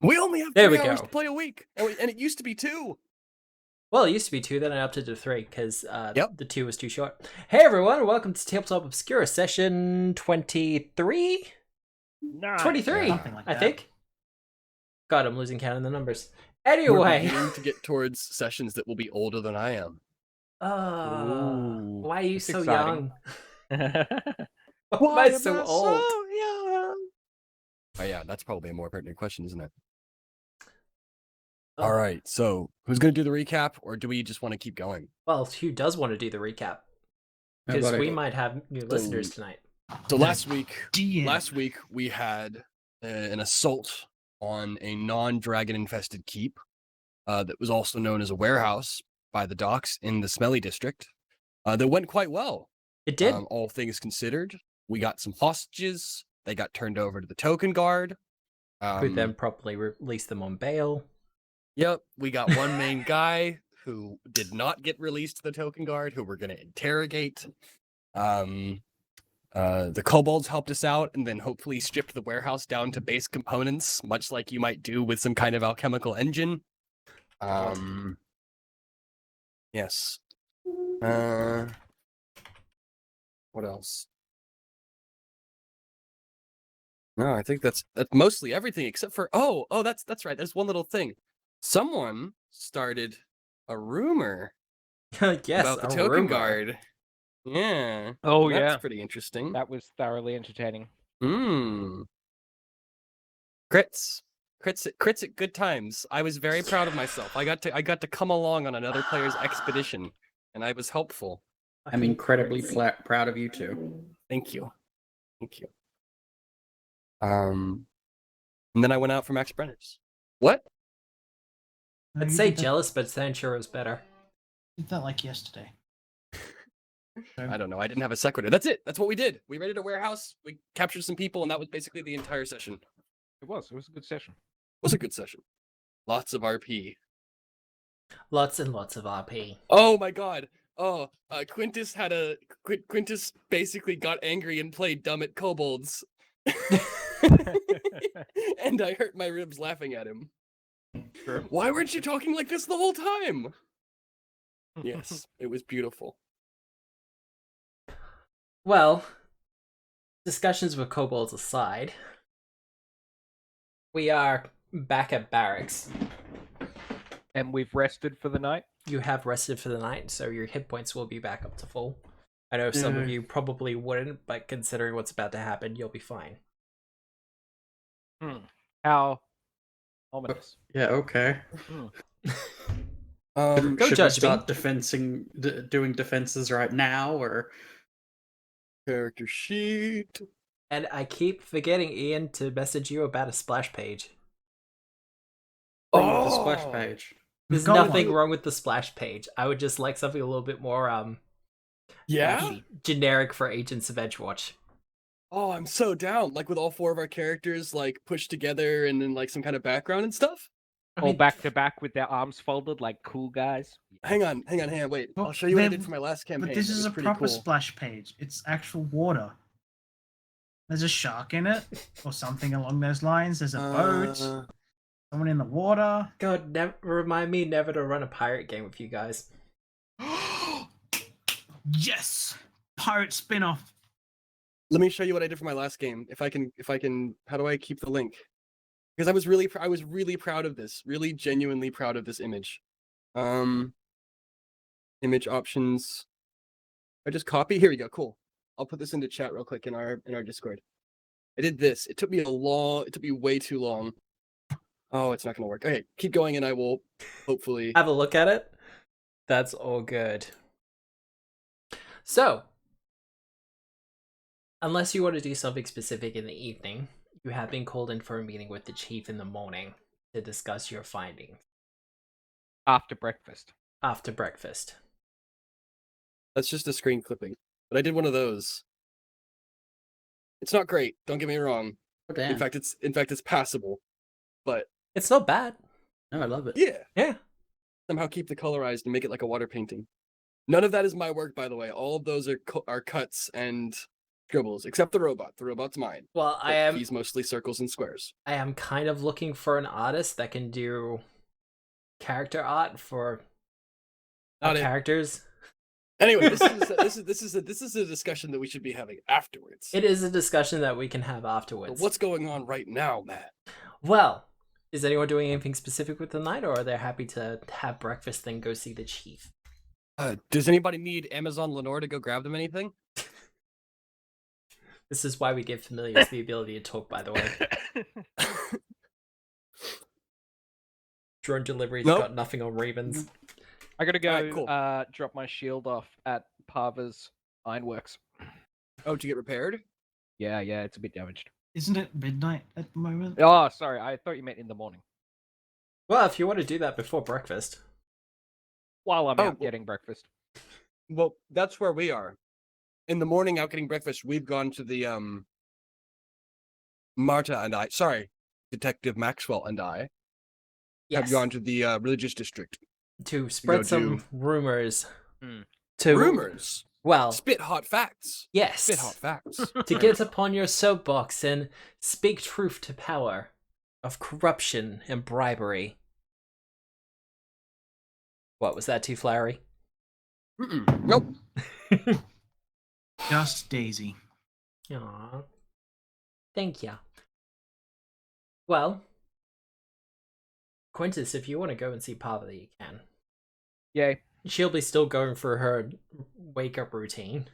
We only have There 3 we hours go. to play a week, and it used to be 2. Well, it used to be 2, then I upped it to 3 because Yep. the 2 was too short. Hey everyone, welcome to Tabletop Obscura session 23? Nice. 23, Something like I that. think. God, I'm losing count in the numbers. We're Anyway. beginning to get towards sessions that will be older than I am. Ooh, Why are you that's so exciting. young? Why am I so old? young? Oh yeah, that's probably a more pertinent question, isn't it? Oh. All right, so who's going to do the recap, or do we just want to keep going? Well, who does want to do the recap? Because we might have new listeners tonight. So last week DM. we had an assault on a non-dragon infested keep that was also known as a warehouse by the docks in the Smelly District. That went quite well. It did? All things considered. We got some hostages. They got turned over to the token guard. Who then properly released them on bail. Yep, we got one main guy who did not get released to the token guard, who we're going to interrogate. The kobolds helped us out and then hopefully stripped the warehouse down to base components, much like you might do with some kind of alchemical engine. Yes. What else? No, I think that's mostly everything except for that's right. There's one little thing. Someone started a rumor Yes, about the a token rumor. guard. Yeah. Oh, That's yeah. pretty interesting. That was thoroughly entertaining. Crits at good times. I was very proud of myself. I got to come along on another player's expedition, and I was helpful. I'm incredibly proud of you too. Thank you. And then I went out for Max Brenner's. What? I'd say jealous, but saying sure was better. Did that like yesterday. I don't know. I didn't have a sequitur. That's it. That's what we did. We raided a warehouse. We captured some people, and that was basically the entire session. It was a good session. It was a good session. Lots of RP. Lots and lots of RP. Oh my god. Oh, Quintus basically got angry and played dumb at kobolds. And I hurt my ribs laughing at him. Sure. Why weren't you talking like this the whole time? Yes, it was beautiful. Well, discussions with kobolds aside, we are back at barracks. And we've rested for the night. You have rested for the night, so your hit points will be back up to full. I know some of you probably wouldn't, but considering what's about to happen, you'll be fine. How ominous. Yeah, okay. Go Should judge we me. start doing defenses right now, or Character sheet. And I keep forgetting, Ian, to message you about a splash page. the splash page? There's nothing wrong with the splash page. I would just like something a little bit more Yeah? generic for Agents of Edgewatch. Oh, I'm so down. Like with all 4 of our characters like pushed together and then like some kind of background and stuff. All back to back with their arms folded like cool guys. Hang on, wait. Well, I'll show you what I then- did for my last campaign. But this It is was a pretty proper cool. splash page. It's actual water. There's a shark in it, or something along those lines. There's a boat. Someone in the water. God, remind me never to run a pirate game with you guys. Yes! Pirate spin-off. Let me show you what I did for my last game. If I can, how do I keep the link? Because I was really proud of this. Really genuinely proud of this image. Image options. I just copy. Here we go. Cool. I'll put this into chat real quick in our Discord. I did this. It took me way too long. Oh, it's not gonna work. Okay, keep going and I will hopefully Have a look at it. That's all good. So, unless you want to do something specific in the evening, you have been called in for a meeting with the chief in the morning to discuss your findings. After breakfast. After breakfast. That's just a screen clipping. But I did one of those. It's not great, don't get me wrong. Oh, damn. In fact it's passable. But It's not bad. No, I love it. Yeah. Somehow keep the colorized and make it like a water painting. None of that is my work, by the way. All of those are cuts and scribbles, except the robot. The robot's mine. Well, But he's mostly circles and squares. I am kind of looking for an artist that can do character art for Not it. characters. Anyway, this is a discussion that we should be having afterwards. It is a discussion that we can have afterwards. But what's going on right now, Matt? Well, is anyone doing anything specific with the night, or are they happy to have breakfast then go see the chief? Does anybody need Amazon Lenore to go grab them anything? This is why we give familiars the ability to talk, by the way. Drone delivery's Nope. got nothing on Ravens. I gotta go Alright, cool. drop my shield off at Parva's Ironworks. Oh, to get repaired? Yeah, it's a bit damaged. Isn't it midnight at the moment? Oh, sorry, I thought you meant in the morning. Well, if you want to do that before breakfast. While I'm Oh, out getting breakfast. Well, that's where we are. In the morning, out getting breakfast, we've gone to the Marta and I. Sorry, Detective Maxwell and I Yes. have gone to the religious district. To spread some do- rumors. Hmm. To Rumors, Well, spit hot facts. yes. Spit hot facts. To get upon your soapbox and speak truth to power of corruption and bribery. What, was that too flowery? Nope. Just Daisy. Aww. Thank ya. Well, Quintus, if you want to go and see Parvati, you can. Yay. She'll be still going for her wake-up routine.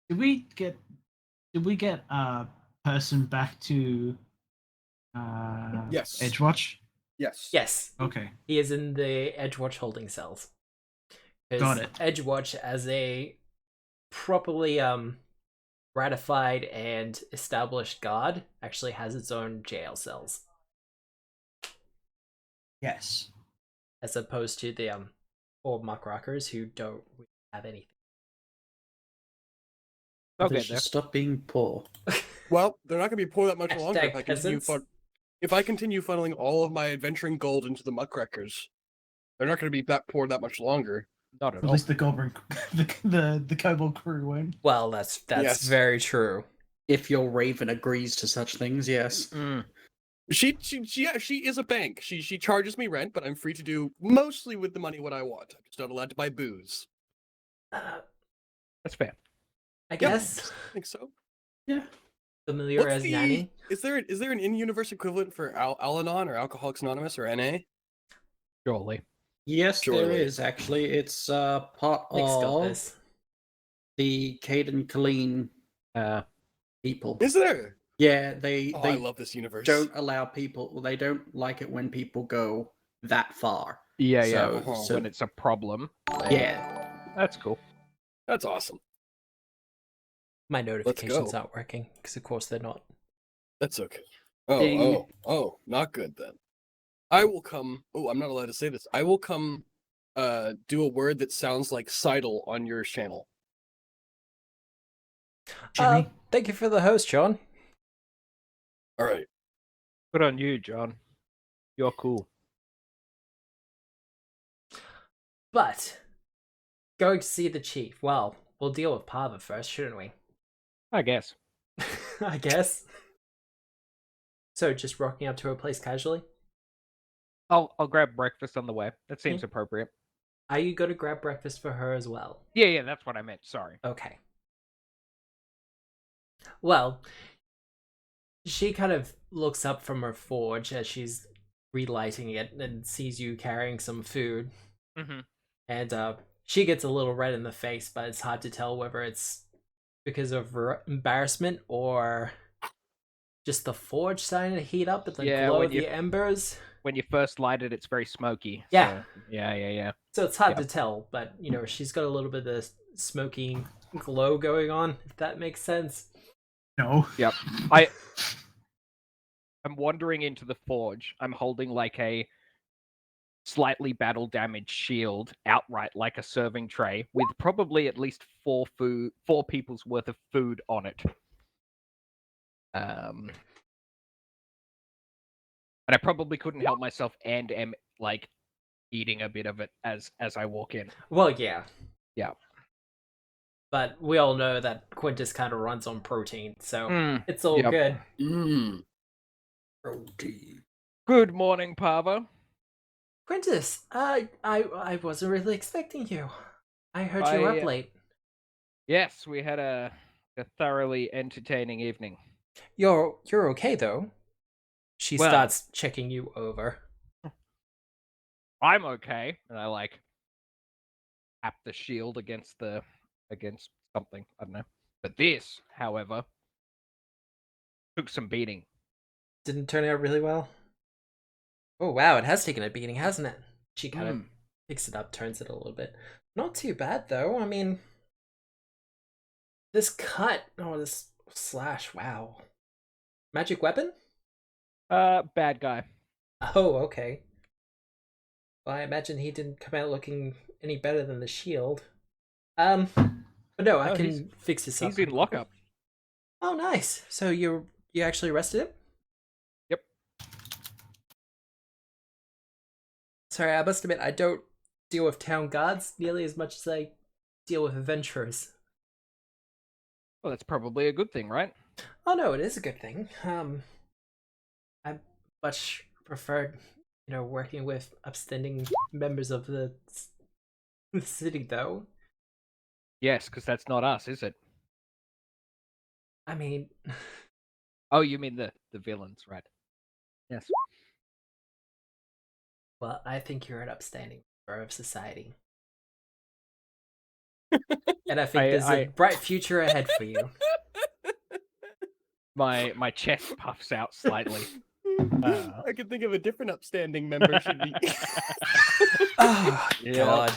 Did we get a person back to Yes. Edgewatch? Yes. Yes, Okay. he is in the Edgewatch holding cells. 'Cause Got it. Edgewatch, as a properly ratified and established guard, actually has its own jail cells, Yes. as opposed to the poor muckrockers who don't really have anything. I'll They get should there. stop being poor. Well, they're not going to be poor that much longer if Hashtag I continue. peasants. If I continue funneling all of my adventuring gold into the muckrackers, they're not going to be that poor that much longer. Not at At all. least the goblin, the kobold crew won't. Well, that's Yes. very true. If your raven agrees to such things, yes. Mm. She is a bank. She charges me rent, but I'm free to do mostly with the money what I want. I'm just not allowed to buy booze. That's fair. I guess I think so. Yeah. familiar What's as the- nanny. Is there an in-universe equivalent for Al-Anon or Alcoholics Anonymous or NA? Surely. Yes, there Surely. is actually. It's part Nick's got of this. the Caden Colleen people. Is there? Yeah, they Oh, they I love this universe. don't allow people. Well, they don't like it when people go that far. Yeah, So- when it's a problem. Yeah. That's cool. That's awesome. My go. notifications aren't working, because of course they're not. That's okay. Ding. Oh, not good then. I will come. Oh, I'm not allowed to say this. I will come do a word that sounds like Seidel on your channel. Jimmy, Thank you for the host, John. All right. Good on you, John. You're cool. But going to see the chief. Well, we'll deal with Parva first, shouldn't we? I guess. I guess. So just rocking up to her place casually. I'll grab breakfast on the way. That seems appropriate. Are you going to grab breakfast for her as well? Yeah, that's what I meant. Sorry. Okay. Well, she kind of looks up from her forge as she's relighting it and sees you carrying some food. Mm-hmm. And she gets a little red in the face, but it's hard to tell whether it's because of her embarrassment or just the forge starting to heat up at the Yeah, glow when of you- the embers. When you first light it, it's very smoky. Yeah. So, yeah. So it's hard Yep. to tell, but you know, she's got a little bit of smoky glow going on, if that makes sense. no. Yep. I'm wandering into the forge. I'm holding like a slightly battle damaged shield outright like a serving tray with probably at least four people's worth of food on it. And I probably couldn't help myself and am like eating a bit of it as I walk in. Well, yeah. Yeah. But we all know that Quintus kind of runs on protein, so Mm, it's all yep. good. Mm. Protein. Good morning, Pavo. Quintus, I wasn't really expecting you. I heard you were up late. Yes, we had a thoroughly entertaining evening. You're okay though. She Well- starts checking you over. I'm okay, and I like tap the shield against something. I don't know. But this, however, took some beating. Didn't turn out really well. Oh wow, it has taken a beating, hasn't it? She kind of picks it up, turns it a little bit. Not too bad though. I mean, this cut, this slash, wow. Magic weapon? Bad guy. Oh, okay. Well, I imagine he didn't come out looking any better than the shield. But no, I Oh, can fix this up. He's in lockup. Oh, nice. So you actually arrested him? Yep. Sorry, I must admit, I don't deal with town guards nearly as much as I deal with adventurers. Well, that's probably a good thing, right? Oh no, it is a good thing. I much preferred, working with upstanding members of the city, though. Yes, because that's not us, is it? I mean, Oh, you mean the villains, right? Yes. well, I think you're an upstanding member of society. And I think there's a bright future ahead for you. My chest puffs out slightly. I could think of a different upstanding member. Should be. Oh, God.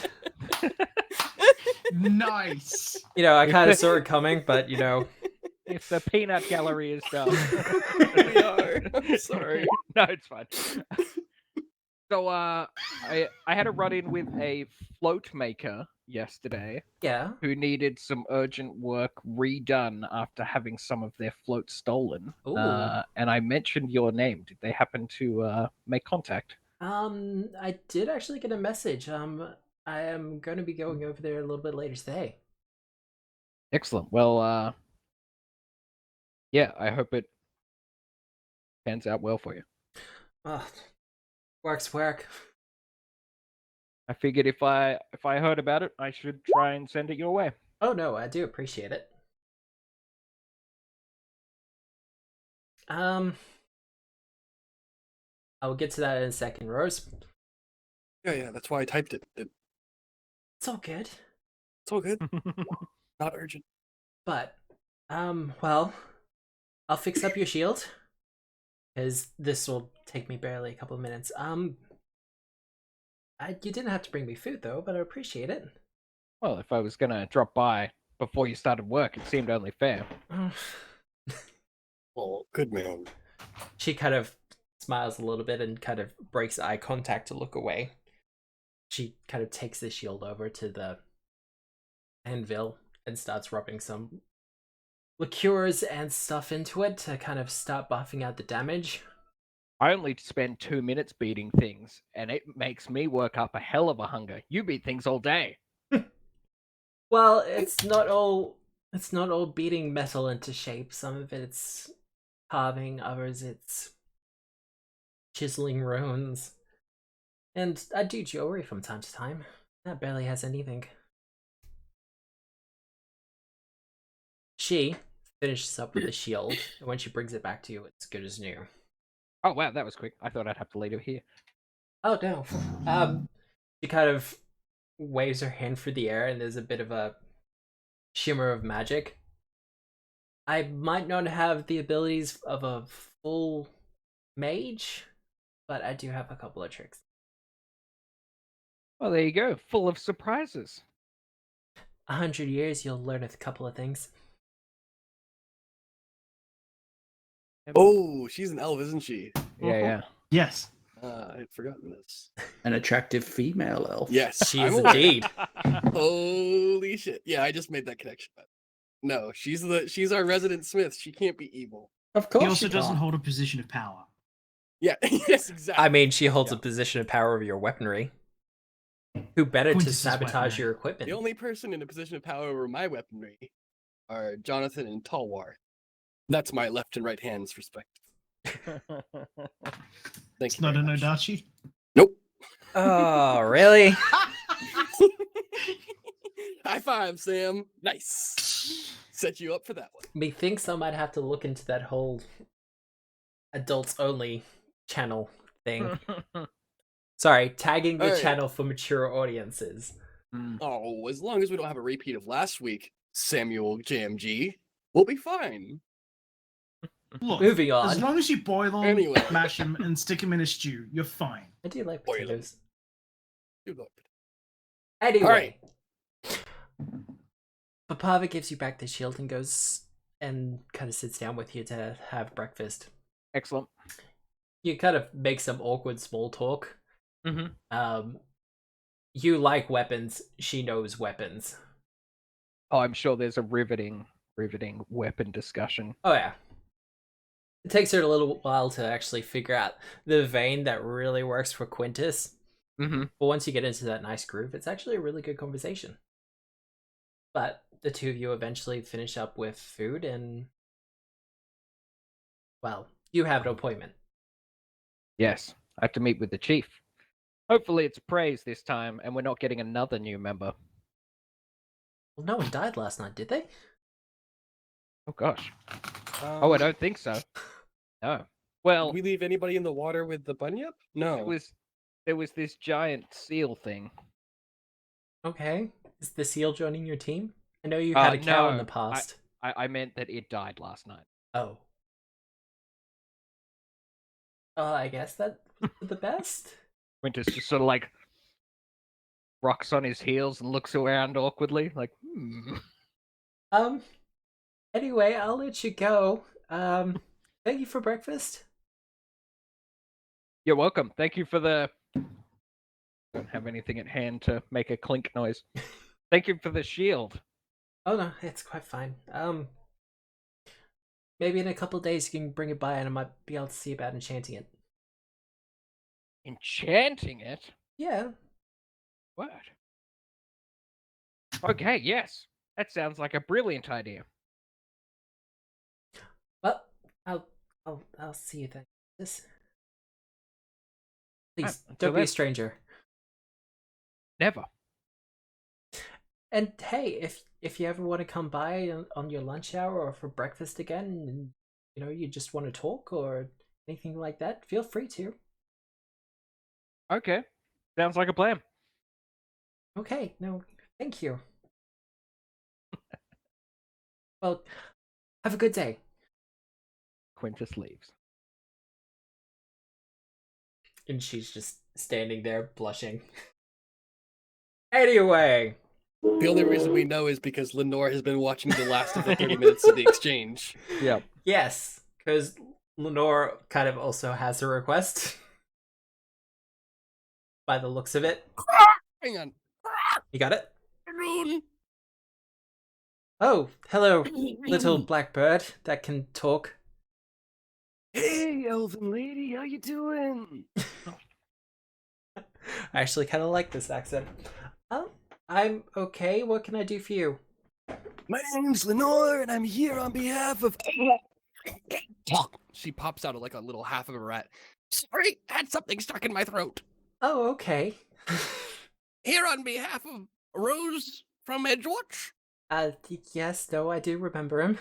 Nice. I kind of saw it coming, but, If the peanut gallery is done. We are. I'm sorry. No, it's fine. So, I had a run-in with a float maker yesterday Yeah. who needed some urgent work redone after having some of their float stolen. Ooh. And I mentioned your name. Did they happen to make contact? I did actually get a message. I am going to be going over there a little bit later today. Excellent. Well, yeah, I hope it pans out well for you. Work's work. I figured if I heard about it, I should try and send it your way. Oh no, I do appreciate it. I'll get to that in a second, Rose. Yeah, that's why I typed it. It's all good. It's all good. Not urgent. But, well, I'll fix up your shield. Because this will take me barely a couple of minutes. You didn't have to bring me food, though, but I appreciate it. Well, if I was gonna drop by before you started work, it seemed only fair. Oh, good man. She kind of smiles a little bit and kind of breaks eye contact to look away. She kind of takes the shield over to the anvil and starts rubbing some liqueurs and stuff into it to kind of start buffing out the damage. I only spend 2 minutes beating things, and it makes me work up a hell of a hunger. You beat things all day. Well, it's not all beating metal into shape. Some of it's carving, others it's chiseling runes. And I do jewelry from time to time. That barely has anything. She finishes up with the shield, and when she brings it back to you, it's good as new. Oh wow, that was quick. I thought I'd have to leave it here. Oh no. She kind of waves her hand through the air, and there's a bit of a shimmer of magic. I might not have the abilities of a full mage, but I do have a couple of tricks. Well, there you go. Full of surprises. 100 years, you'll learn a couple of things. Oh, she's an elf, isn't she? Yeah. Yes. I had forgotten this. An attractive female elf. Yes, She I'm is aware. indeed. Holy shit! Yeah, I just made that connection. But no, she's our resident smith. She can't be evil. Of course. He also she doesn't can't. hold a position of power. Yeah, yes, exactly. I mean, she holds Yeah. a position of power over your weaponry. Who better to Quintus's sabotage weaponry. your equipment? The only person in a position of power over my weaponry are Jonathan and Talwar. That's my left and right hands, respect. Thank It's you. not very an much. Odachi. Nope. Oh, really? High five, Sam. Nice. Set you up for that one. Methinks I might have to look into that whole adults only channel thing. Sorry, tagging the Alright. channel for mature audiences. Oh, as long as we don't have a repeat of last week, Samuel JMG, we'll be fine. Look, Moving as on. long as you boil them, Anyway. mash them, and stick them in a stew, you're fine. I do like Boil 'em. potatoes. Good luck. Anyway. Papava gives you back the shield and goes and kind of sits down with you to have breakfast. Excellent. You kind of make some awkward small talk. Mm-hmm. You like weapons. She knows weapons. Oh, I'm sure there's a riveting weapon discussion. Oh yeah. It takes her a little while to actually figure out the vein that really works for Quintus. Mm-hmm. But once you get into that nice groove, it's actually a really good conversation. But the two of you eventually finish up with food and, well, you have an appointment. Yes, I have to meet with the chief. Hopefully it's praise this time, and we're not getting another new member. Well, no one died last night, did they? Oh gosh. Oh, I don't think so. No. Well, Did we leave anybody in the water with the bunyip? No. there was this giant seal thing. Okay. Is the seal joining your team? I know you had a cow in no, the past. I meant that it died last night. Oh. I guess that's the best. Quintus just sort of like rocks on his heels and looks around awkwardly, like, Anyway, I'll let you go. Thank you for breakfast. You're welcome. Thank you for the... Don't have anything at hand to make a clink noise. Thank you for the shield. Oh no, it's quite fine. Maybe in a couple of days you can bring it by and I might be able to see about enchanting it. Enchanting it? Yeah. What? Okay, yes. That sounds like a brilliant idea. Well, I'll see you then. Please until don't be a then. stranger. Never. And hey, if you ever want to come by on your lunch hour or for breakfast again, and you just want to talk or anything like that, feel free to. Okay. Sounds like a plan. Okay, no, thank you. Well, have a good day. Quintus leaves. And she's just standing there blushing. Anyway. The only reason we know is because Lenore has been watching the last of the 30 minutes of the exchange. Yep. Yes, because Lenore kind of also has a request. By the looks of it. Hang on. You got it? Rune. Oh, hello, little blackbird that can talk. Hey, elven lady, how you doing? I actually kind of like this accent. I'm okay. What can I do for you? My name's Lenore, and I'm here on behalf of... She pops out like a little half of a rat. Sorry, had something stuck in my throat. Oh, okay. Here on behalf of Rose from Edgewatch. Yes, no, I do remember him.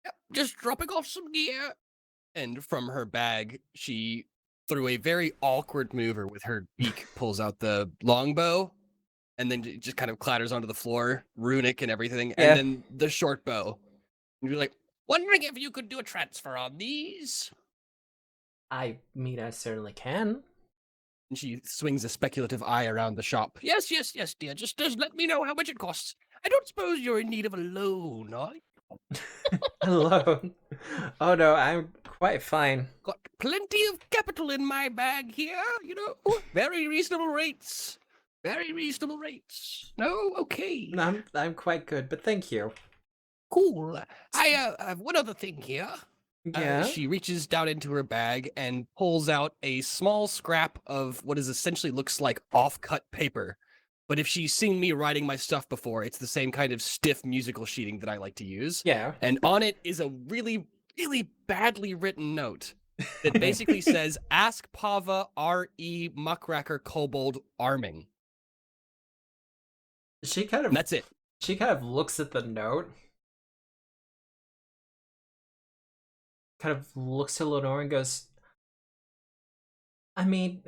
Yep, just dropping off some gear. And from her bag, she, through a very awkward maneuver with her beak, pulls out the longbow, and then it just kind of clatters onto the floor, runic and everything, Yeah. and then the short bow. And you're like, wondering if you could do a transfer on these? I mean, I certainly can. And she swings a speculative eye around the shop. Yes, dear. Just let me know how much it costs. I don't suppose you're in need of a loan, are you? Hello. Oh no, I'm quite fine. Got plenty of capital in my bag here, very reasonable rates. Very reasonable rates. No? Okay. I'm quite good, but thank you. Cool. I have one other thing here. Yeah. She reaches down into her bag and pulls out a small scrap of what is essentially looks like off-cut paper But if she's seen me writing my stuff before, it's the same kind of stiff musical sheeting that I like to use. Yeah. And on it is a really, really badly written note that basically says, "Ask Pava R.E. Muckracker Kobold Arming." She kind And of that's it. she kind of looks at the note. Kind of looks to Lenore and goes, I mean,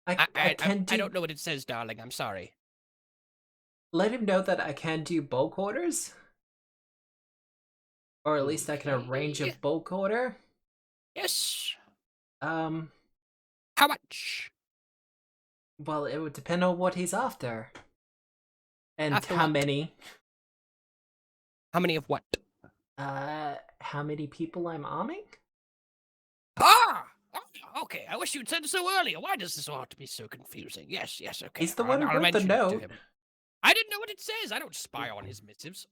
I can do. I don't know what it says, darling. I'm sorry. Let him know that I can do bulk orders, or at least I can arrange a Okay. bulk order. Yes. How much? Well, it would depend on what he's after, and After how what? many. How many of what? How many people I'm arming? Ah! Okay, I wish you'd said so earlier. Why does this all have to be so confusing? Yes, okay. He's the one who I'll wrote the mention it to note. him. I didn't know what it says. I don't spy on his missives.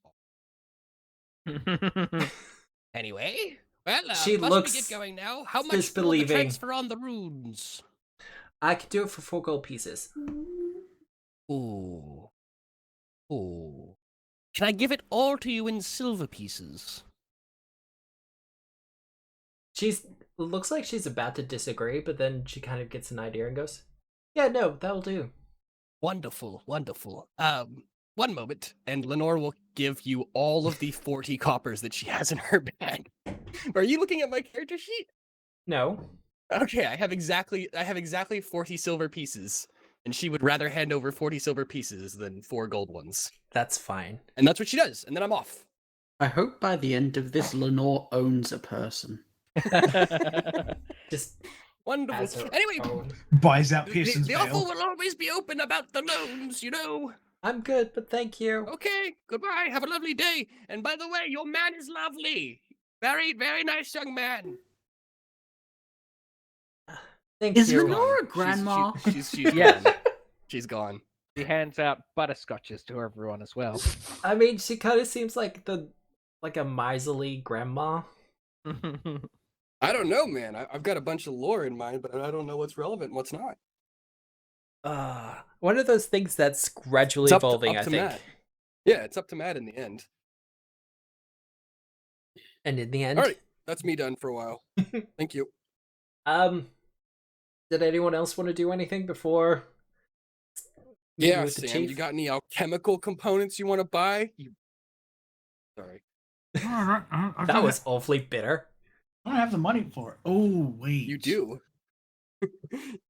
Anyway, well, She must looks we get going now? How much for the disbelieving. transfer on the runes? I could do it for 4 gold pieces. Ooh. Can I give it all to you in silver pieces? She's looks like she's about to disagree, but then she kind of gets an idea and goes, "Yeah, no, that'll do." Wonderful. One moment, and Lenore will give you all of the 40 coppers that she has in her bag. Are you looking at my character sheet? No. Okay, I have exactly 40 silver pieces, and she would rather hand over 40 silver pieces than 4 gold ones. That's fine. And that's what she does, and then I'm off. I hope by the end of this, Lenore owns a person. Just Wonderful. as her Anyway, own. Buys out the Pearson's offer bail. will always be open about the loans, you know. I'm good, but thank you. Okay, goodbye. Have a lovely day. And by the way, your man is lovely. Very, very nice young man. Thank Is you. Lenore a She's- grandma? She's Yes. gone. She's gone. He hands out butterscotches to everyone as well. I mean, she kind of seems like a miserly grandma. I don't know, man. I've got a bunch of lore in mind, but I don't know what's relevant and what's not. One of those things that's gradually It's up to- evolving, up I to think. Matt. Yeah, it's up to Matt in the end. And in the end, All right, that's me done for a while. Thank you. did anyone else want to do anything before? meeting Yeah, with the Sam, you chief? got any alchemical components you want to buy? Sorry. That was awfully bitter. I don't have the money for it. Oh wait, You do.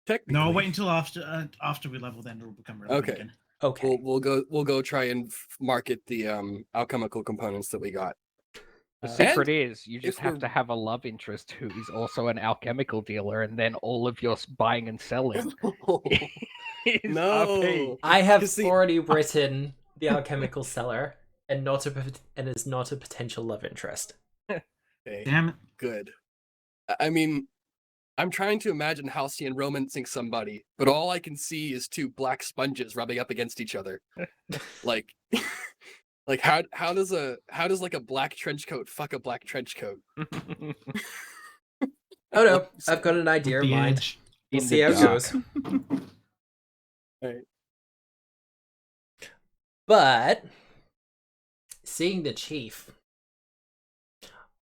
Technically. No, wait until after we level, then it'll become relevant Okay. again. Okay. We'll go try and market the alchemical components that we got. The Uh, secret is you just if have we're- to have a love interest who is also an alchemical dealer, and then all of your buying and selling is No. RP. I have You see- already written the alchemical seller, and is not a potential love interest. Okay, Damn it! good. I mean, I'm trying to imagine halcyon romancing somebody, but all I can see is 2 black sponges rubbing up against each other. Like, like how does like a black trench coat fuck a black trench coat? Oh no, I've got an idea in The mind. edge. We'll In see the how it dark. goes. Alright. But seeing the chief,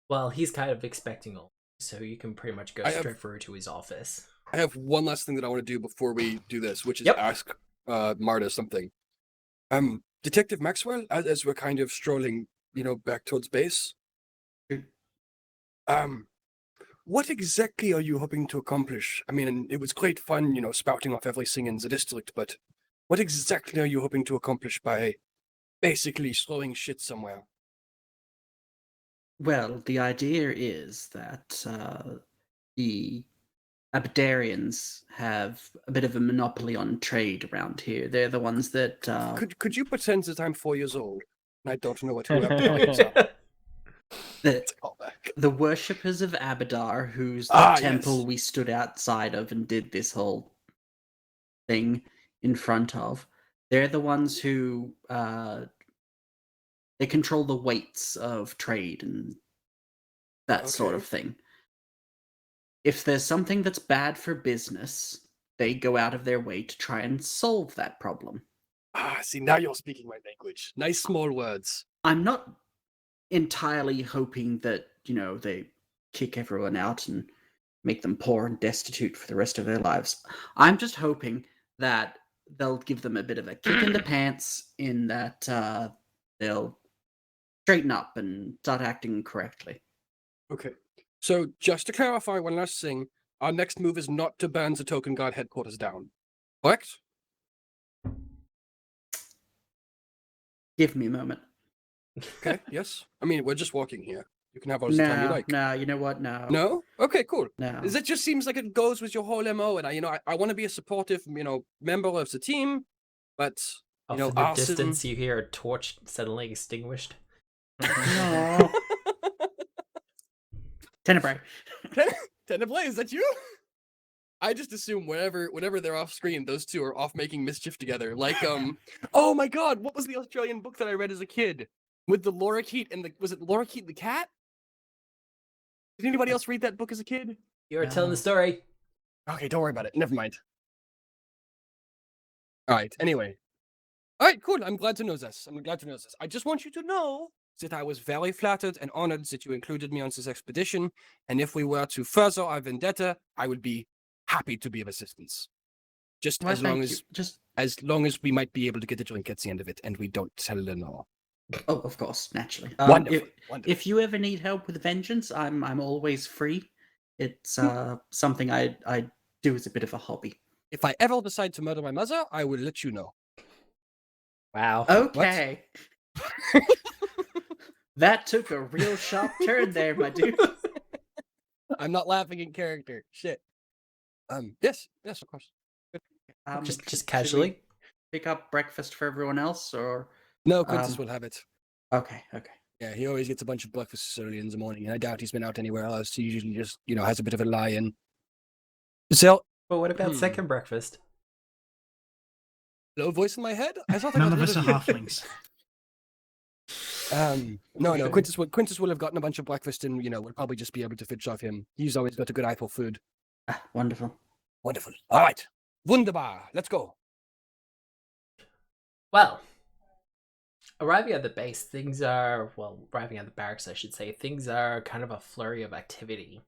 well, he's kind of expecting all, so you can pretty much go I have- straight through to his office. I have one last thing that I want to do before we do this, which is Yep. ask Marta something. Detective Maxwell, as we're kind of strolling, back towards base. What exactly are you hoping to accomplish? I mean, it was great fun, spouting off everything in the district, but what exactly are you hoping to accomplish by basically throwing shit somewhere? Well, the idea is that the Abdarians have a bit of a monopoly on trade around here. They're the ones that Could you pretend that I'm 4 years old and I don't know what who Abdarians are? the, Call back. the worshippers of Abadar, who's the Ah, temple yes. we stood outside of and did this whole thing in front of. They're the ones who they control the weights of trade and that sort Okay. of thing. If there's something that's bad for business, they go out of their way to try and solve that problem. Ah, see, now you're speaking my language. Nice small words. I'm not entirely hoping that, they kick everyone out and make them poor and destitute for the rest of their lives. I'm just hoping that they'll give them a bit of a kick in the pants in that they'll straighten up and start acting correctly. Okay. So, just to clarify one last thing, our next move is not to burn the Token Guard headquarters down. Correct? Give me a moment. Okay, yes. I mean, we're just walking here. You can have all the time you like. No, you know what? No. No? Okay, cool. No. That just seems like it goes with your whole MO, and I want to be a supportive, member of the team, but Off know, in the arson- distance, you hear a torch suddenly extinguished. No. Tenebrae. Tenebrae, is that you? I just assume whenever they're off screen, those two are off making mischief together. Like, oh my god, what was the Australian book that I read as a kid with the lorikeet and was it lorikeet the cat? Did anybody else read that book as a kid? You were No. telling the story. Okay, don't worry about it. Never mind. All right. Anyway. All right. Cool. I'm glad to know this. I just want you to know that I was very flattered and honored that you included me on this expedition. And if we were to further our vendetta, I would be happy to be of assistance. Just Why, as long thank you. as long as we might be able to get a drink at the end of it, and we don't tell Lenore. Oh, of course, naturally. Wonderful. If you ever need help with vengeance, I'm always free. It's something I do as a bit of a hobby. If I ever decide to murder my mother, I will let you know. Wow. Okay. That took a real sharp turn there, my dude. I'm not laughing in character. Shit. Yes, of course. Just should we casually. pick up breakfast for everyone else, or No, Quintus will have it. okay. Yeah, he always gets a bunch of breakfast early in the morning, and I doubt he's been out anywhere else. He usually just, has a bit of a lie-in. So, But what about second breakfast? low voice in my head? I thought I None got of rid us are you. halflings. No. Quintus will have gotten a bunch of breakfast, and we'll probably just be able to finish off him. He's always got a good eye for food. Wonderful. Wonderful. All right, wunderbar. Let's go. Well, arriving at the barracks, I should say, things are kind of a flurry of activity.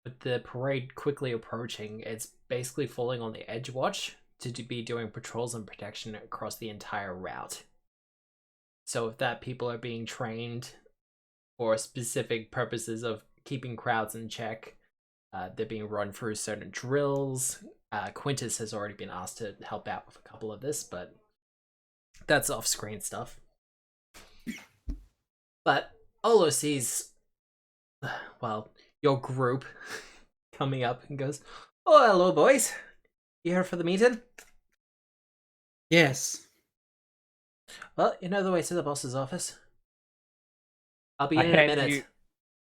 With the parade quickly approaching, it's basically falling on the Edgewatch to be doing patrols and protection across the entire route. So with that, people are being trained for specific purposes of keeping crowds in check. They're being run through certain drills. Quintus has already been asked to help out with a couple of this, but that's off-screen stuff. But Olo sees, your group coming up and goes, "Oh, hello, boys. You here for the meeting?" Yes. Well, you know the way to the boss's office. I'll be in a minute.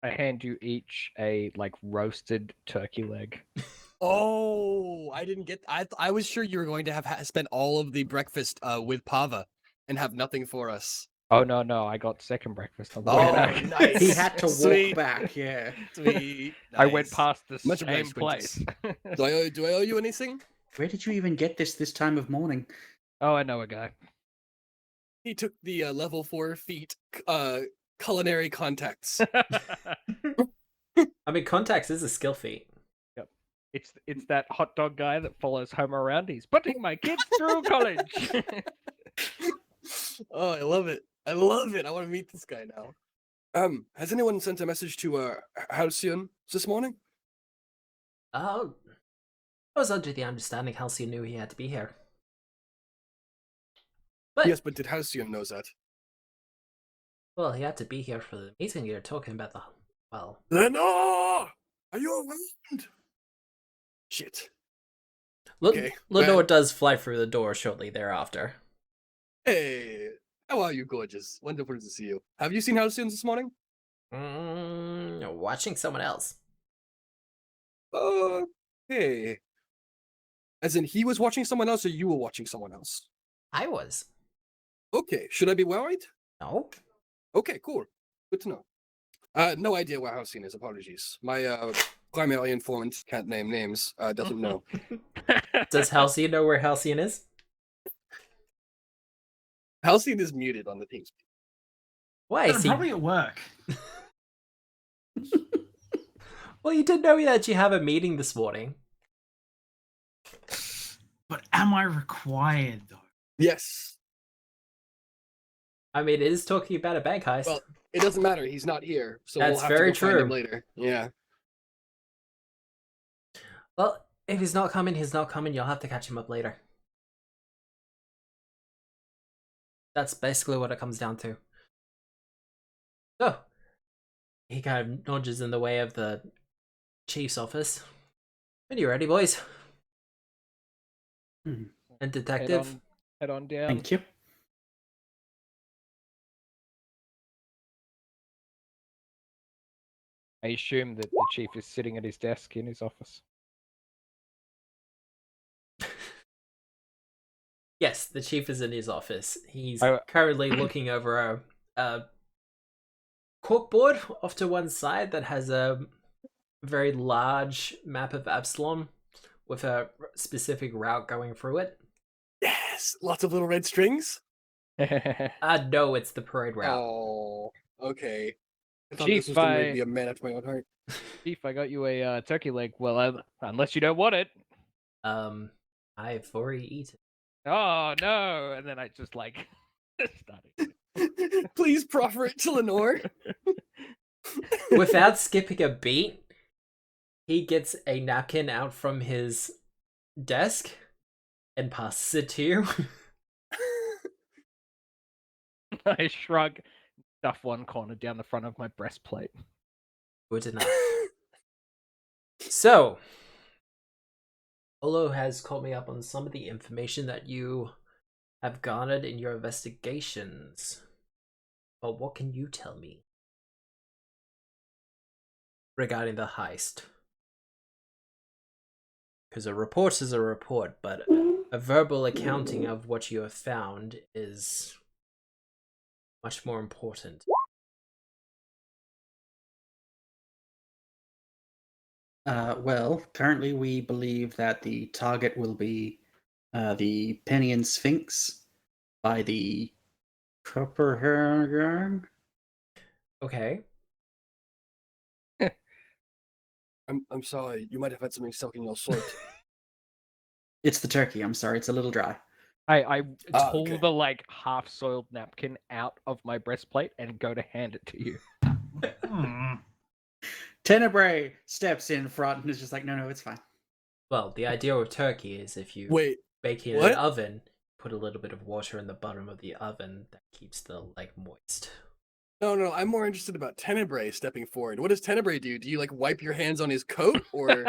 I hand you each a roasted turkey leg. Oh, I didn't get. I was sure you were going to have spent all of the breakfast with Pava and have nothing for us. Oh no! I got second breakfast on the Oh, way back. nice. He had to walk Sweet. back. Yeah. Sweet. I went Nice. past the Much same obliged, place. Do I owe you anything? Where did you even get this time of morning? Oh, I know a guy. He took the level 4 feat culinary contacts. I mean, contacts is a skill feat. It's that hot dog guy that follows home around. He's putting my kids through college. Oh, I love it. I want to meet this guy now. Has anyone sent a message to Halcyon this morning? Oh, I was under the understanding Halcyon knew he had to be here. But, Yes, but did Halcyon know that? well, he had to be here for the meeting you're talking about Lenore! Are you around? Shit. Okay, Lenore well- does fly through the door shortly thereafter. Hey, how are you, gorgeous? Wonderful to see you. Have you seen Halcyon this morning? Watching someone else. Okay. As in, he was watching someone else, or you were watching someone else? I was. Okay, should I be worried? No? Okay, cool. Good to know. No idea where Halcyon is, apologies. My primary informant, can't name names, doesn't know. Does Halcyon know where Halcyon is? Halcyon is muted on the team's. Why is he? Probably at work. Well, you did know that you have a meeting this morning. But am I required though? Yes. I mean, it is talking about a bank heist. Well, it doesn't matter. He's not here, so That's we'll have very to go find him true. later. Yeah. Well, if he's not coming, he's not coming. You'll have to catch him up later. That's basically what it comes down to. So, he kind of nudges in the way of the chief's office. When you're ready, boys. Hmm. And detective. Head on down. Thank you. I assume that the chief is sitting at his desk in his office. Yes, the chief is in his office. He's I- currently looking over a corkboard off to one side that has a very large map of Absalom with a specific route going through it. Yes. Lots of little red strings. No, it's the parade route. Oh. Okay. I thought Chief, this was going to I- be a man after my own heart. Chief, I got you a turkey leg. Well, unless you don't want it. I've already eaten. Oh no! And then I just like started. Please proffer it to Lenore. Without skipping a beat, he gets a napkin out from his desk and passes it to you. I shrug, stuff one corner down the front of my breastplate. Good enough. So, Olo has caught me up on some of the information that you have garnered in your investigations. But what can you tell me regarding the heist? Because a report is a report, but a verbal accounting of what you have found is much more important. Well, currently we believe that the target will be the Penny and Sphinx by the Copperhagen. Okay. I'm sorry. You might have had something stuck in your throat. It's the turkey. I'm sorry, it's a little dry. I Ah, pull okay. the like half-soiled napkin out of my breastplate and go to hand it to you. Hmm. Tenebrae steps in front and is just like, no, it's fine. Well, the idea of turkey is if you Wait. bake it in what? an oven, put a little bit of water in the bottom of the oven that keeps the leg moist. No. I'm more interested about Tenebrae stepping forward. What does Tenebrae do? Do you like wipe your hands on his coat, or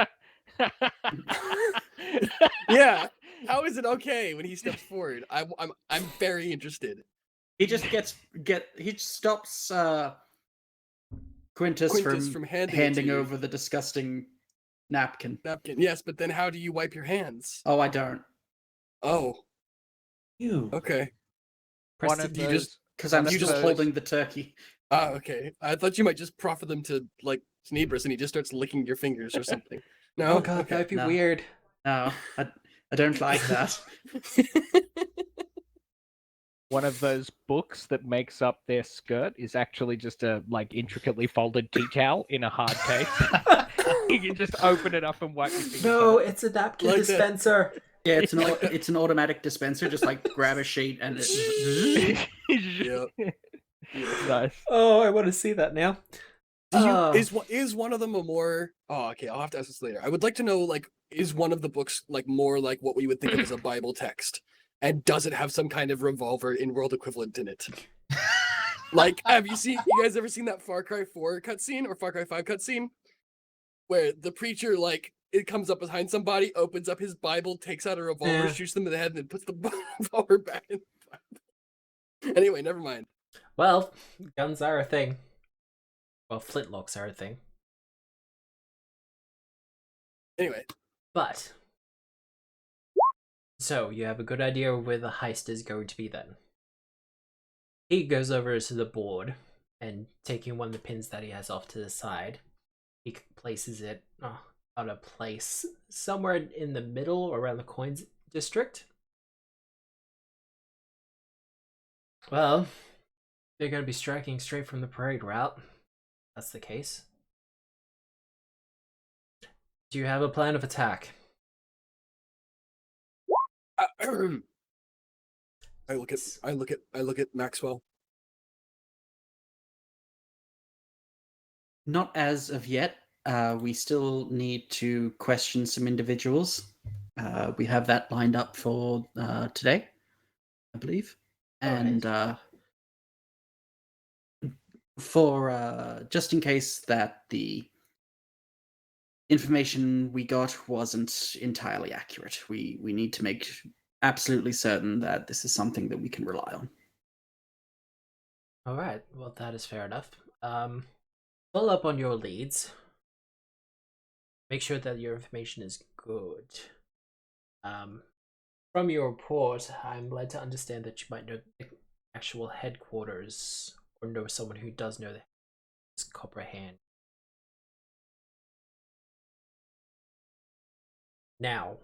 yeah? How is it okay when he steps forward? I'm very interested. He just he stops Quintus from handing it to handing you. over the disgusting napkin. Napkin. Yes, but then how do you wipe your hands? Oh, I don't. Oh, You. okay. One of you those. just- Because I'm one of just those- holding the turkey. Ah, okay. I thought you might just proffer them to like Sneebris, and he just starts licking your fingers or something. No, Oh god, okay. that'd be no. weird. No, I don't like that. One of those books that makes up their skirt is actually just a like intricately folded tea towel in a hard case. You can just open it up and wipe your fingers. No, on it. it's a napkin Like that. dispenser. Yeah, it's an automatic dispenser. Just like grab a sheet and it. Yep. Nice. Oh, I want to see that now. Is one of them a more? Oh, okay. I'll have to ask this later. I would like to know, like, is one of the books like more like what we would think of as a Bible text, and does it have some kind of revolver in world equivalent in it? Like, you guys ever seen that Far Cry 4 cutscene or Far Cry 5 cutscene, where the preacher like it comes up behind somebody, opens up his Bible, takes out a revolver, Yeah. shoots them in the head, and then puts the revolver back in the Bible. Anyway, never mind. Well, guns are a thing. Well, flintlocks are a thing. Anyway, But so you have a good idea of where the heist is going to be then. He goes over to the board and taking one of the pins that he has off to the side, he places it on a place somewhere in the middle around the coins district. Well, they're going to be striking straight from the parade route. That's the case. Do you have a plan of attack? I look at Maxwell. Not as of yet. We still need to question some individuals. We have that lined up for today, I believe. And for just in case that the information we got wasn't entirely accurate, we need to make absolutely certain that this is something that we can rely on. All right. Well, that is fair enough. Follow up on your leads. Make sure that your information is good. From your report, I'm led to understand that you might know the actual headquarters, or know someone who does know the Copper Hand. Now,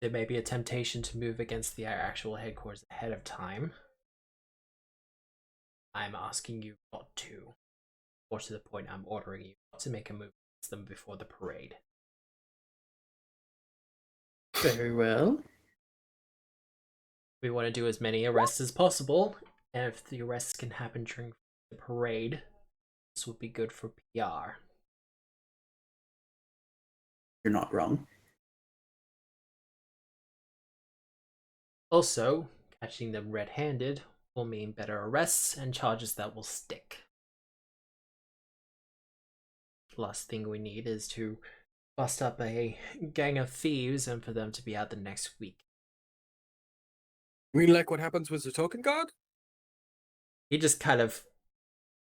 there may be a temptation to move against the actual headquarters ahead of time. I'm asking you not to, or to the point I'm ordering you not to make a move against them before the parade. Very well. We want to do as many arrests as possible, and if the arrests can happen during the parade, this would be good for PR. You're not wrong. Also, catching them red-handed will mean better arrests and charges that will stick. The last thing we need is to bust up a gang of thieves and for them to be out the next week. You mean like what happens with the token guard? He just kind of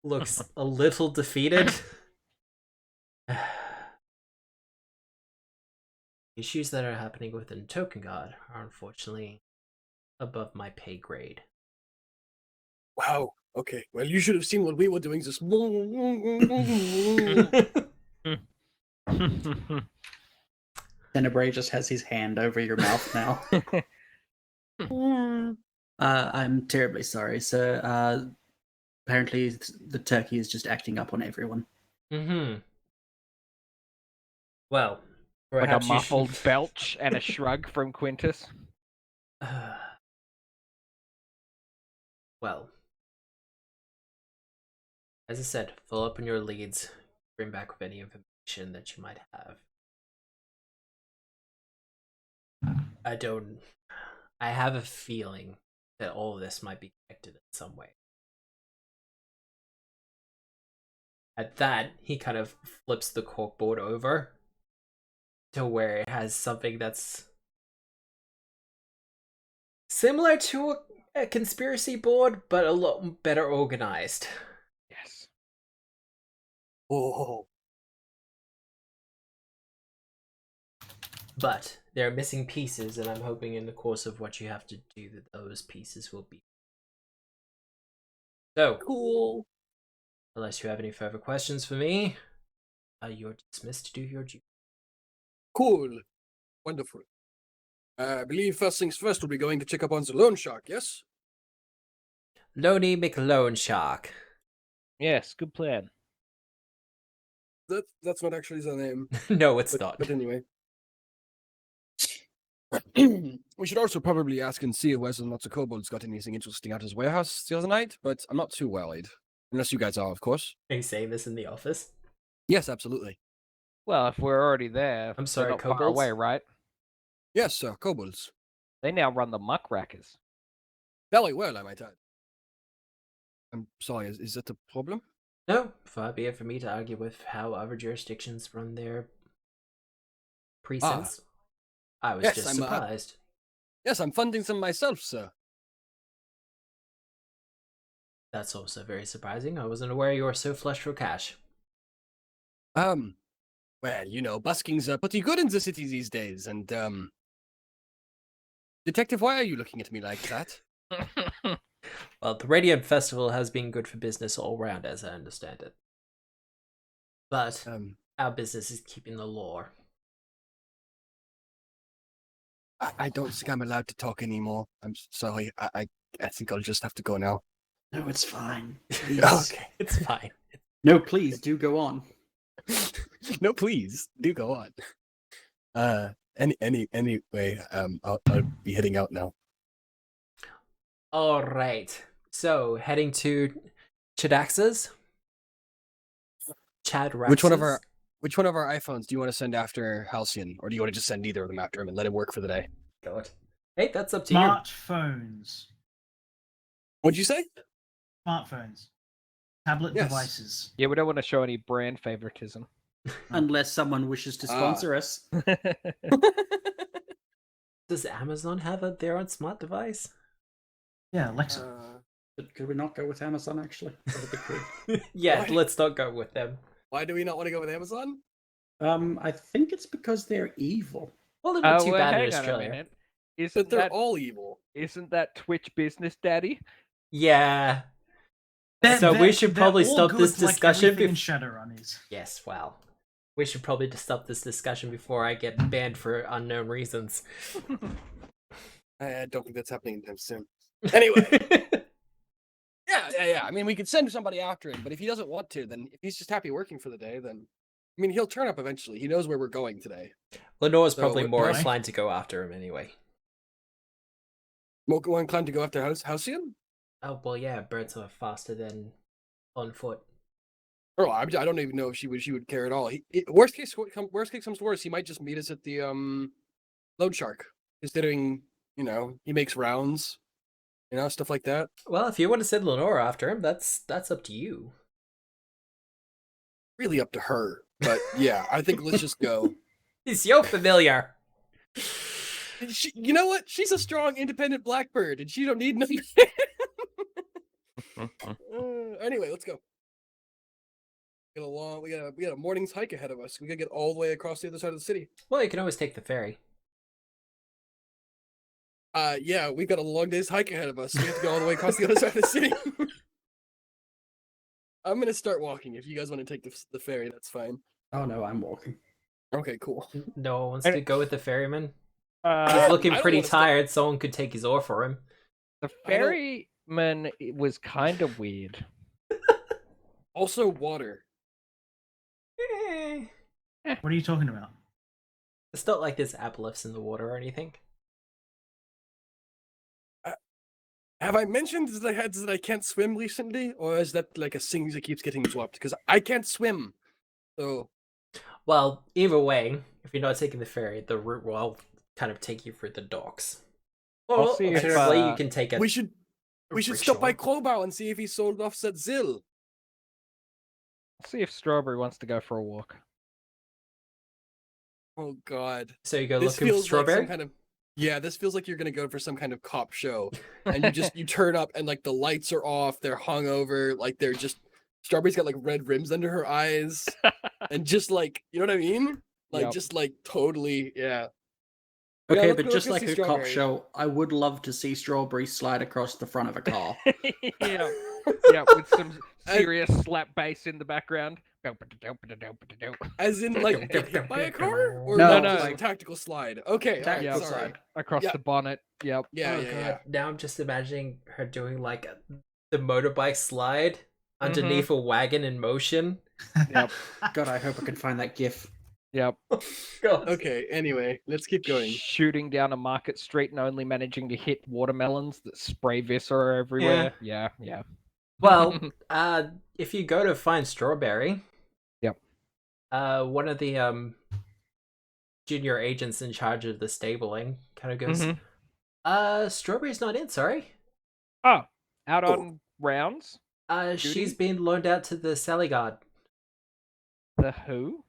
looks a little defeated. Issues that are happening within Token God are unfortunately above my pay grade. Wow. Okay. Well, you should have seen what we were doing this. Tenebrae just has his hand over your mouth now. I'm terribly sorry, sir. Apparently, the turkey is just acting up on everyone. Well, Like a perhaps you muffled should... belch and a shrug from Quintus. Well, as I said, follow up on your leads. Bring back with any information that you might have. I have a feeling that all of this might be connected in some way. At that, he kind of flips the corkboard over to where it has something that's similar to a conspiracy board, but a lot better organized. Yes. Oh. But there are missing pieces, and I'm hoping in the course of what you have to do that those pieces will be. So, Cool. Unless you have any further questions for me, you're dismissed to do your duty. Cool. Wonderful. I believe first things first, we'll be going to check up on the loan shark, yes? Loney McLone Shark. Yes, good plan. That's not actually the name. No, it's not. But anyway. We should also probably ask and see whether or not the kobolds got anything interesting out of his warehouse the other night, but I'm not too worried. Unless you guys are, of course. Are you saying this in the office? Yes, absolutely. Well, if we're already there, I'm sorry, they're not far kobolds? away, right? Yes, sir, kobolds. They now run the muckrackers. Very well, I might add. I'm sorry, is that a problem? No, far be it for me to argue with how other jurisdictions run their precincts. I was Yes, just I'm, surprised. Yes, I'm funding them myself, sir. That's also very surprising. I wasn't aware you were so flush for cash. Well, you know, busking's pretty good in the city these days, and, Detective, why are you looking at me like that? Well, the Radiant Festival has been good for business all round, as I understand it. But Our business is keeping the law. I don't think I'm allowed to talk anymore. I'm sorry. I think I'll just have to go now. No, it's fine. Please. Okay. It's fine. No, please do go on. No, please do go on. Anyway, I'll be heading out now. All right. So heading to Chadax's. Chad Which one of our iPhones do you want to send after Halcyon, or do you want to just send either of them after him and let him work for the day? God. Hey, that's up to you. Smartphones. What'd you say? Smartphones. Tablet Yes. devices. Yeah, we don't want to show any brand favoritism. Unless someone wishes to sponsor us. Does Amazon have their own smart device? Yeah, Alexa. But could we not go with Amazon, actually? That would be cool. Yeah, Why? let's not go with them. Why do we not want to go with Amazon? I think it's because they're evil. Well, they're not too well, bad in hang on a Australia. minute. But Isn't they're that all evil. isn't that Twitch business, Daddy? Yeah. So we should probably all stop this good, like discussion everything in bef- Shadowrun is. Yes, well. We should probably just stop this discussion before I get banned for unknown reasons. I don't think that's happening anytime soon. Anyway. Yeah. I mean, we could send somebody after him, but if he doesn't want to, then if he's just happy working for the day, then I mean, he'll turn up eventually. He knows where we're going today. Lenore's So probably what- more right? inclined to go after him anyway. More inclined to go after Halcyon? Oh, well, yeah, birds are faster than on foot. Oh, I don't even know if she would care at all. Worst case comes to worst, he might just meet us at the Load Shark, considering he makes rounds, stuff like that. Well, if you want to send Lenore after him, that's up to you. Really up to her, but yeah, I think let's just go. He's your familiar. You know what? She's a strong, independent blackbird, and she don't need nothing. Anyway, let's go. We got a morning's hike ahead of us. We gotta get all the way across the other side of the city. Well, you can always take the ferry. Yeah, we've got a long day's hike ahead of us. We have to go all the way across the other side of the city. I'm gonna start walking. If you guys want to take the ferry, that's fine. Oh no, I'm walking. Okay, cool. No one wants to go with the ferryman. He's Uh, looking I don't pretty wanna stop- tired. Someone could take his oar for him. the I don't- ferryman was kind of weird. Also, water. What are you talking about? It's not like there's aboleths in the water or anything. Have I mentioned that I can't swim recently, or is that like a thing that keeps getting dropped? Because I can't swim. So Well, either way, if you're not taking the ferry, the route will kind of take you through the docks. I'll Or see if, alternatively, you can take a we should stop by rickshaw. Crowbow and see if he sold off that Zill. See if Strawberry wants to go for a walk. Oh God. So you go This looking for feels like strawberry. some kind of this feels like you're gonna go for some kind of cop show, and you turn up and like the lights are off, they're hungover, like they're just Strawberry's got like red rims under her eyes, and just like you know what I mean, like Yep. just like totally Yeah, Okay, let's but go just see like a cop Strawberry. show, I would love to see Strawberry slide across the front of a car. yeah, yeah, with some serious slap bass in the background. As in like get hit by a car, or No, like, no. just a tactical slide. Okay, all right, Tactical sorry. slide. Across Yeah. the bonnet. Yep. Yeah, Oh, yeah. God. Now I'm just imagining her doing like the motorbike slide underneath a wagon in motion. Yep. God, I hope I can find that GIF. Yep. God. Okay, anyway, let's keep going. Shooting down a market street and only managing to hit watermelons that spray viscera everywhere. Yeah, yeah. Well, if you go to find Strawberry, Yep. One of the junior agents in charge of the stabling kind of goes, Mhm. Strawberry's not in, sorry. Oh, out Oh. on rounds? She's been loaned out to the Sally Guard. The who?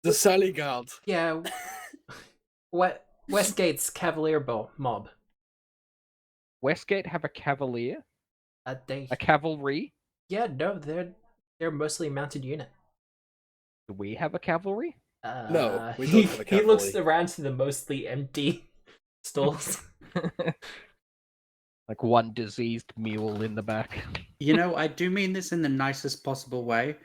The Sally Guard. Yeah, Westgate's Cavalier mob. Westgate have a cavalier? They A cavalry? yeah, no, they're mostly a mounted unit. Do we have a cavalry? No, we he, don't have a he looks cavalry. around to the mostly empty stalls. Like one diseased mule in the back. You know, I do mean this in the nicest possible way,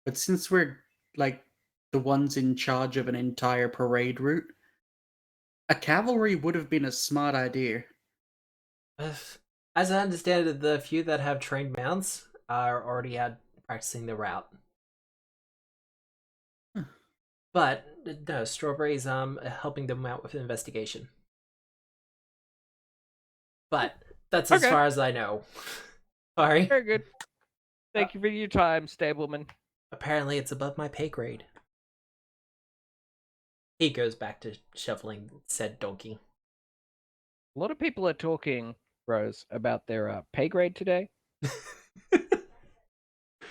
but since we're like the ones in charge of an entire parade route. A cavalry would have been a smart idea. As I understand it, the few that have trained mounts are already out practicing the route. Huh. But no, Strawberry's helping them out with investigation. But that's as Okay. far as I know. Sorry. Very good. Thank you for your time, stableman. Apparently it's above my pay grade. He goes back to shoveling said donkey. A lot of people are talking, Rose, about their pay grade today.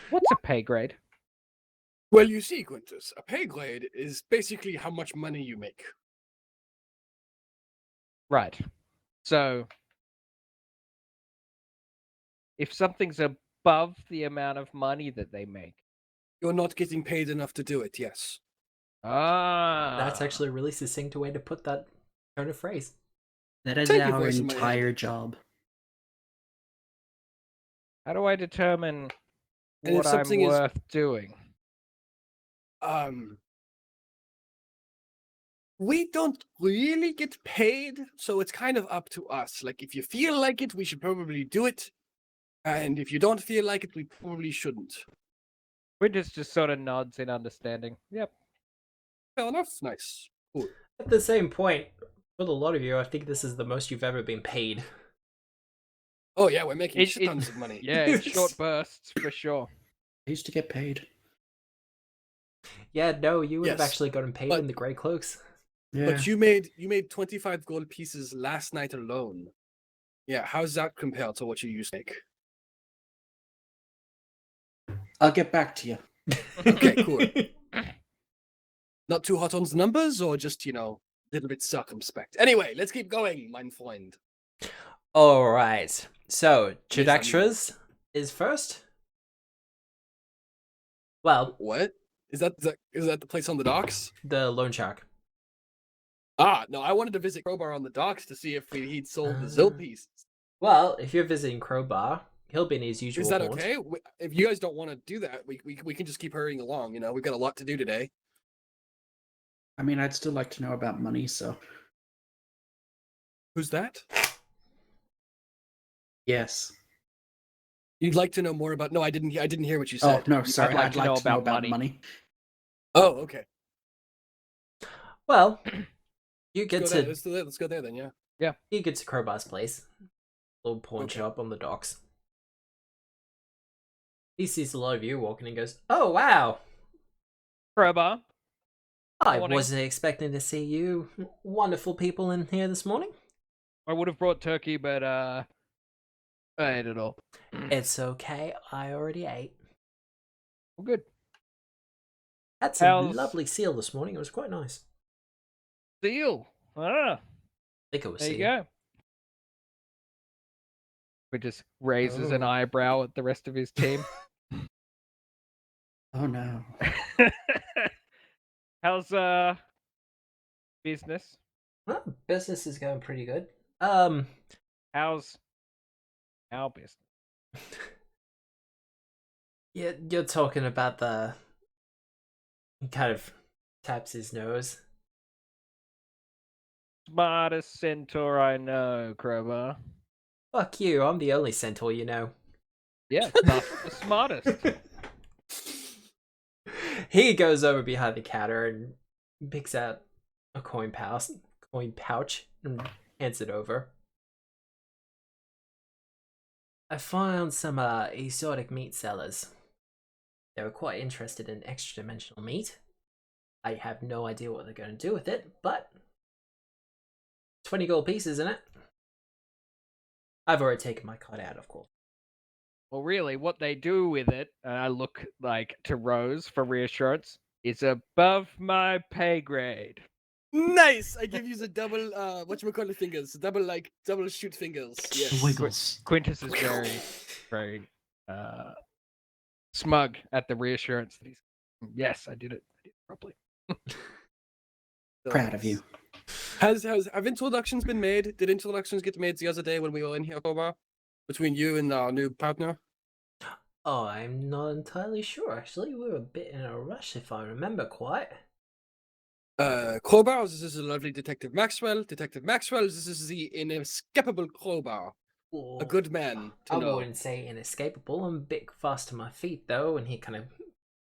What's a pay grade? Well, you see, Quintus, a pay grade is basically how much money you make. Right. So, if something's above the amount of money that they make. You're not getting paid enough to do it, yes. That's actually a really succinct way to put that turn of phrase. That is Take your our voice in my entire head. job. How do I determine And if what I'm something is- worth doing? We don't really get paid, so it's kind of up to us. Like, if you feel like it, we should probably do it. And if you don't feel like it, we probably shouldn't. Winters just sort of nods in understanding. Yep. Fair enough. Nice. Cool. At the same point, with a lot of you, I think this is the most you've ever been paid. Oh, yeah, we're making It- tons of money. Yeah, in short bursts, for sure. I used to get paid. Yeah, no, you would have Yes, actually gotten paid but- in the grey cloaks. Yeah. But you made 25 gold pieces last night alone. Yeah, how's that compared to what you used to make? I'll get back to you. Okay, cool. Not too hot on the numbers, or just, a little bit circumspect? Anyway, let's keep going, mein Freund. Alright, so Yes, I mean- Chudextras is first? Well, What? Is that the place on the docks? the loan shark. Ah, no, I wanted to visit Crowbar on the docks to see if he'd sold the Zill pieces. Well, if you're visiting Crowbar, he'll be in his usual Is that haunt. okay? If you guys don't want to do that, we can just keep hurrying along. We've got a lot to do today. I mean, I'd still like to know about money, so Who's that? yes. You'd like to know more about? No, I didn't hear what you Oh said. no, sorry. like I'd to like know to know about about money. money. Oh, okay. Well, you get Let's to go there. Let's go there then. Yeah. you get to Crowbar's place. Little pawn Okay. shop on the docks. He sees a lot of you walking and goes, "Oh wow! Crowbar. I Morning. wasn't expecting to see you wonderful people in here this morning." I would have brought turkey, but I ate it all. It's okay, I already ate. Well, good. Had some How's- lovely seal this morning. It was quite nice. Seal. Ah, I think it was there you seal. go. We just raises an Oh. eyebrow at the rest of his team. Oh no. How's business? Well, business is going pretty good. How's our business? You're talking about the. He kind of taps his nose. Smartest centaur I know, Crowbar. Fuck you! I'm the only centaur you know. Yeah, the smartest. He goes over behind the counter and picks out a coin pouch, and hands it over. I found some exotic meat sellers. They were quite interested in extra-dimensional meat. I have no idea what they're going to do with it, but 20 gold pieces in it. I've already taken my cut out, of course. Well, really, what they do with it, and I look to Rose for reassurance, is above my pay grade. Nice. I give you the double whatchamacallit fingers, double shoot fingers. Yes. Wiggles. Quintus is very, very smug at the reassurance that he's. Yes, I did it. I did it properly. Proud of you. Have introductions been made? Did introductions get made the other day when we were in here, Cobra? Between you and our new partner? Oh, I'm not entirely sure. Actually, we were a bit in a rush, if I remember quite. Crowbar, this is a lovely Detective Maxwell. Detective Maxwell, this is the inescapable Crowbar. A good man to I know. wouldn't say inescapable. I'm a bit fast on my feet, though, and he kind of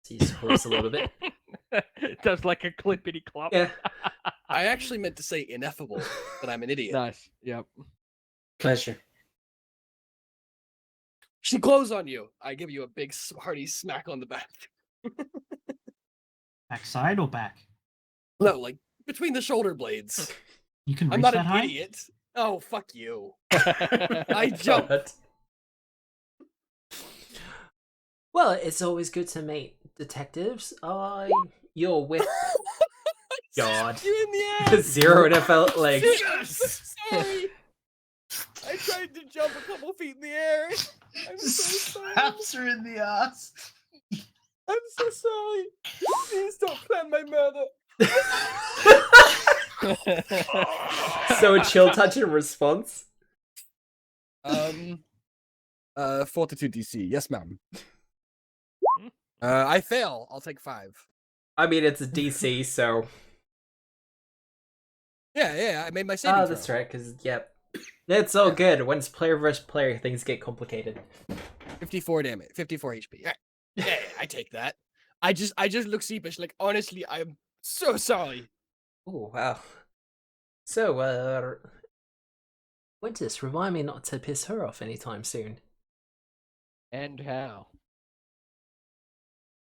sees hooves a little bit. Does like a clippity clop. Yeah. I actually meant to say ineffable, but I'm an idiot. Nice. Yep. Pleasure. She glows on you. I give you a big hearty smack on the back. Backside or back? No, like between the shoulder blades. You can reach I'm not that an high? idiot. Oh, fuck you. I I jump. God. Well, it's always good to meet detectives. You're with God. You in the ass. Zero NFL legs. I'm so sorry. I tried to jump a couple feet in the air. I'm so sorry. Slaps her in the ass. I'm so sorry. Please don't plan my murder. So a chill touch in response. Fortitude DC. Yes, ma'am. I fail. I'll take 5. I mean, it's a DC, so. Yeah, I made my saving throw. That's right, because, yep. It's all good. When it's player versus player, things get complicated. 54 damage, 54 HP. Yeah, I take that. I just look sheepish. Like, honestly, I'm so sorry. Oh, wow. So, Quintus, remind me not to piss her off anytime soon. And how?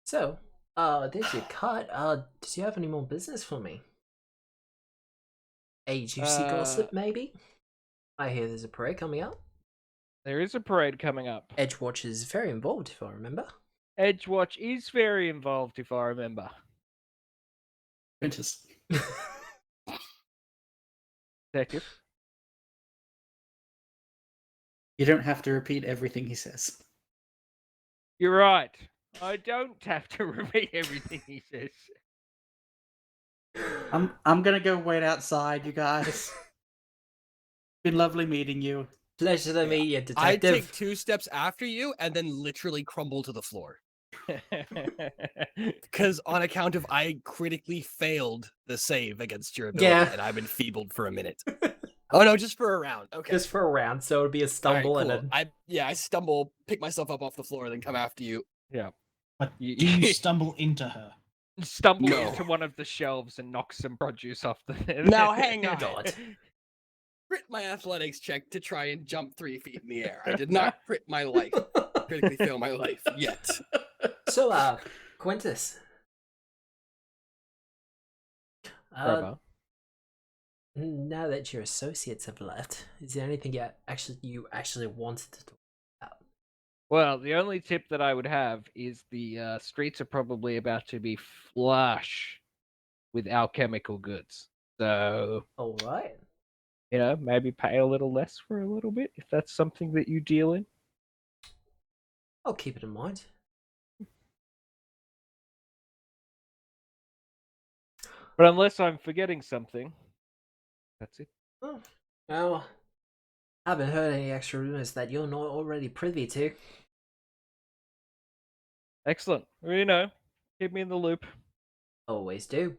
So, there's your cut. Do you have any more business for me? A juicy gossip, maybe? I hear there's a parade coming up. There is a parade coming up. Edgewatch is very involved, if I remember. Edgewatch is very involved, if I remember. Quintus. Detective. You don't have to repeat everything he says. You're right. I don't have to repeat everything he says. I'm gonna go wait outside, you guys. Been lovely meeting you. Pleasure to meet you, I detective. take 2 steps after you and then literally crumble to the floor. Because on account of I critically failed the save against your ability, Yeah. and I'm enfeebled for a minute. Oh no, just for a round. Okay. Just for a round, so it'll be a stumble Alright, and cool. a... I stumble, pick myself up off the floor, and then come after you. Yeah. But do you stumble into her? Stumble No. into one of the shelves and knock some produce off the. Now hang on. God. Crit my athletics check to try and jump 3 feet in the air. I did not crit my life. Critically fail my life yet. So, Quintus. Bravo. Now that your associates have left, is there anything you actually wanted to talk about? Well, the only tip that I would have is the streets are probably about to be flush with alchemical goods. So, All right. maybe pay a little less for a little bit if that's something that you deal in. I'll keep it in mind. But unless I'm forgetting something, that's it. Oh, well, I haven't heard any extra rumors that you're not already privy to. Excellent. Keep me in the loop. Always do.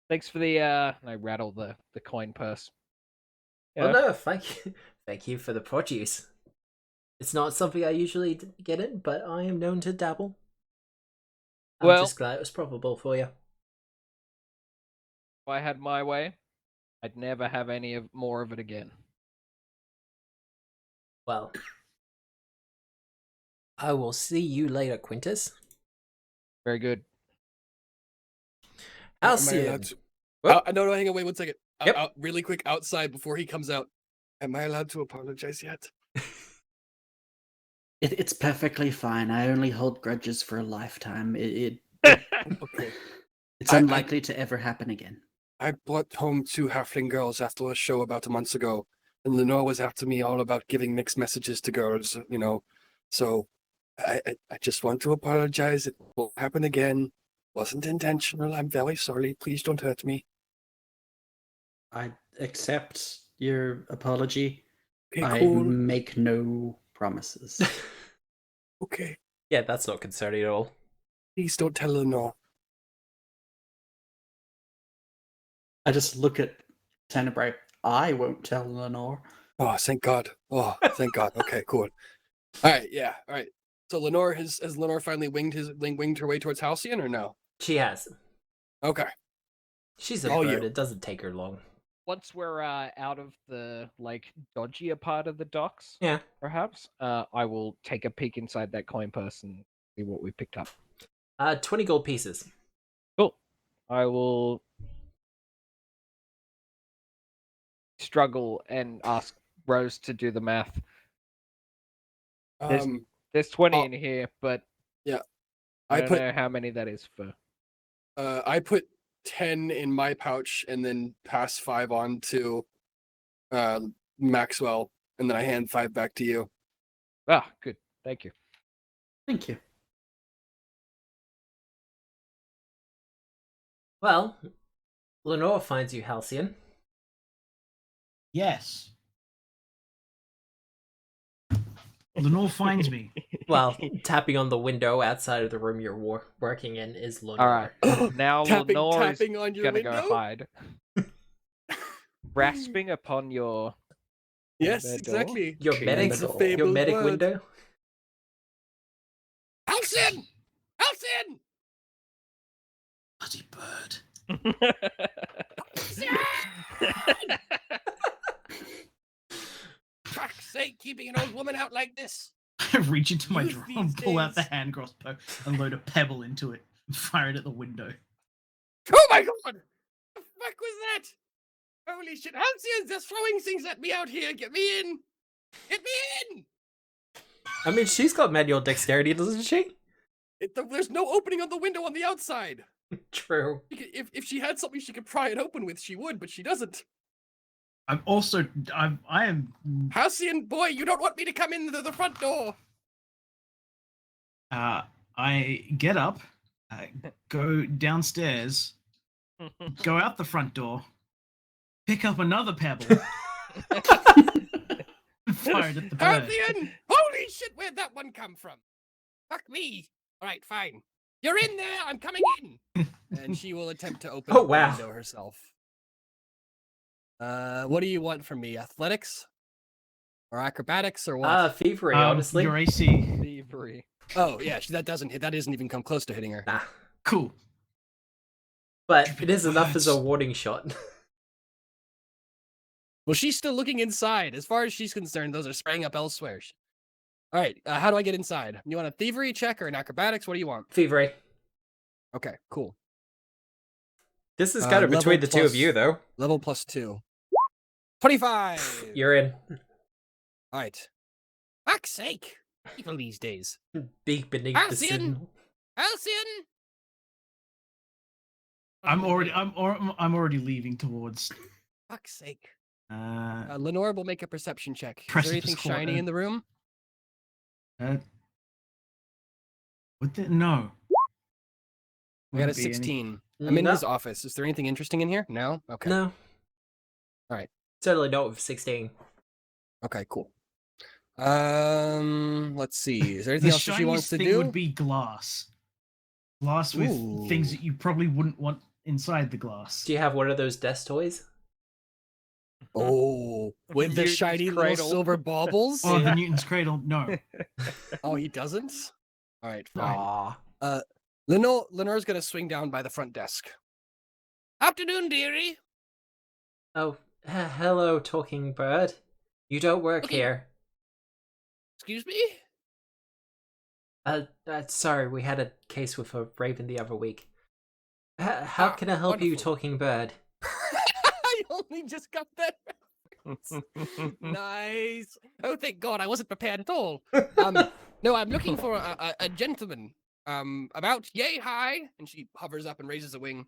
Thanks for the I rattle the coin purse. Oh no, thank you for the produce. It's not something I usually get in, but I am known to dabble. I'm Well- just glad it was probable for you. If I had my way, I'd never have any more of it again. Well, I will see you later, Quintus. Very good. I'll Am I see you. allowed to- What? No, hang on, wait 1 second. Yep. Really quick, outside before he comes out. Am I allowed to apologize yet? It's perfectly fine. I only hold grudges for a lifetime. Okay. It's unlikely to ever happen again. I brought home 2 halfling girls after a show about a month ago, and Lenore was after me all about giving mixed messages to girls, So I just want to apologize. It won't happen again. Wasn't intentional. I'm very sorry. Please don't hurt me. I accept your apology. Okay, I cool. make no promises. Okay. Yeah, that's not concerning at all. Please don't tell Lenore. I just look at Tenebrae. I won't tell Lenore. Oh, thank God. Oh, thank God. Okay, cool. All right, yeah, all right. So Lenore has Lenore finally winged her way towards Halcyon or no? She has. Okay. She's a All bird. you. It doesn't take her long. Once we're out of the like dodgier part of the docks, Yeah. perhaps, I will take a peek inside that coin purse and see what we picked up. 20 gold pieces. Cool. I will struggle and ask Rose to do the math. There's 20 in here, but yeah, I I don't put know how many that is for. I put 10 in my pouch and then pass 5 on to Maxwell, and then I hand 5 back to you. Ah, good. Thank you. Thank you. Well, Lenore finds you, Halcyon. Yes. Lenore finds me. Well, tapping on the window outside of the room you're working in is Lenore. All right. Now Lenore is tapping on your gonna window? go hide. Rasping upon your Yes, their door? exactly. Your Okay, medic, that's a your fabled medic word. window. Halcyon! Halcyon! Bloody bird. Fuck's sake, keeping an old woman out like this. I reach into my Use drawer these and pull out the days. hand crossbow and load a pebble into it and fire it at the window. Oh my God! The fuck was that? Holy shit, Halcyon's just throwing things at me out here. Get me in! Get me in! I mean, she's got manual dexterity, doesn't she? There's no opening on the window on the outside. True. If she had something she could pry it open with, she would, but she doesn't. I am Halcyon, boy, you don't want me to come in the front door. I get up, go downstairs, go out the front door, pick up another pebble, and fire it at the bird. Halcyon! Holy shit, where'd that one come from? Fuck me. All right, fine. You're in there. I'm coming in. And she will attempt to open Oh, up wow. the window herself. What do you want from me? Athletics? Or acrobatics or what? Thievery, honestly. Your AC. Thievery. Oh, yeah, that doesn't hit. That doesn't even come close to hitting her. Nah. Cool. But Stupid it is enough as a birds. warning shot. Well, she's still looking inside. As far as she's concerned, those are spraying up elsewhere. All right, how do I get inside? You want a thievery check or an acrobatics? What do you want? Thievery. Okay, cool. This is kind of level between the two of plus- you, though. Level +2. 25! You're in. All right. Fuck's sake. People these days. Beak beneath the Halcyon! sin. Halcyon! I'm already leaving towards. Fuck's sake. Lenore Lenore will make a perception check. Is there Precipice anything shiny corner. in the room? What the no? I got a Wouldn't be any- 16. I'm in No. his office. Is there anything interesting in here? No? Okay. No. Alright. Certainly not with 16. Okay, cool. Let's see. Is there anything The else that she wants shiniest to thing do? would be glass. Glass with things Ooh. that you probably wouldn't want inside the glass. Do you have one of those desk toys? Oh, with the Newton's shiny little cradle. silver baubles? Oh, the Newton's Cradle. No. Oh, he doesn't? All right, fine. Aw. Lenore's gonna swing down by the front desk. Afternoon, dearie. Oh, hello, talking bird. You don't work Okay. here. Excuse me? Sorry, we had a case with a raven the other week. How can I help you, wonderful. talking bird? I only just got that. Nice. Oh, thank God, I wasn't prepared at all. No, I'm looking for a gentleman. About yay high, and she hovers up and raises a wing.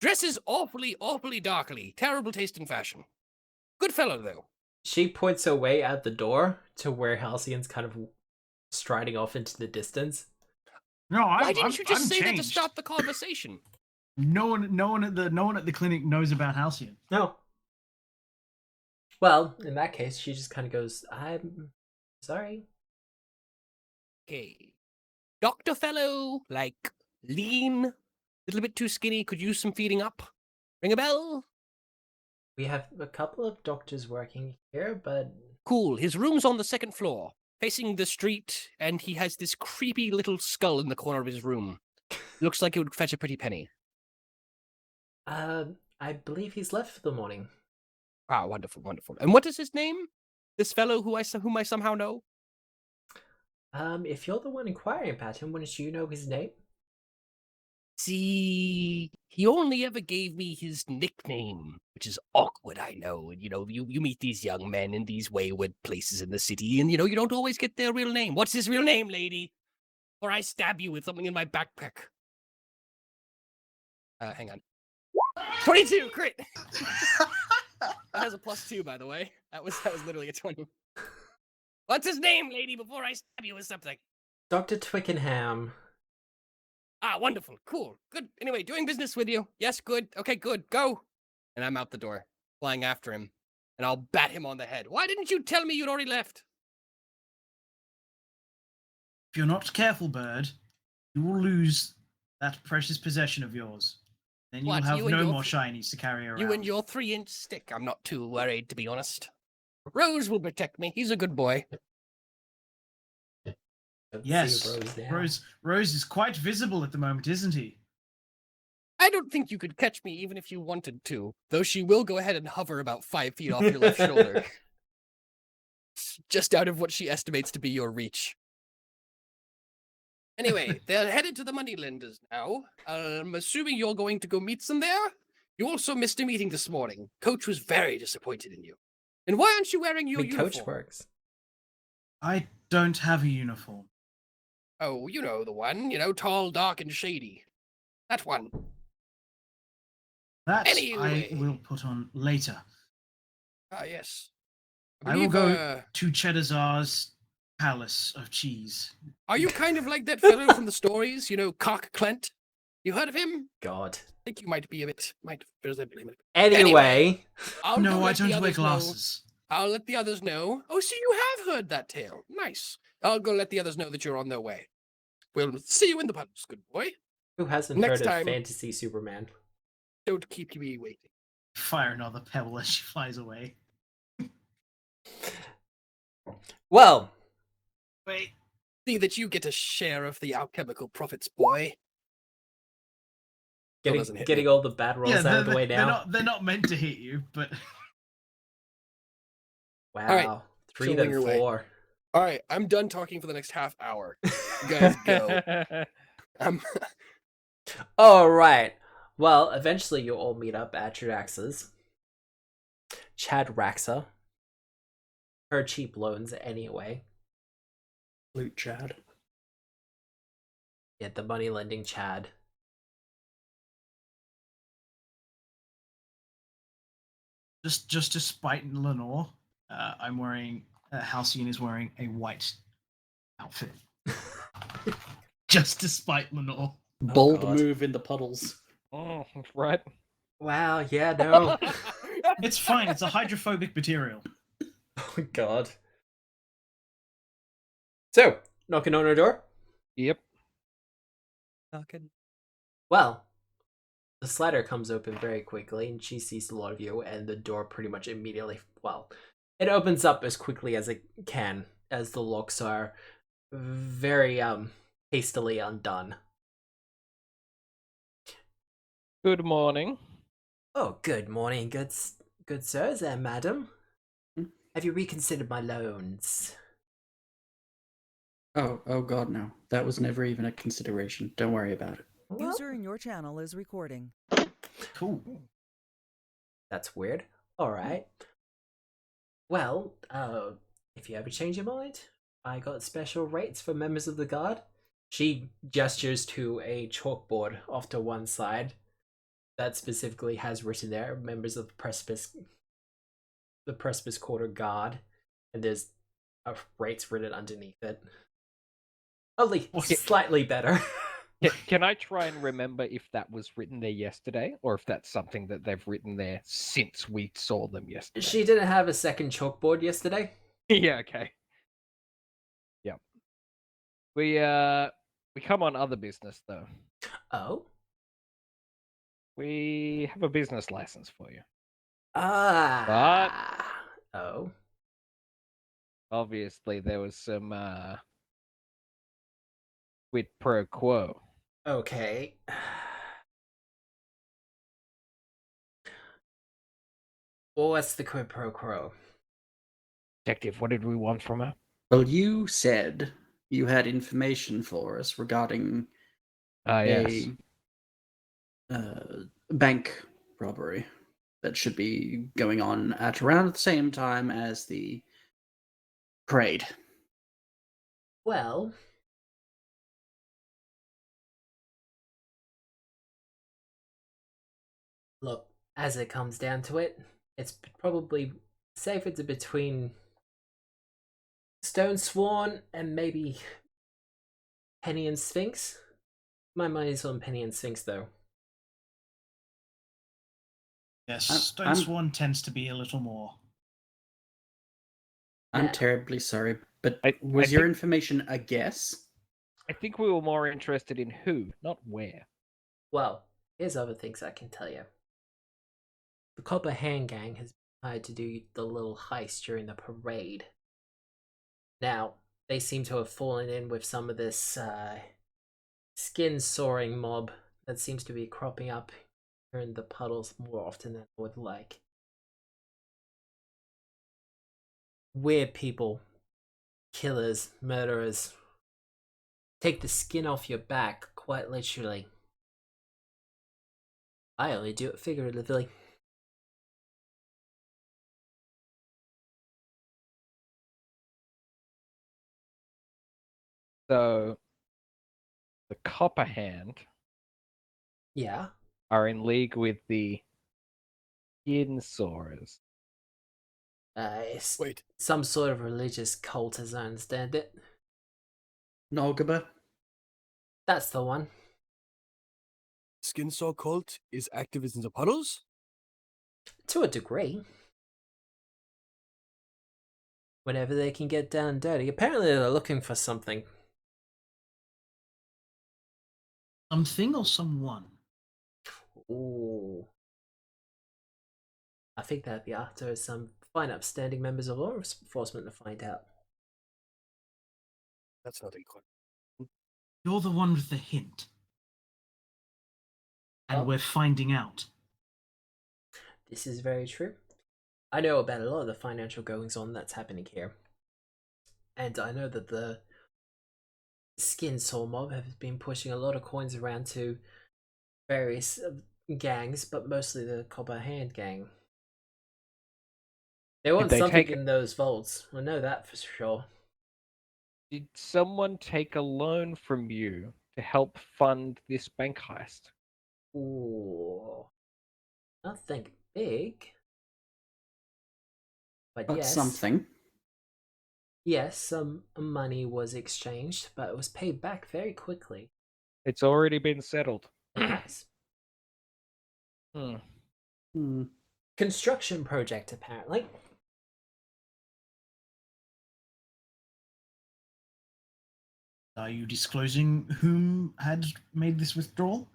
Dresses awfully darkly. Terrible taste in fashion. Good fellow, though. She points away at the door to where Halcyon's kind of striding off into the distance. No, Why didn't you just I'm say that to changed. start the conversation? No one at the clinic knows about Halcyon. No. Well, in that case, she just kind of goes, I'm sorry. Okay. Dr. Fellow, like lean, a little bit too skinny, could use some feeding up. Ring a bell? We have a couple of doctors working here, but Cool. His room's on the second floor, facing the street, and he has this creepy little skull in the corner of his room. Looks like it would fetch a pretty penny. I believe he's left for the morning. Ah, wonderful, wonderful. And what is his name? This fellow whom I somehow know? If you're the one inquiring about him, wouldn't you know his name? See, he only ever gave me his nickname, which is awkward, I know. And, you meet these young men in these wayward places in the city, and, you don't always get their real name. What's his real name, lady? Or I stab you with something in my backpack. Hang on. 22, crit! That has a +2, by the way. That was literally a 20. What's his name, lady, before I stab you with something? Dr. Twickenham. Ah, wonderful. Cool. Good. Anyway, doing business with you. Yes, good. Okay, good. Go. And I'm out the door, flying after him. And I'll bat him on the head. Why didn't you tell me you'd already left? If you're not careful, bird, you will lose that precious possession of yours. Then you will What, have you and no your more shinies to carry around. You and your 3-inch stick. I'm not too worried, to be honest. Rose will protect me. He's a good boy. Don't see Yes, Rose now. Rose is quite visible at the moment, isn't he? I don't think you could catch me even if you wanted to, though she will go ahead and hover about 5 feet off your left shoulder. Just out of what she estimates to be your reach. Anyway, they're headed to the moneylenders now. I'm assuming you're going to go meet them there? You also missed a meeting this morning. Coach was very disappointed in you. And why aren't you wearing your The uniform? coach works. I don't have a uniform. Oh, you know the one. Tall, dark, and shady. That one. That Anyway. I will put on later. Ah, yes. I will believe, go to Cheddarzar's palace of cheese. Are you kind of like that fellow from the stories? Cock Clent? You heard of him? God. I think you might resemble him. Anyway. I'll go No, I let the don't wear others know. glasses. I'll let the others know. Oh, so you have heard that tale. Nice. I'll go let the others know that you're on their way. We'll see you in the puddles, good boy. Who hasn't Next heard of time- Fantasy Superman? Don't keep me waiting. Fire another pebble as she flies away. Well, Wait. See that you get a share of the alchemical profits, boy. Still doesn't hit getting me. all the bad rolls out of the way now. They're not meant to hit you, but Wow. Alright, 3 so then wing your way. 4. All right, I'm done talking for the next half hour. You guys go. All right. Well, eventually you'll all meet up at Traxxas. Chad Raxa. Her cheap loans anyway. Loot Chad. Yeah, the money lending Chad. just to spite Lenore, I'm wearing. Halcyon is wearing a white outfit. Just to spite Lenore. Bold God. move in the puddles. Oh, right. Wow, yeah, no. It's fine. It's a hydrophobic material. Oh, God. So, knocking on her door? Yep. Knocking. Well, the slider comes open very quickly, and she sees a lot of you, and the door pretty much immediately, well, it opens up as quickly as it can, as the locks are very, hastily undone. Good morning. Oh, good morning, good sirs and madam. Have you reconsidered my loans? Oh God, no. That was never even a consideration. Don't worry about it. Well, User in your channel is recording. Cool. that's weird. Alright. Well, if you ever change your mind, I got special rates for members of the guard. She gestures to a chalkboard off to one side that specifically has written there, members of the Precipice Quarter Guard, and there's rates written underneath it. Only Okay. slightly better. Can I try and remember if that was written there yesterday, or if that's something that they've written there since we saw them yesterday? She didn't have a second chalkboard yesterday. Yeah, okay. Yep. We come on other business though. Oh? We have a business license for you. Oh? Obviously, there was some quid pro quo. Okay. Well, what's the quid pro quo? Detective, what did we want from her? Well, you said you had information for us regarding Ah, yes. a bank robbery that should be going on at around the same time as the parade. Well, look, as it comes down to it, it's probably safer to between Stone Sworn and maybe Penny and Sphinx. My money's on Penny and Sphinx, though. Yes, I'm- Stone I'm- Sworn tends to be a little more. I'm Yeah. terribly sorry, but I was your think- information a guess? I think we were more interested in who, not where. Well, here's other things I can tell you. The Copper Hand Gang has been hired to do the little heist during the parade. Now, they seem to have fallen in with some of this skin-soaring mob that seems to be cropping up here in the puddles more often than I would like. Weird people, killers, murderers. Take the skin off your back, quite literally. I only do it figuratively. So, the Copper Hand Yeah. are in league with the Skin Soarers. It's Wait, some sort of religious cult, as I understand it. Nogaba? That's the one. Skin Saw Cult is active in the puddles? To a degree. Whenever they can get down and dirty. Apparently they're looking for something. Something or someone? Ooh. I think that'd be after some fine upstanding members of law enforcement to find out. That's not incredible. You're the one with the hint. And Oh. we're finding out. This is very true. I know about a lot of the financial goings on that's happening here. And I know that the Skin Soul mob have been pushing a lot of coins around to various gangs, but mostly the Copper Hand gang. They want they something take- in those vaults. I know that for sure. Did someone take a loan from you to help fund this bank heist? Ooh. Nothing big. But But yes. something. Yes, some money was exchanged, but it was paid back very quickly. It's already been settled. Yes. Hmm. Hmm. Construction project, apparently. Are you disclosing whom had made this withdrawal?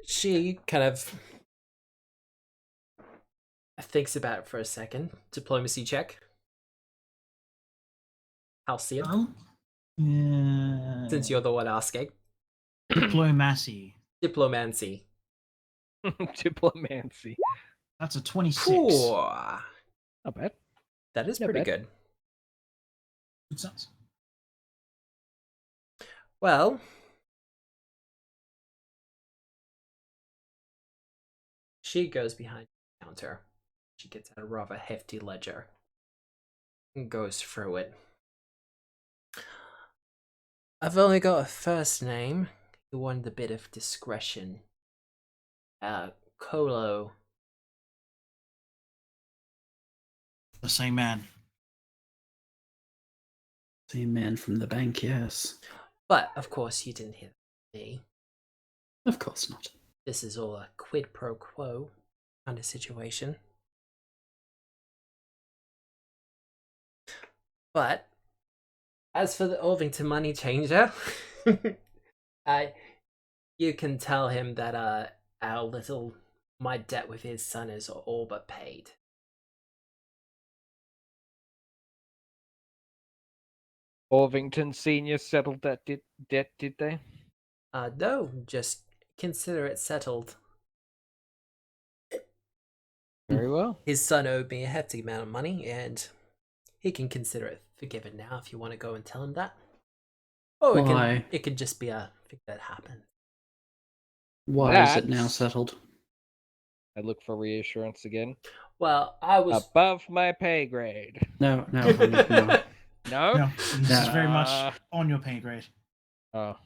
She kind of thinks about it for a second. Diplomacy check. Halcyon, Oh? Yeah. since you're the one asking. Diplomacy. Diplomancy. Diplomancy. That's a 26. Ooh, Not bad. that is Not pretty bad. good. Good sense. Well, she goes behind the counter. She gets out a rather hefty ledger and goes through it. I've only got a first name. You wanted a bit of discretion. Colo. The same man. Same man from the bank, yes. But, of course, you didn't hear me. Of course not. This is all a quid pro quo kind of situation. But As for the Orvington money changer, you can tell him that my debt with his son is all but paid. Orvington Senior settled that debt, did they? No, just consider it settled. Very well. His son owed me a hefty amount of money, and he can consider it forgiven now if you want to go and tell him that. Or Why? it could just be a thing that happened. Why is it now That's- settled? I look for reassurance again. Well, I was Above my pay grade. No, honey, no. No? No, this is very much Uh, on your pay grade. Oh,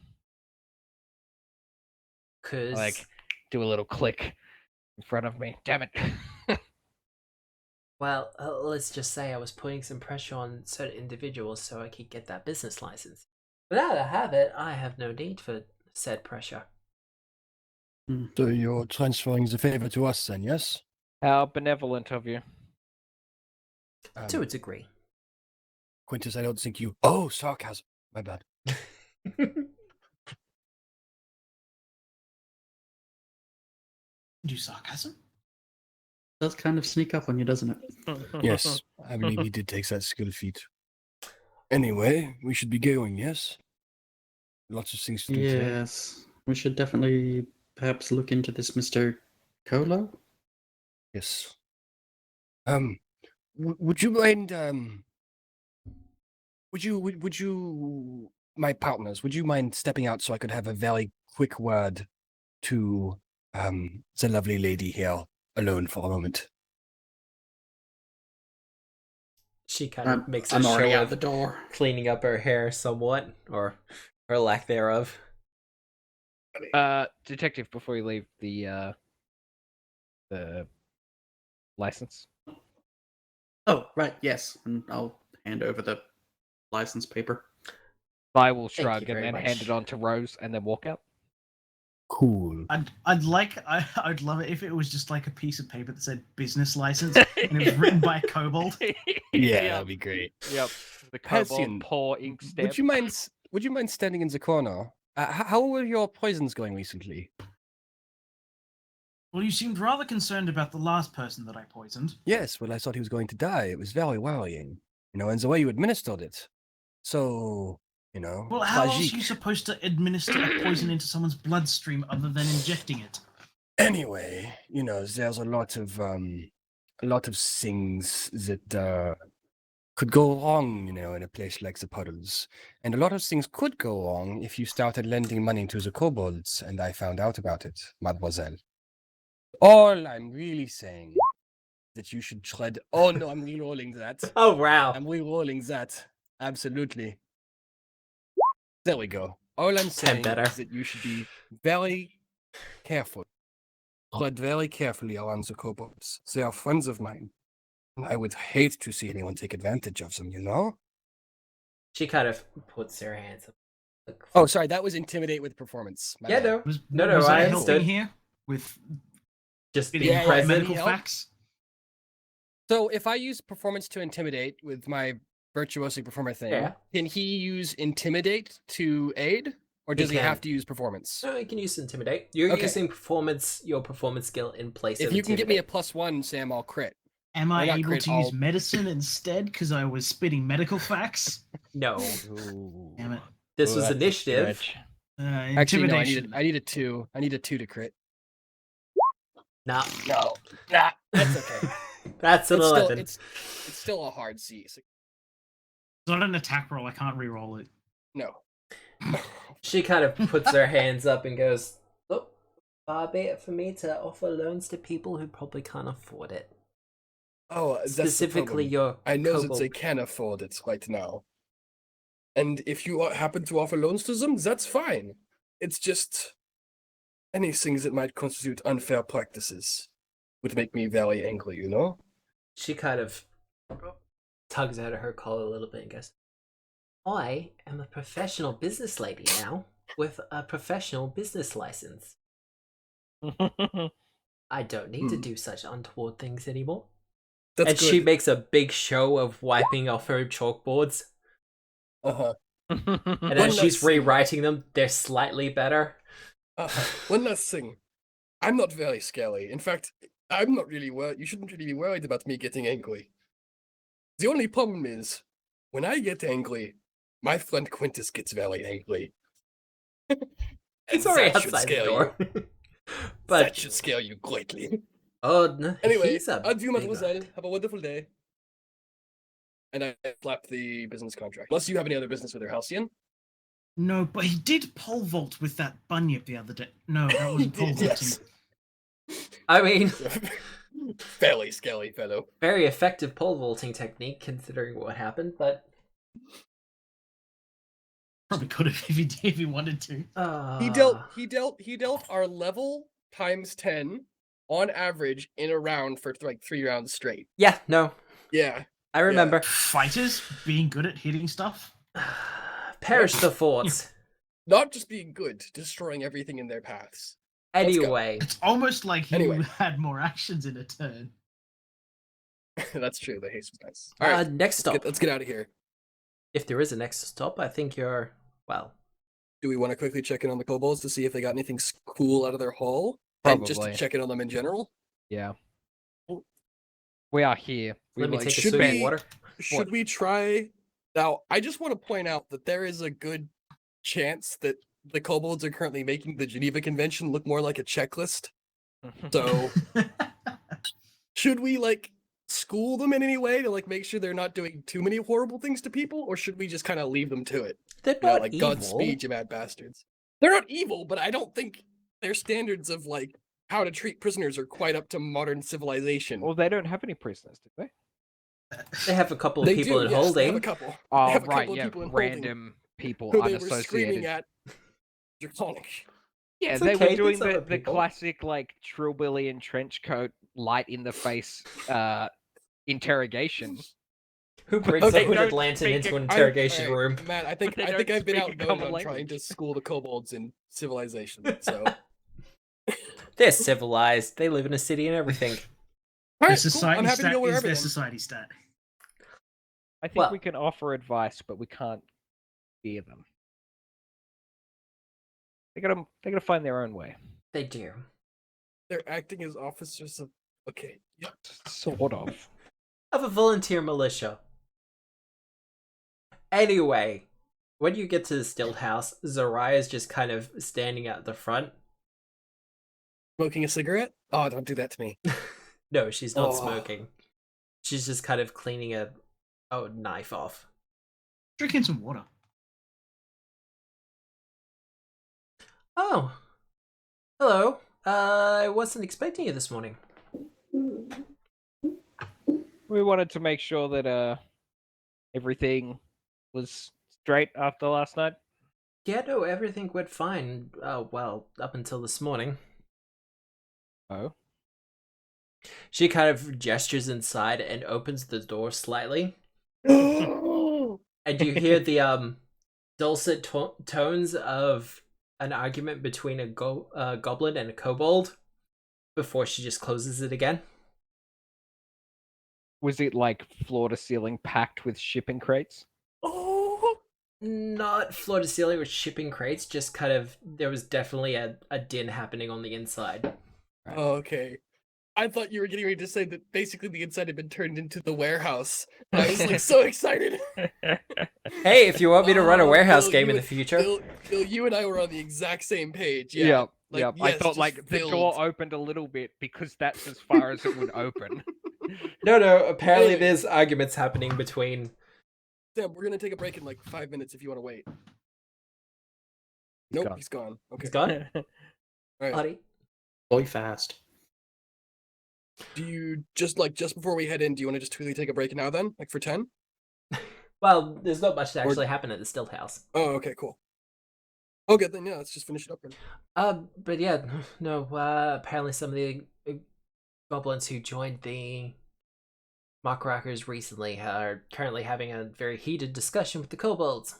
because like do a little click in front of me. Damn it. well, let's just say I was putting some pressure on certain individuals so I could get that business license. But now that I have it, I have no need for said pressure. So you're transferring the favor to us then, yes? How benevolent of you. To a degree. Quintus, I don't think you... Oh, sarcasm. My bad. Do sarcasm? Does kind of sneak up on you, doesn't it? Yes, I believe he did take that skill feat. Anyway, we should be going, yes? Lots of things to do today. Yes. We should definitely perhaps look into this Mr. Colo. Yes. Would you mind, would you, my partners, would you mind stepping out so I could have a very quick word to, the lovely lady here alone for a moment? She kind of makes a I'm already show out of the door. cleaning up her hair somewhat, or lack thereof. Detective, before you leave the license. Oh, right, yes. And I'll hand over the license paper. I will Thank you shrug and very then much. hand it on to Rose and then walk out. Cool. I'd love it if it was just like a piece of paper that said business license and it was written by a kobold. Yeah, that'd be great. Yep. The Halcyon, kobold paw ink stamp. Would you mind standing in the corner? How were your poisons going recently? Well, you seemed rather concerned about the last person that I poisoned. Yes, well, I thought he was going to die. It was very worrying, and the way you administered it. So, Well, how else are you tragique. supposed to administer a poison into someone's bloodstream other than injecting it? Anyway, there's a lot of things that could go wrong, in a place like the puddles. And a lot of things could go wrong if you started lending money to the kobolds, and I found out about it, mademoiselle. All I'm really saying that you should tread... Oh, no, I'm re-rolling that. Oh wow! I'm re-rolling that. Absolutely. There we go. All I'm saying better. is that you should be very careful. Tread very carefully around the kobolds. They are friends of mine. And I would hate to see anyone take advantage of them, She kind of puts her hands up. Like, Oh, sorry, that was intimidate with performance. My yeah, bad. no, Was, no, was I I understood. helping here with Just fitting being Yeah, present. medical help. facts? So if I use performance to intimidate with my virtuosic performer thing, Yeah. can he use intimidate to aid? Or He does he can. have to use performance? No, you can use intimidate. You're Okay. using your performance skill in place If of you can get me a intimidate. +1, Sam, I'll crit. Am Why I not able crit to use all? medicine instead because I was spitting medical facts? No, Damn it. this Ooh, was that's a initiative. stretch. Actually, no, Intimidation. I need a 2. I need a 2 to crit. Nah, No, nah, that's okay. that's an It's still, 11. it's still a hard C. So It's not an attack roll. I can't re-roll it. no. She kind of puts her hands up and goes, "Look, far be it for me to offer loans to people who probably can't afford it. Oh, that's the Specifically, problem. your I know that kobold." they can afford it right now. And if you happen to offer loans to them, that's fine. It's just anything that might constitute unfair practices would make me very angry, She kind of tugs out of her collar a little bit and goes, I am a professional business lady now with a professional business license. I don't need to do such untoward things anymore. That's and good. she makes a big show of wiping off her chalkboards. Uh-huh. And One as she's last thing. rewriting them, they're slightly better. One last thing. I'm not very scary. In fact, I'm not really worried. You shouldn't really be worried about me getting angry. The only problem is, when I get angry, my friend Quintus gets very angry. He's And already that should outside the scare door. you. That But should scare you greatly. oh, no, Anyway, he's a adieu, big mademoiselle. lad. Have a wonderful day. And I slap the business contract. Unless you have any other business with your halcyon. No, but he did pole vault with that bunyip the other day. No, that wasn't pole vaulting. Yes. I mean, Fairly scaly fellow. very effective pole vaulting technique considering what happened, but Probably could have if he wanted to. He dealt our level times 10 on average in a round for like 3 rounds straight. Yeah, no, Yeah. I remember. Fighters being good at hitting stuff. Perish the forts. Not just being good, destroying everything in their paths. Let's go. Anyway, It's almost like you Anyway. had more actions in a turn. That's true, the haste was nice. Alright, next stop. let's get out of here. If there is a next stop, I think you're, well, Do we want to quickly check in on the kobolds to see if they got anything cool out of their haul? And just to Probably. check in on them in general? Yeah. We are here. We let me like take a should swig of we- water. Should we try... Now, I just want to point out that there is a good chance that the kobolds are currently making the Geneva Convention look more like a checklist. So, should we, like, school them in any way to, like, make sure they're not doing too many horrible things to people? Or should we just kind of leave them to it? They're You know, not like, evil. Godspeed, you mad bastards. They're not evil, but I don't think their standards of, like, how to treat prisoners are quite up to modern civilization. Well, they don't have any prisoners, do they? They have a couple of They people do, in yes, they have holding. a couple. They Oh, have a right, couple of yeah. people in holding Random people who they were unassociated. screaming at Draconic. Yeah, It's they okay, were doing these other the people. classic, like, Trillbilly and trench coat, light in the face interrogation. Who brings Okay, a hooded don't lantern speak into a- an interrogation Alright, room? Matt, I think They I've don't been speak a outvoted common on trying language. to school the kobolds in civilization. So They're civilized. They live in a city and everything. All Their right, cool. society I'm happy to stat go is wherever. their Then. society stat. I think Well- we can offer advice, but we can't fear them. They gotta find their own way. They do. They're acting as officers of. Okay. Yep. Sort of. Of a volunteer militia. Anyway, when you get to the still house, Zariah's just kind of standing out the front. Smoking a cigarette? Oh, don't do that to me. No, she's not Oh. smoking. She's just kind of cleaning a knife off. Drinking some water. Oh. Hello. I wasn't expecting you this morning. We wanted to make sure that everything was straight after last night. Yeah, no, everything went fine. Well, up until this morning. Oh. She kind of gestures inside and opens the door slightly. Oh, And you hear the dulcet tones of an argument between a goblin and a kobold before she just closes it again. Was it like floor to ceiling packed with shipping crates? oh. Not floor to ceiling with shipping crates, just kind of, there was definitely a din happening on the inside. Oh, okay. I thought you were getting ready to say that basically the inside had been turned into the warehouse. And I was like so excited. Hey, if you want me to run a Oh, warehouse Bill, game you in the and- future. Bill, you and I were on the exact same page. Yeah. Yep. Like, Yep. yes, I thought just like the filled. door opened a little bit because that's as far as it would open. No, apparently Anyway. there's arguments happening between... Sam, we're gonna take a break in like 5 minutes if you want to wait. Nope, gone. he's gone. Okay. He's gone? All right. Buddy. Boy fast. Do you just before we head in? Do you want to just quickly take a break now? Then, like for 10? Well, there's not much to Or- actually happen at the still house. Oh, okay, cool. Okay, then yeah, let's just finish it up then. But yeah, no, apparently some of the goblins who joined the Mockrockers recently are currently having a very heated discussion with the kobolds.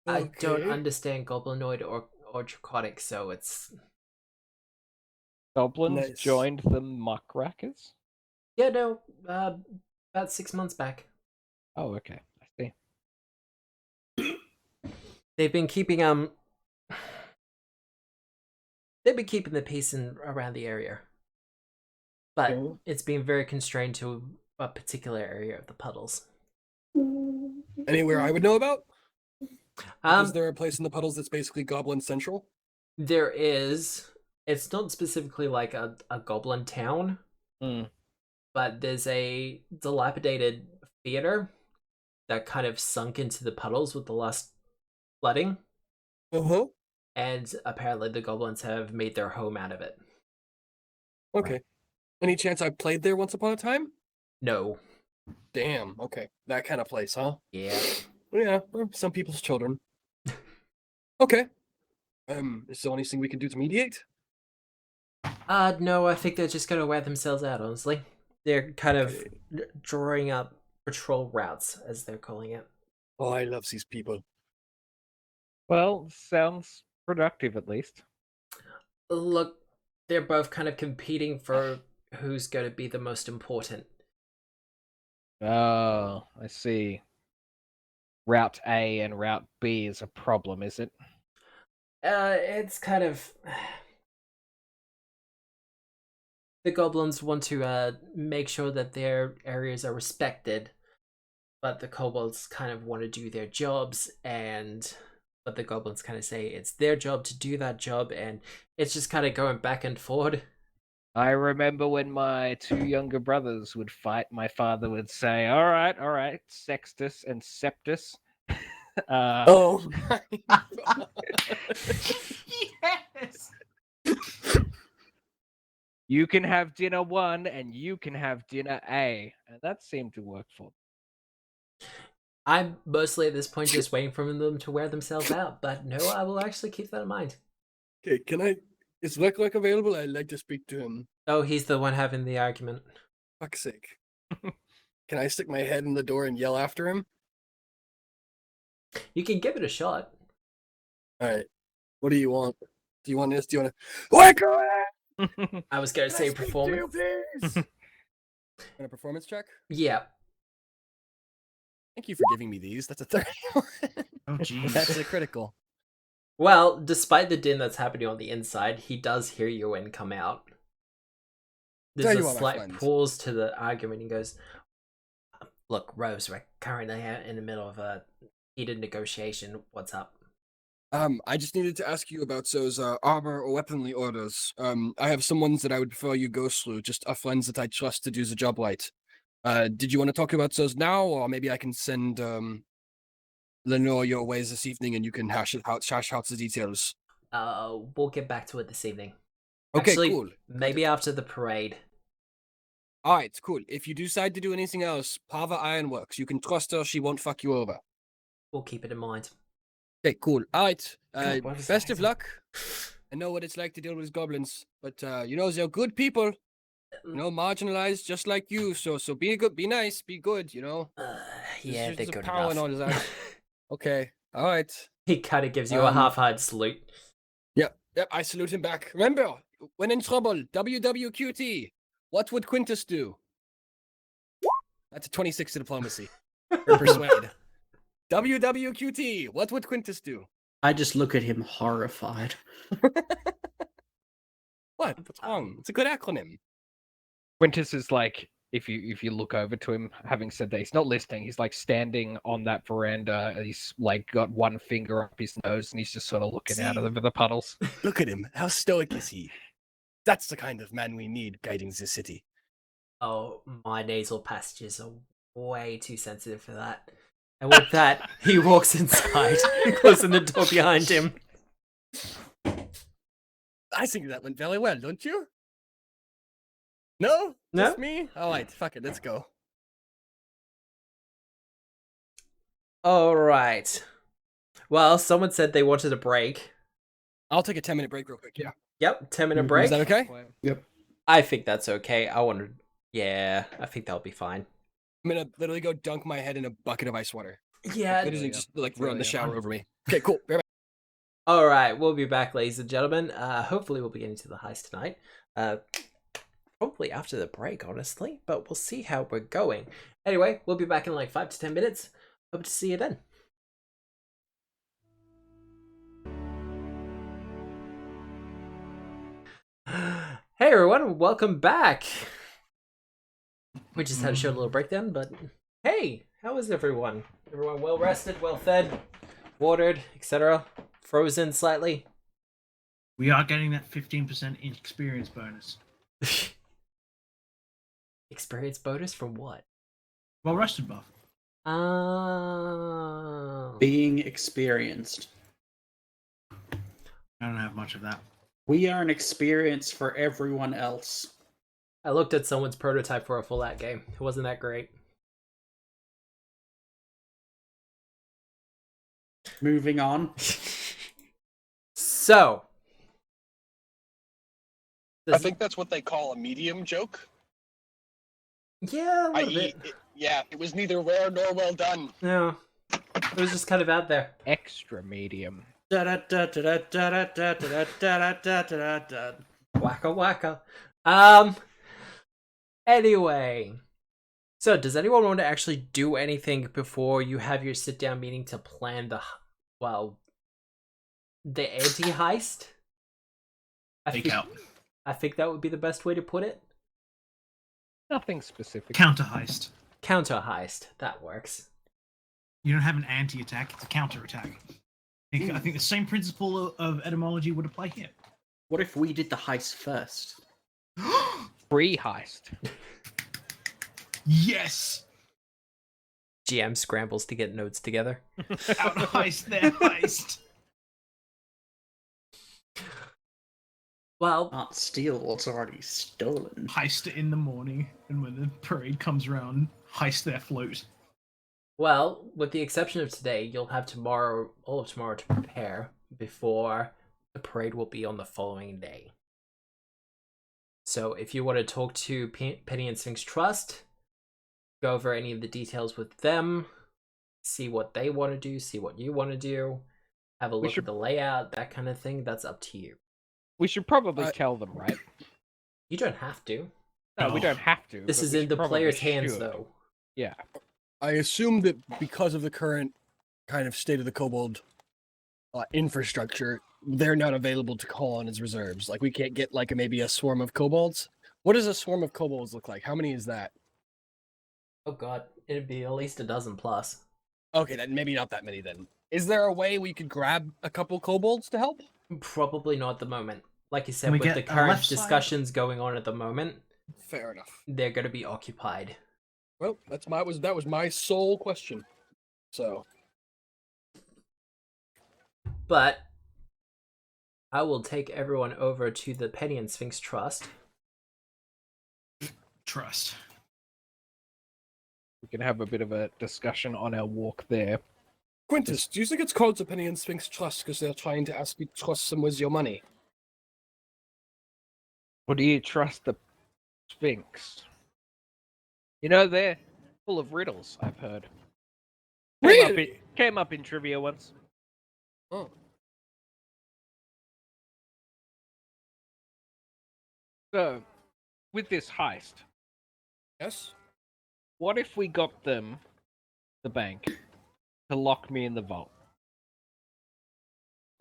I don't Okay. understand goblinoid or draconic, so it's... Goblins Nice. joined the muckrackers? Yeah, no, about 6 months back. Oh, okay. I see. They've been keeping the peace around the area, but Okay. it's been very constrained to a particular area of the puddles. Anywhere I would know about? Like, is Um, there a place in the puddles that's basically Goblin Central? there is. It's not specifically like a goblin town, Mm. but there's a dilapidated theater that kind of sunk into the puddles with the last flooding, Uh-huh. and apparently the goblins have made their home out of it. Okay. Any chance I played there once upon a time? No. Damn. Okay. That kind of place, huh? Yeah. Yeah. Well, some people's children. Okay. Is there anything we can do to mediate? No, I think they're just gonna wear themselves out, honestly. They're kind of Okay. drawing up patrol routes, as they're calling it. Oh, I love these people. Well, sounds productive at least. Look, they're both kind of competing for who's going to be the most important. Oh, I see. Route A and Route B is a problem, is it? It's kind of... The goblins want to make sure that their areas are respected, but the kobolds kind of want to do their jobs, but the goblins kind of say it's their job to do that job, and it's just kind of going back and forth. I remember when my two younger brothers would fight, my father would say, all right, Sextus and Septus. Oh my God. Yes. You can have dinner 1 and you can have dinner A. And that seemed to work for them. I'm mostly at this point just waiting for them to wear themselves out, but no, I will actually keep that in mind. Okay, can I... Is Lek available? I'd like to speak to him. Oh, he's the one having the argument. Fuck's sake. Can I stick my head in the door and yell after him? You can give it a shot. Alright. What do you want? Do you want this? Do you want to... Wake up! I was going to say Can I speak to performance. you, please? And a performance check? Yeah. Thank you for giving me these. That's a 31. Oh, jeez. That's a critical. Well, despite the din that's happening on the inside, he does hear you and come out. Tell There's a you what, my slight friend. pause to the argument. He goes, look, Rose, we're currently in the middle of a heated negotiation. What's up? I just needed to ask you about those armor or weaponry orders. I have some ones that I would prefer you go through, just friends that I trust to do the job right. Did you want to talk about those now, or maybe I can send Lenore your ways this evening and you can hash out the details? We'll get back to it this evening. Okay, Actually, cool. maybe after the parade. Alright, cool. If you decide to do anything else, Pava Ironworks, you can trust her, she won't fuck you over. We'll keep it in mind. Okay, cool. Alright, God, what is best that? of luck. I know what it's like to deal with goblins, but you know, they're good people. You know, marginalized just like you, so be good, be nice, be good, you know? Yeah, There's they're a good power enough. and all that. Okay, alright. He kind of gives you a half-hearted salute. Yep, I salute him back. Remember, when in trouble, WWQT. What would Quintus do? That's a 26 to diplomacy. Or persuade. WWQT. What would Quintus do? I just look at him horrified. What? What's wrong? It's a good acronym. Quintus is like, if you look over to him, having said that, he's not listening. He's like standing on that veranda. He's like got one finger up his nose, and he's just sort of looking out See? over the puddles. Look at him. How stoic is he? That's the kind of man we need guiding this city. Oh, my nasal passages are way too sensitive for that. And with that, he walks inside, closing the door behind him. I think that went very well, don't you? No? No? Just me? Alright, fuck it, let's go. Alright. Well, someone said they wanted a break. I'll take a 10-minute break real quick, yeah. Yep, 10-minute break. Is that okay? I think that's okay. Yeah, I think that'll be fine. I'm gonna literally go dunk my head in a bucket of ice water. Yeah. Literally just like run the Brilliant. shower over me. Okay, cool. Be right back. Alright, we'll be back, ladies and gentlemen. Hopefully we'll be getting to the heist tonight. Probably after the break, honestly, but we'll see how we're going. Anyway, we'll be back in like 5 to 10 minutes. Hope to see you then. everyone, welcome back. We just had a short little breakdown, but hey, how is everyone? Everyone well rested, well fed, watered, etc. Frozen slightly? We are getting that 15% experience bonus. Experience bonus from what? Well rested buff. Oh. Being experienced. I don't have much of that. We are an experience for everyone else. I looked at someone's prototype for a Fallout game. It wasn't that great. Moving on. So. I think that's what they call a medium joke. Yeah, a little I.e., bit. it was neither rare nor well done. No. It was just kind of out there. Extra medium. Waka waka. Anyway. So, does anyone want to actually do anything before you have your sit-down meeting to plan the anti-heist? I think that would be the best way to put it. Nothing specific. Counter heist. Counter-heist. That works. You don't have an anti-attack, it's a counter-attack. I think the same principle of etymology would apply here. What if we did the heist first? Pre-heist. Yes! GM scrambles to get notes together. Out heist their heist. Well, Not steal what's already stolen. Heist it in the morning, and when the parade comes around, heist their float. Well, with the exception of today, you'll have tomorrow, all of tomorrow to prepare before the parade will be on the following day. So if you want to talk to Penny and Sphinx Trust, go over any of the details with them, see what they want to do, see what you want to do, have a look at the layout, that kind of thing, that's up to you. We should probably tell them, right? You don't have to. No, we don't have to. This but is we in should the probably player's hands, should. though. Yeah. I assume that because of the current kind of state of the kobold infrastructure, they're not available to call on as reserves. Like, we can't get maybe a swarm of kobolds. What does a swarm of kobolds look like? How many is that? Oh god, it'd be at least a dozen plus. Okay, then maybe not that many then. Is there a way we could grab a couple kobolds to help? Probably not at the moment. Like you said, Can we with get the a current left side? discussions going on at the moment, Fair enough. they're going to be occupied. Well, that was my sole question. So, But I will take everyone over to the Penny and Sphinx Trust. Trust. We can have a bit of a discussion on our walk there. Quintus, do you think it's called the Penny and Sphinx Trust because they're trying to ask you to trust them with your money? Or do you trust the Sphinx? You know, they're full of riddles, I've heard. Came up in trivia once. Oh. So, with this heist, Yes? what if we got them, the bank, to lock me in the vault?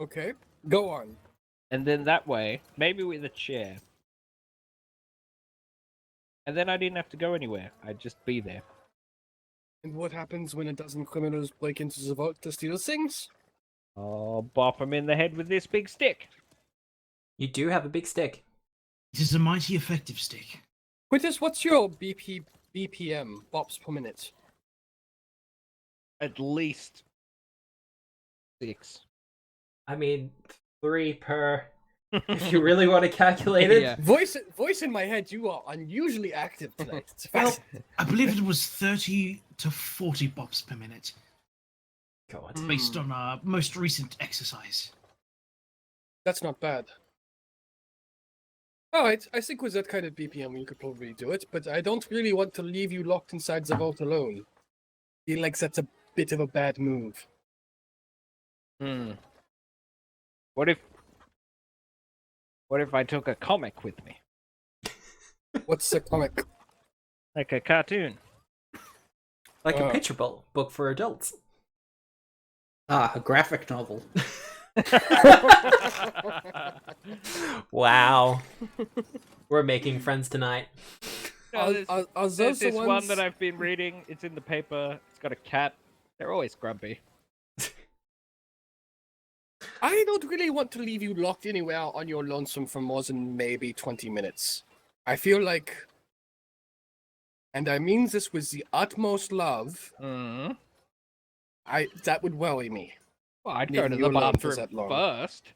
Okay. Go on. And then that way, maybe with a chair. And then I didn't have to go anywhere. I'd just be there. And what happens when a dozen criminals break into the vault to steal things? I'll bop them in the head with this big stick. You do have a big stick. It is a mighty effective stick. Quintus, what's your BPM, bops per minute? At least 6. I mean, 3 per. If you really want to calculate it. Yeah. Voice in my head, you are unusually active tonight. It's Well, fascinating. I believe it was 30 to 40 bops per minute, God. based on our most recent exercise. That's not bad. Alright, I think with that kind of BPM you could probably do it, but I don't really want to leave you locked inside the vault alone. Feel like that's a bit of a bad move. What if I took a comic with me? What's the comic? Like a cartoon. Like a picture book for adults. Ah, a graphic novel. Wow. We're making friends tonight. No, there's, Are there's those the this one ones that I've been reading. It's in the paper. It's got a cat. They're always grumpy. I don't really want to leave you locked anywhere on your lonesome for more than maybe 20 minutes. I feel like, and I mean this with the utmost love, Mm. that would worry me. Well, I'd Leaving go to you the alone for bathroom that long. first.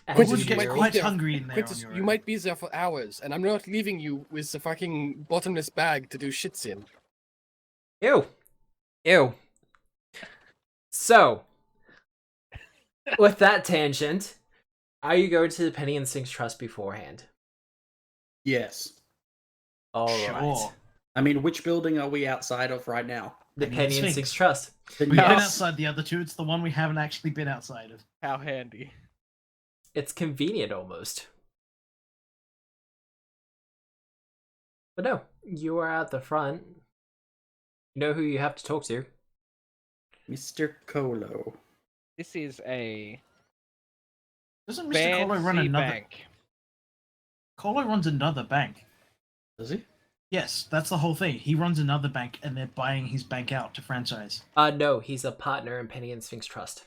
As Quintus, you you get might do. be quite there. hungry in there on Quintus, your you own. might be there for hours, and I'm not leaving you with the fucking bottomless bag to do shits in. Ew. Ew. So, with that tangent, are you going to the Penny and Sinks Trust beforehand? Yes. All Sure. right. I mean, which building are we outside of right now? The Penny and Penny and Sinks. Sinks Trust. Then We've been yes. outside the other two. It's the one we haven't actually been outside of. How handy. It's convenient almost. But no, you are at the front. You know who you have to talk to. Mr. Colo. This is a Doesn't Mr. Colo run fancy another? bank. Colo runs another bank. Does he? Yes, that's the whole thing. He runs another bank, and they're buying his bank out to franchise. No, he's a partner in Penny and Sphinx Trust.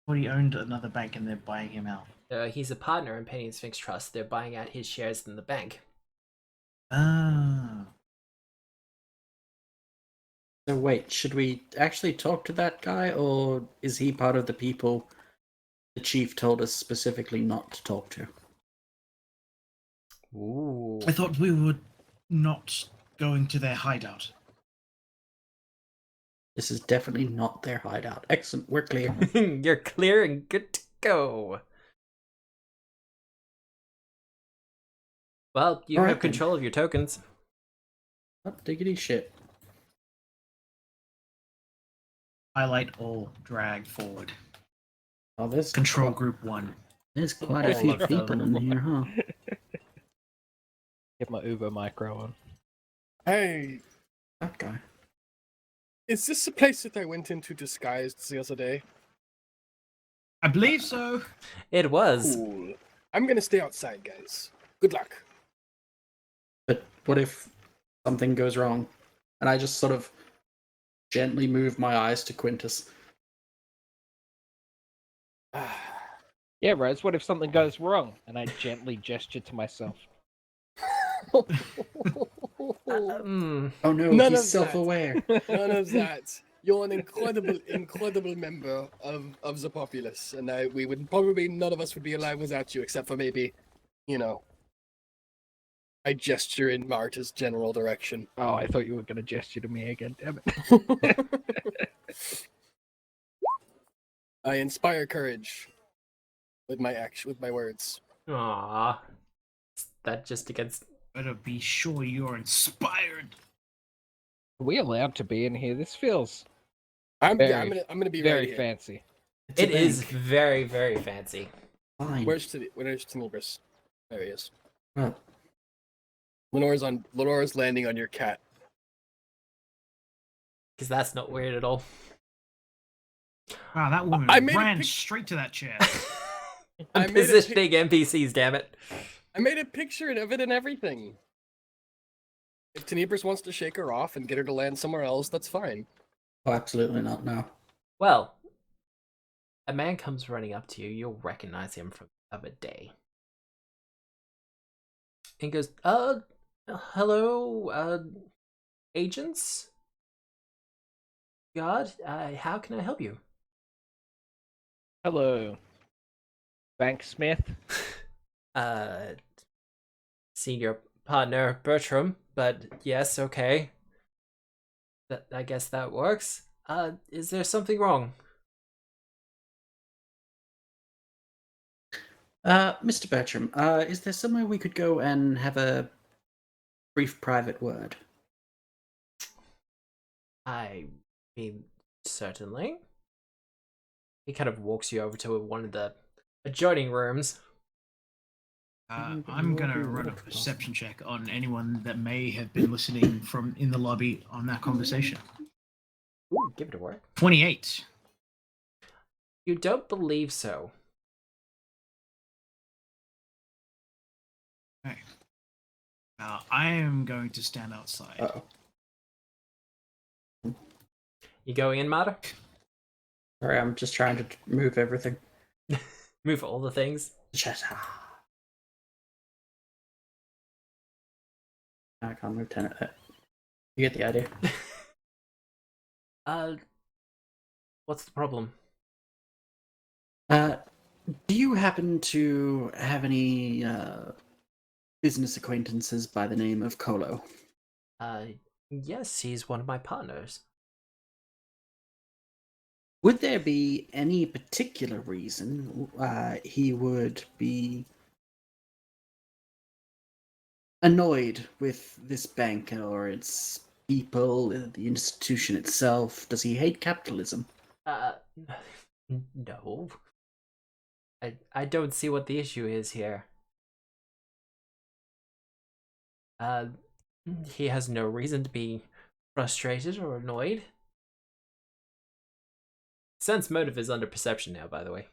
Well, he owned another bank, and they're buying him out. He's a partner in Penny and Sphinx Trust. They're buying out his shares in the bank. Ah. So wait, should we actually talk to that guy, or is he part of the people the chief told us specifically not to talk to? Ooh. I thought we were not going to their hideout. This is definitely not their hideout. Excellent, we're clear. You're clear and good to go. Well, you All have right, then. control of your tokens. Oh, diggity shit. Highlight all, drag forward. Oh, there's Control quite, group 1. there's quite a All few of them. people in here, huh? Get my Uber micro on. Hey, That guy. is this the place that I went into disguised the other day? I believe so. It was. Cool. I'm gonna stay outside, guys. Good luck. But what if something goes wrong? And I just sort of gently move my eyes to Quintus. Yeah, Rose, what if something goes wrong? And I gently gesture to myself. Mm. Oh no, None he's of that. self-aware. None of that. You're an incredible member of the populace, and we would probably none of us would be alive without you, except for maybe, I gesture in Marta's general direction. Oh, I thought you were going to gesture to me again, damn it. I inspire courage with my words. Aww. Is that just against... Better be sure you're inspired. Are we allowed to be in here? This feels I'm Very, gonna be very right here. fancy. It's a It is bank. very, very fancy. Fine. Where's Tenebris? There he is. Well, Lenore's landing on your cat. Because that's not weird at all. Wow, that woman I made a ran pic- straight to that chair. I I'm made a positioning NPCs, damn it. I made a picture of it and everything. If Tenebris wants to shake her off and get her to land somewhere else, that's fine. oh, absolutely not. No. Well, a man comes running up to you. You'll recognize him from the other day. And goes, hello, agents? God, how can I help you? Hello, Banksmith. Senior partner Bertram, but yes, okay. I guess that works. Is there something wrong? Mr. Bertram, is there somewhere we could go and have a brief private word? I mean, certainly. He kind of walks you over to one of the adjoining rooms. I'm gonna run a perception check on anyone that may have been listening from in the lobby on that conversation. Ooh, give it a word. 28. You don't believe so. Okay. I am going to stand outside. Uh-oh. You going in, Mata? Sorry, I'm just trying to move everything. Move all the things. I can't move 10 at that. You get the idea. What's the problem? Do you happen to have any business acquaintances by the name of Kolo? Yes, he's one of my partners. Would there be any particular reason he would be annoyed with this bank or its people, the institution itself? Does he hate capitalism? No. I don't see what the issue is here. He has no reason to be frustrated or annoyed. Sense motive is under perception now, by the way.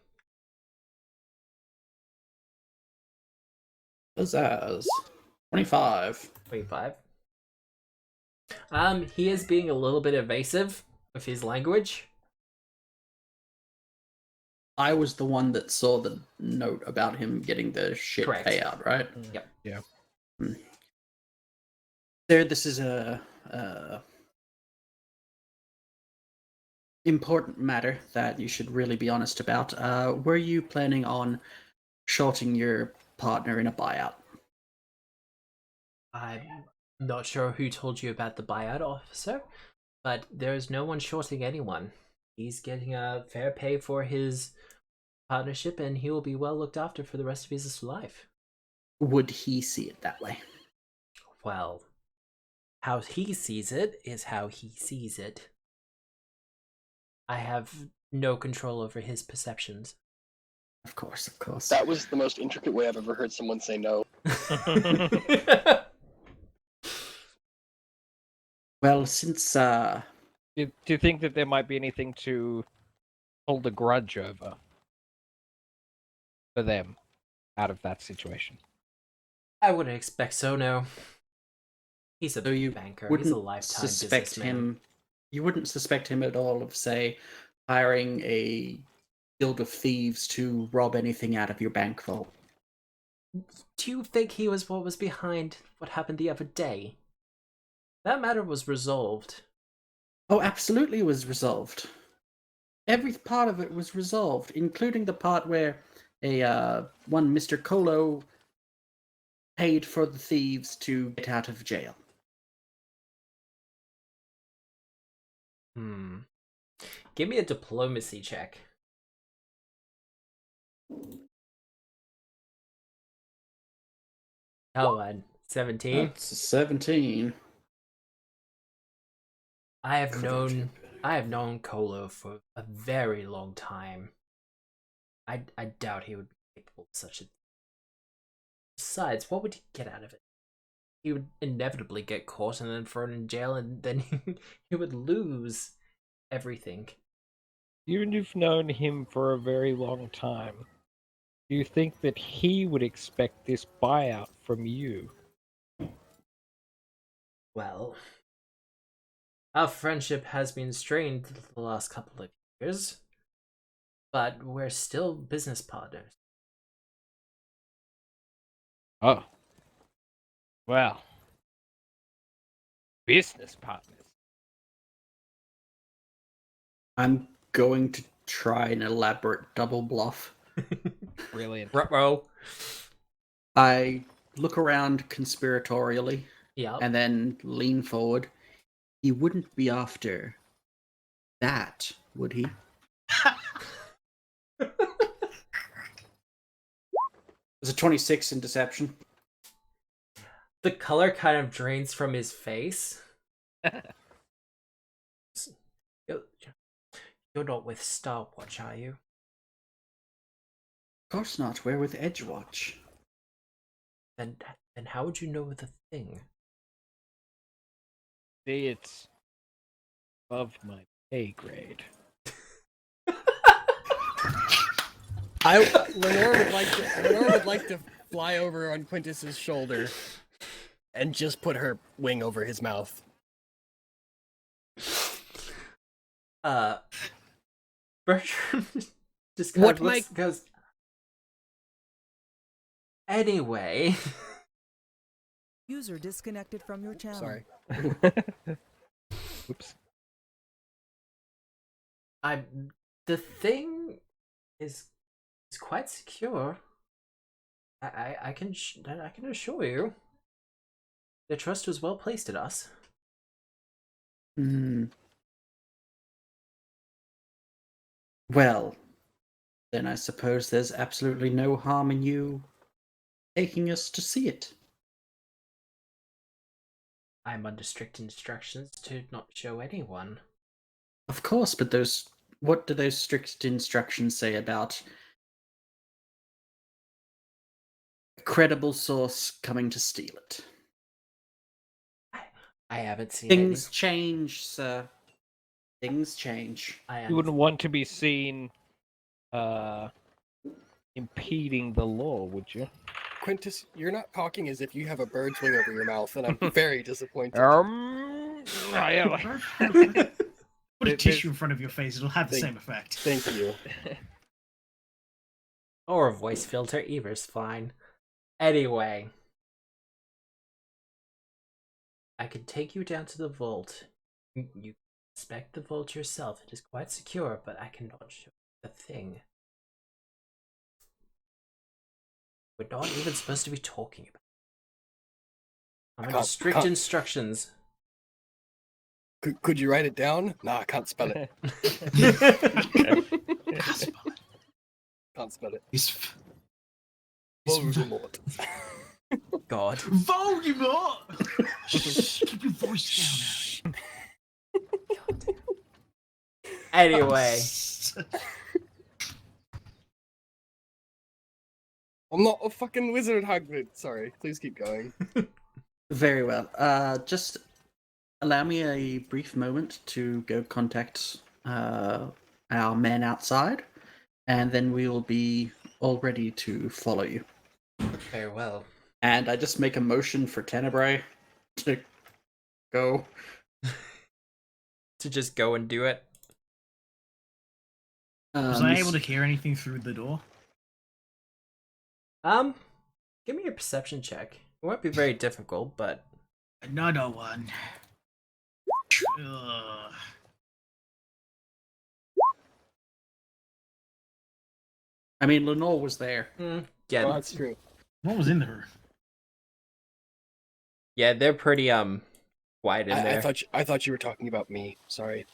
Pizzazz. 25. 25. He is being a little bit evasive with his language. I was the one that saw the note about him getting the shit Correct. payout, right? Yep. Yeah. Sir, this is a important matter that you should really be honest about. Were you planning on shorting your partner in a buyout? I'm not sure who told you about the buyout, officer, but there's no one shorting anyone. He's getting a fair pay for his partnership, and he will be well looked after for the rest of his life. Would he see it that way? Well, how he sees it is how he sees it. I have no control over his perceptions. Of course, of course. That was the most intricate way I've ever heard someone say no. Well, since Do you think that there might be anything to hold a grudge over for them out of that situation? I wouldn't expect so, no. He's a so you banker. wouldn't He's a lifetime suspect businessman. him. You wouldn't suspect him at all of, say, hiring a guild of thieves to rob anything out of your bank vault. Do you think he was what was behind what happened the other day? That matter was resolved. Oh, absolutely, it was resolved. Every part of it was resolved, including the part where one Mr. Kolo paid for the thieves to get out of jail. Give me a diplomacy check. Oh, and 17. That's a 17. I have known Kolo for a very long time. I doubt he would be capable of such a. Besides, what would he get out of it? He would inevitably get caught and then thrown in jail, and then he would lose everything. You've known him for a very long time. Do you think that he would expect this buyout from you? Well, our friendship has been strained the last couple of years, but we're still business partners. Oh. Well. Business partners. I'm going to try an elaborate double bluff. Brilliant. Ruh-roh. I look around conspiratorially Yeah. and then lean forward. He wouldn't be after that, would he? There's a 26 in deception. The color kind of drains from his face. You're not with Starwatch, are you? Of course not. We're with Edgewatch. Then how would you know the thing? See, it's above my pay grade. Lenore would like to fly over on Quintus's shoulder and just put her wing over his mouth. Bertram just kind What, of looks, Mike? goes. Anyway, User disconnected from your channel. Sorry. Oops. the thing is quite secure. I can assure you. Their trust was well placed in us. Hmm. Well, then I suppose there's absolutely no harm in you taking us to see it. I'm under strict instructions to not show anyone. Of course, but what do those strict instructions say about a credible source coming to steal it? I haven't seen Things change, sir. Things change. You wouldn't want to be seen impeding the law, would you? Quintus, you're not talking as if you have a bird's wing over your mouth, and I'm very disappointed. I Put a There- tissue in front of your face; it'll have the Thank- same effect. Thank you. Or a voice filter, either's fine. Anyway, I can take you down to the vault. You can inspect the vault yourself. It is quite secure, but I cannot show you the thing. We're not even supposed to be talking about it. I'm under can't- strict can't- instructions. Could you write it down? Nah, I can't spell it. Can't spell it. It's Voldemort. God. Voldemort! Shh, keep your voice down, Harry. Anyway, I'm not a fucking wizard, Hagrid. Sorry, please keep going. Very well. Just allow me a brief moment to go contact our men outside, and then we will be all ready to follow you. very well. And I just make a motion for Tenebrae to go. To just go and do it. Was I able to hear anything through the door? Give me a perception check. It won't be very difficult, but Another one. Ugh. I mean, Lenore was there. yeah, Oh, that's true. What was in the room? yeah, they're pretty quiet in I there. thought you were talking about me. Sorry.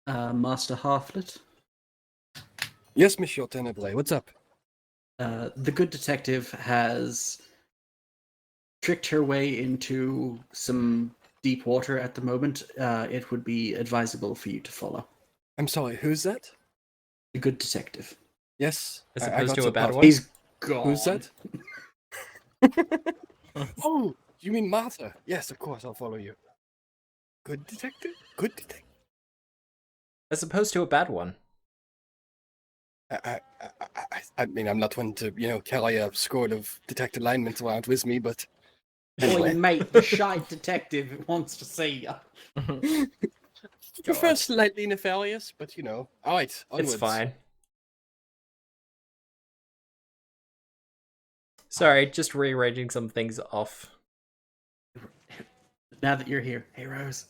Master Harflet. Yes, Monsieur Tenebrae. What's up? The good detective has tricked her way into some deep water at the moment. It would be advisable for you to follow. I'm sorry. Who's that? The good detective. Yes. As I opposed got to a some bad thoughts. one? He's gone. Who's that? Oh, you mean Martha? Yes, of course. I'll follow you. Good detective. Good detective. As opposed to a bad one. I mean, I'm not one to, carry a score of detected alignments around with me, but Oi, anyway. mate, the shy detective wants to see you. Prefer slightly nefarious, but All right, onwards. It's fine. Sorry, just rearranging some things off. Now that you're here, hey Rose.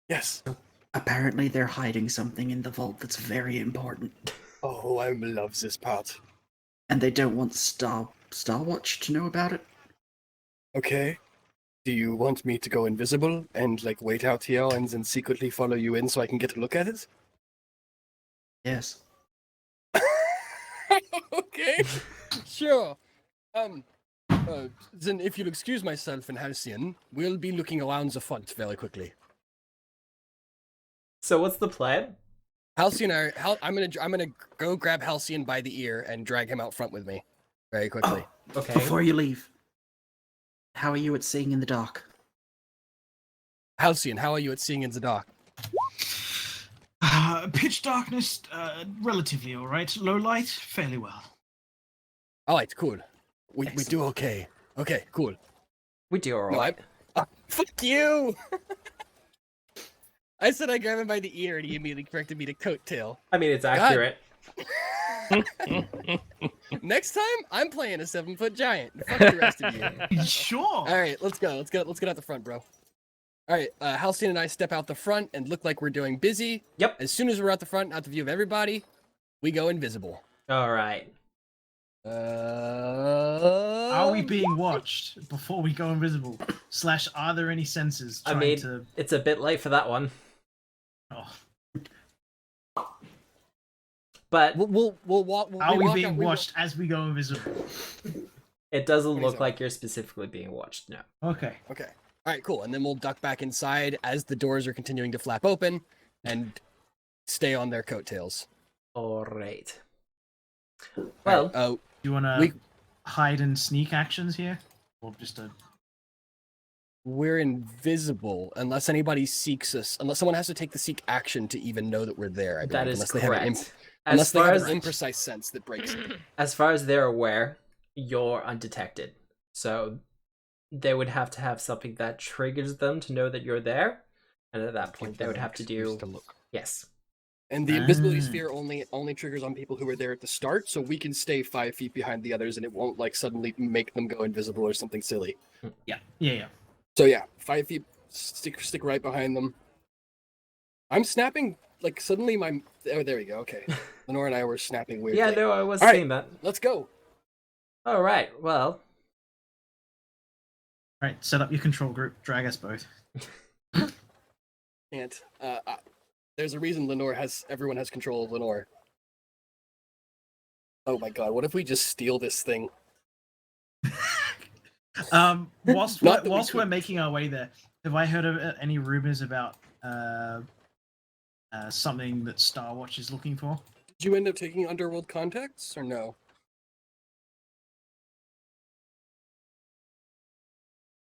Yes. Apparently, they're hiding something in the vault that's very important, Oh, I love this part. and they don't want Starwatch to know about it. Okay. Do you want me to go invisible and wait out here and then secretly follow you in so I can get a look at it? Yes. Okay. Sure. Then if you'll excuse myself and Halcyon, we'll be looking around the front very quickly. So what's the plan? Halcyon, I'm gonna go grab Halcyon by the ear and drag him out front with me, very quickly. Oh, Okay. before you leave, how are you at seeing in the dark? Halcyon, how are you at seeing in the dark? Pitch darkness, relatively all right. Low light, fairly well. All right, cool. We Excellent. do okay. Okay, cool. We do all No, right. Fuck you! I said I grabbed him by the ear and he immediately corrected me to coattail. I mean, it's accurate. Next time, I'm playing a 7-foot giant. Fuck the rest of you. Sure. All right, let's go. Let's get out the front, bro. All right, Halcyon and I step out the front and look like we're doing busy. Yep. As soon as we're out the front, out the view of everybody, we go invisible. All right. Are we being watched before we go invisible? / are there any sensors I trying mean, to... it's a bit late for that one, Oh. but We'll walk. Are we walk being out, watched as we go invisible? it doesn't look 27. like you're specifically being watched. No. Okay. Okay. All right, cool. And then we'll duck back inside as the doors are continuing to flap open and stay on their coattails. All right. All Well, right, Do you want to we- hide and sneak actions here? Or just a... we're invisible unless anybody seeks us. Unless someone has to take the seek action to even know that we're there. I believe, that is unless they have an correct. unless As they far have as an imprecise sense that breaks it. as far as they're aware, you're undetected. So they would have to have something that triggers them to know that you're there, and at that point, they would have to do look. yes. And the invisibility Ah. sphere only triggers on people who are there at the start, so we can stay 5 feet behind the others, and it won't like suddenly make them go invisible or something silly. Yeah. So yeah, 5 feet, stick right behind them. I'm snapping like suddenly my. Oh, there we go. Okay, Lenore and I were snapping weirdly. Yeah, no, I was All right. seeing that. Let's go. All right. Well, Alright, set up your control group. Drag us both. And there's a reason everyone has control of Lenore. Oh my god, what if we just steal this thing? Whilst Not that we we're could. making our way there, have I heard of any rumors about something that Star Watch is looking for? Did you end up taking Underworld contacts or no?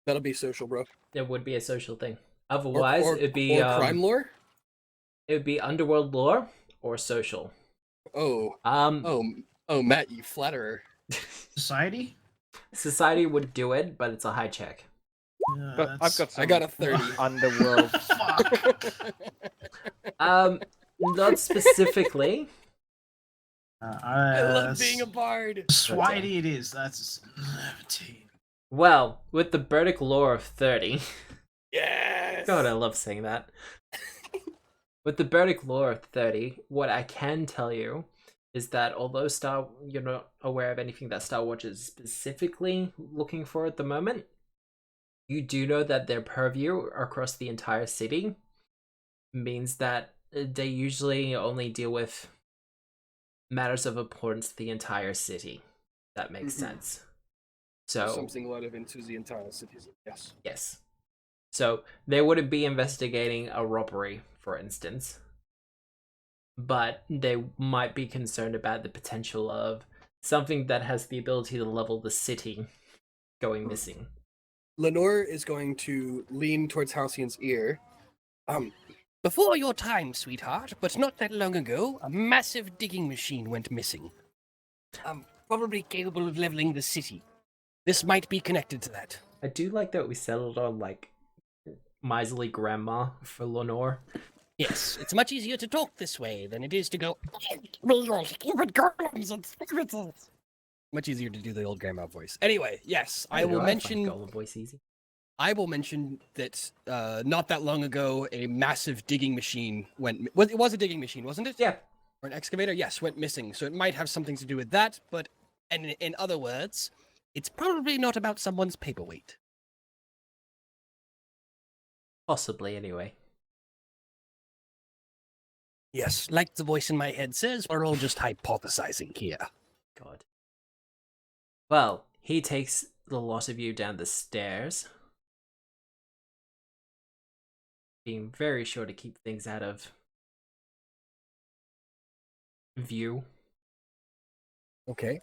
That'll be social, bro. it would be a social thing. Or- Otherwise, or, it'd be or crime lore. it would be underworld lore or social. Oh, Matt, you flatterer. Society? Society would do it, but it's a high check. But I've got some I got a 30. underworld. Fuck. Not specifically. I love being a bard. Switey it is. That's 17. Well, with the Burdick lore of 30. Yes. God, I love saying that. With the Burdick lore of 30, what I can tell you is that although you're not aware of anything that Star Watch is specifically looking for at the moment, you do know that their purview across the entire city means that they usually only deal with matters of importance to the entire city. That makes sense. So Something a lot of into the entire citizen. Yes. yes. So they wouldn't be investigating a robbery, for instance, but they might be concerned about the potential of something that has the ability to level the city going missing. Lenore is going to lean towards Halcyon's ear. Before your time, sweetheart, but not that long ago, a massive digging machine went missing. Probably capable of leveling the city. This might be connected to that. I do like that we settled on like miserly grandma for Lenore. Yes, it's much easier to talk this way than it is to go. Much easier to do the old grandma voice. Anyway, yes, I will mention. Golden voice easy. I will mention that not that long ago, a massive digging machine went. It was a digging machine, wasn't it? Yeah. Or an excavator? Yes, went missing. So it might have something to do with that. But in other words, it's probably not about someone's paperweight. Possibly, anyway. Yes, like the voice in my head says, we're all just hypothesizing here. God. Well, he takes the lot of you down the stairs, being very sure to keep things out of view. Okay.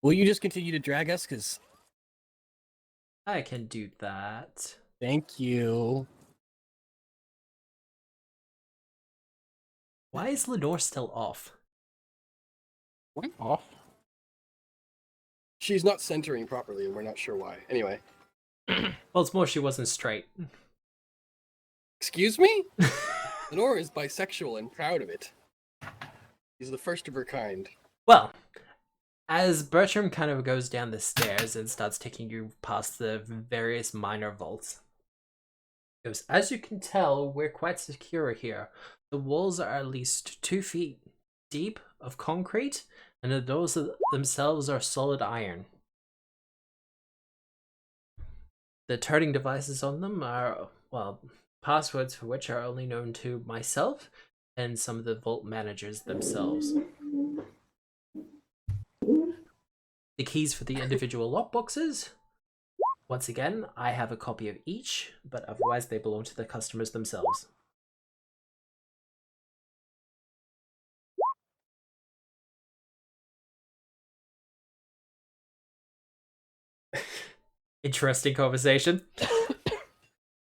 Will you just continue to drag us? Because I can do that. thank you. Why is Lenore still off? What? Off. She's not centering properly, and we're not sure why. Anyway. Well, it's more she wasn't straight. Excuse me? Lenore is bisexual and proud of it. She's the first of her kind. Well, as Bertram kind of goes down the stairs and starts taking you past the various minor vaults, he goes, as you can tell, we're quite secure here. The walls are at least 2 feet deep of concrete, and the doors themselves are solid iron. The turning devices on them are, well, passwords for which are only known to myself and some of the vault managers themselves. The keys for the individual lockboxes, once again, I have a copy of each, but otherwise they belong to the customers themselves. Interesting conversation.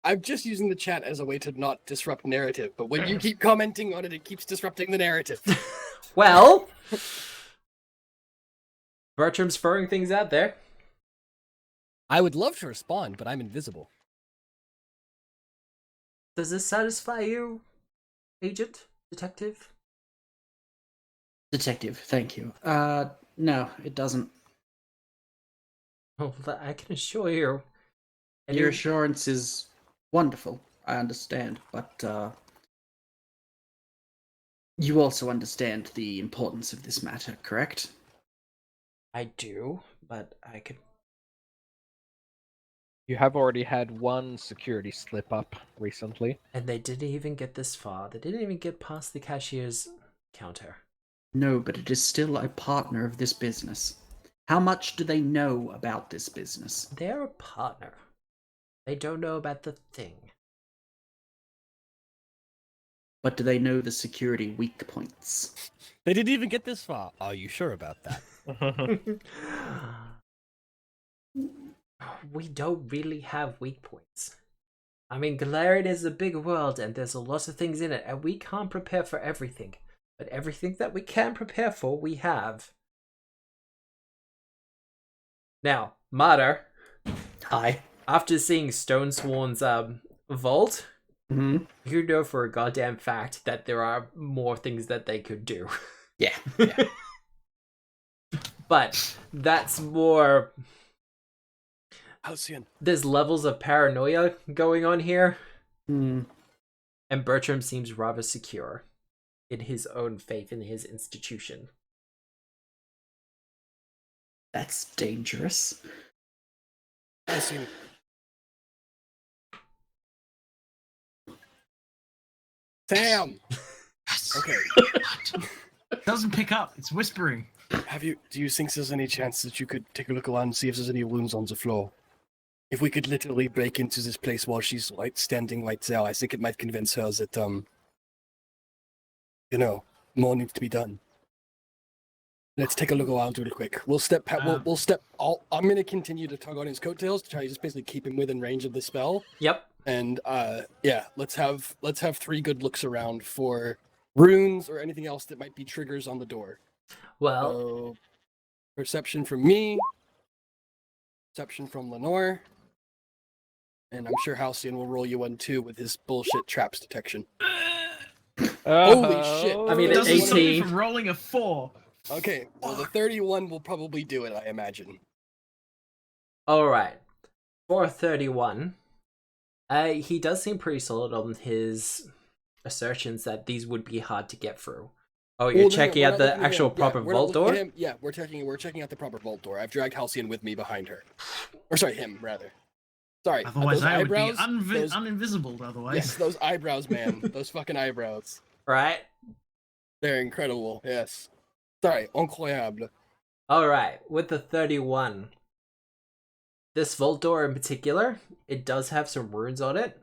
I'm just using the chat as a way to not disrupt narrative, but when you keep commenting on it, it keeps disrupting the narrative. Well, Bertram's throwing things out there. I would love to respond, but I'm invisible. Does this satisfy you, agent? Detective? Detective, thank you. No, it doesn't. Oh, I can assure you. Your assurance is wonderful, I understand, but you also understand the importance of this matter, correct? I do, but I could... You have already had one security slip up recently. And they didn't even get this far. They didn't even get past the cashier's counter. No, but it is still a partner of this business. How much do they know about this business? They're a partner. They don't know about the thing. But do they know the security weak points? They didn't even get this far. Are you sure about that? We don't really have weak points. I mean, Galarian is a big world and there's a lot of things in it, and we can't prepare for everything. But everything that we can prepare for, we have. Now, Martyr, Hi. after seeing Stone Sworn's vault, Mm-hmm. you know for a goddamn fact that there are more things that they could do. Yeah. But that's more... Halcyon. There's levels of paranoia going on here. Hmm. And Bertram seems rather secure in his own faith in his institution. That's dangerous. Halcyon. Sam! Okay. It doesn't pick up. It's whispering. Do you think there's any chance that you could take a look around and see if there's any wounds on the floor? If we could literally break into this place while she's standing right there, I think it might convince her that, more needs to be done. Let's take a look around real quick. I'm gonna continue to tug on his coattails to try to just basically keep him within range of the spell. Yep. And let's have 3 good looks around for runes or anything else that might be triggers on the door. Well, So, perception from me, perception from Lenore, and I'm sure Halcyon will roll you one too with his bullshit traps detection. Holy shit. I mean, It it's doesn't stop me 18. from rolling a 4. Okay, well the 31 will probably do it, I imagine. Alright. 431. He does seem pretty solid on his assertions that these would be hard to get through. Oh, you're Well, checking we're out not the looking at actual him. proper We're not vault looking door? at him. Yeah, we're checking out the proper vault door. I've dragged Halcyon with me behind her. Or sorry, him rather. Sorry. Otherwise, those I would be eyebrows, uninvisible. Otherwise, yes, those eyebrows, man. Those fucking eyebrows. Right? They're incredible. Yes. Sorry, incroyable. Alright, with the 31. This vault door in particular, it does have some runes on it.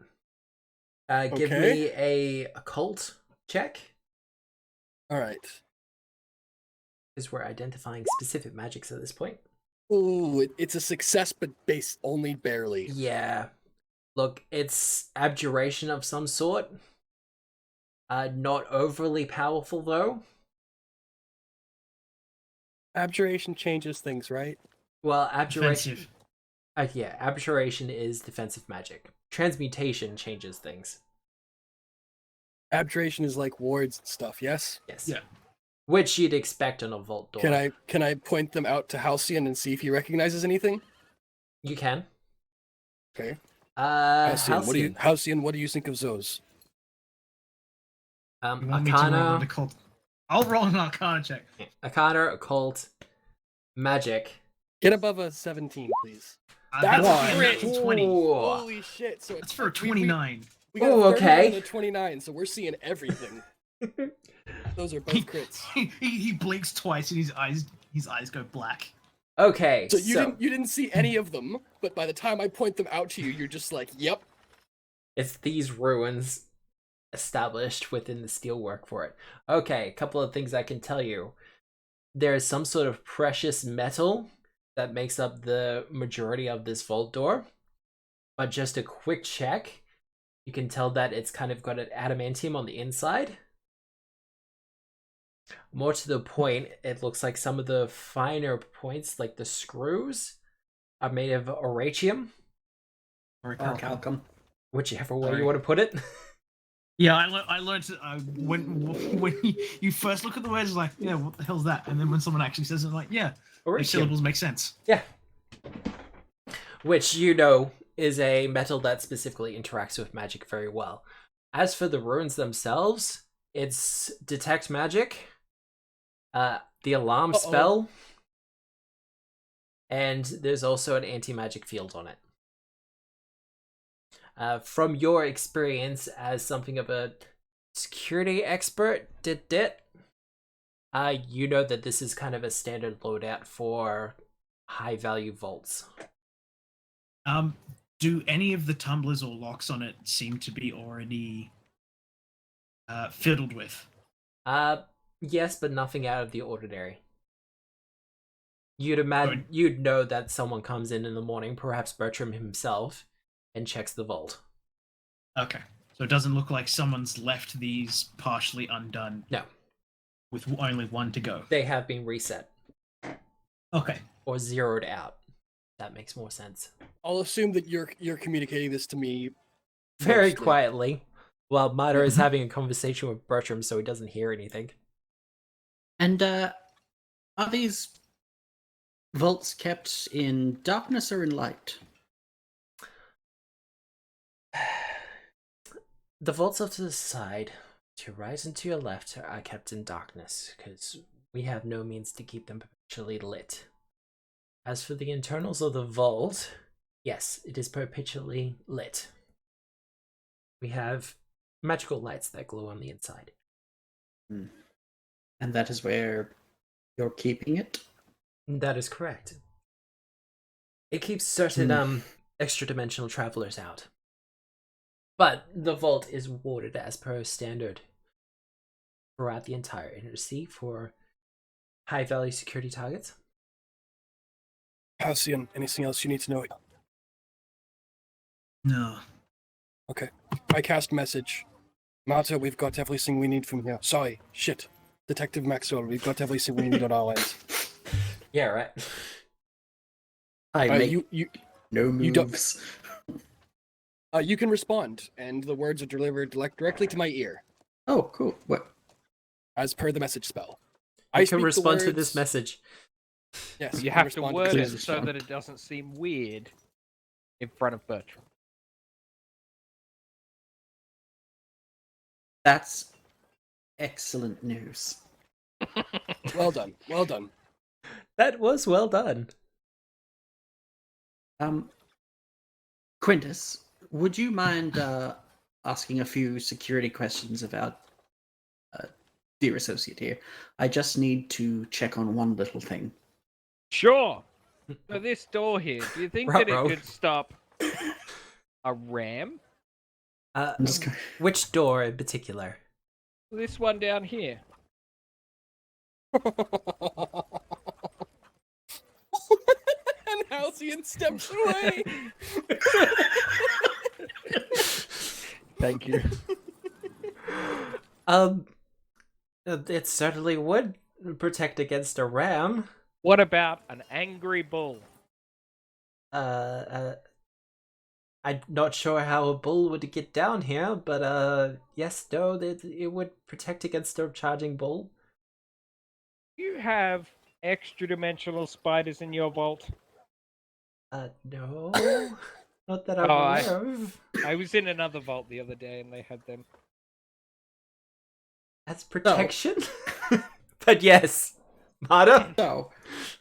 Give Okay. me a occult check, All right. because we're identifying specific magics at this point. Ooh, it's a success, but based only barely. Yeah. Look, it's abjuration of some sort. Not overly powerful though. Abjuration changes things, right? Well, abjuration. Defensive. Yeah, abjuration is defensive magic. Transmutation changes things. Abjuration is like wards and stuff, yes? Yes. Yeah. Which you'd expect on a vault door. Can I point them out to Halcyon and see if he recognizes anything? You can. Okay. Halcyon. Halcyon, what do you think of those? You want me to roll an Arcana, occult? I'll roll an Arcana check. Arcana, occult, magic. Get above a 17, please. That's That's a a natural 20. Ooh. Holy shit! So That's for a 29. We got Ooh, a 30 okay. and a 29, so we're seeing everything. Those are both crits. He blinks twice and his eyes go black. Okay, So you didn't see any of them, but by the time I point them out to you, you're just like, yep. it's these ruins established within the steelwork for it. Okay, a couple of things I can tell you. There is some sort of precious metal that makes up the majority of this vault door. But just a quick check, you can tell that it's kind of got an adamantium on the inside. More to the point, it looks like some of the finer points, like the screws, are made of oratium, Or Calcum. whichever way Sorry. you want to put it. Yeah, I learned when you first look at the words, like, yeah, what the hell's that? And then when someone actually says it, like, yeah, the Oratium. syllables make sense. Yeah. Which, you know, is a metal that specifically interacts with magic very well. As for the runes themselves, it's detect magic, the alarm spell, and there's also an anti-magic field on it. From your experience as something of a security expert, you know that this is kind of a standard loadout for high-value vaults. Do any of the tumblers or locks on it seem to be already fiddled with? Yes, but nothing out of the ordinary. You'd imagine, you'd know that someone comes in the morning, perhaps Bertram himself, and checks the vault. Okay, so it doesn't look like someone's left these partially undone. No. With only one to go. They have been reset. Okay. Or zeroed out. That makes more sense. I'll assume that you're communicating this to me Very mostly. quietly, while Mata is having a conversation with Bertram so he doesn't hear anything. And are these vaults kept in darkness or in light? The vaults off to the side, to your right and to your left, are kept in darkness, because we have no means to keep them perpetually lit. As for the internals of the vault, yes, it is perpetually lit. We have magical lights that glow on the inside. And that is where you're keeping it? That is correct. It keeps certain extra-dimensional travelers out. But the vault is warded as per standard throughout the entire inner sea for high-value security targets. Halcyon, anything else you need to know? No. Okay. I cast message. Marta, we've got everything we need from here. Sorry, shit. Detective Maxwell, we've got everything we need on our end. Yeah, right. I make no you don't- moves. You can respond, and the words are delivered directly to my ear, Oh, cool. What? as per the message spell. I speak can the respond to words- this message. Yes, You can have to respond word the it message so spell. that it doesn't seem weird in front of Bertram. That's excellent news. Well done, well done. That was well done. Quintus, would you mind asking a few security questions about dear associate here? I just need to check on one little thing. Sure. So this door here, do you think that it Ruh-roh. could stop a ram? I'm just going... Which door in particular? This one down here. And Halcyon steps away. Thank you. It certainly would protect against a ram. What about an angry bull? I'm not sure how a bull would get down here, but yes, no, it would protect against a charging bull. You have extra dimensional spiders in your vault. No, not that I'm Oh, aware of. I was in another vault the other day and they had them. That's protection. But yes, Mata. So,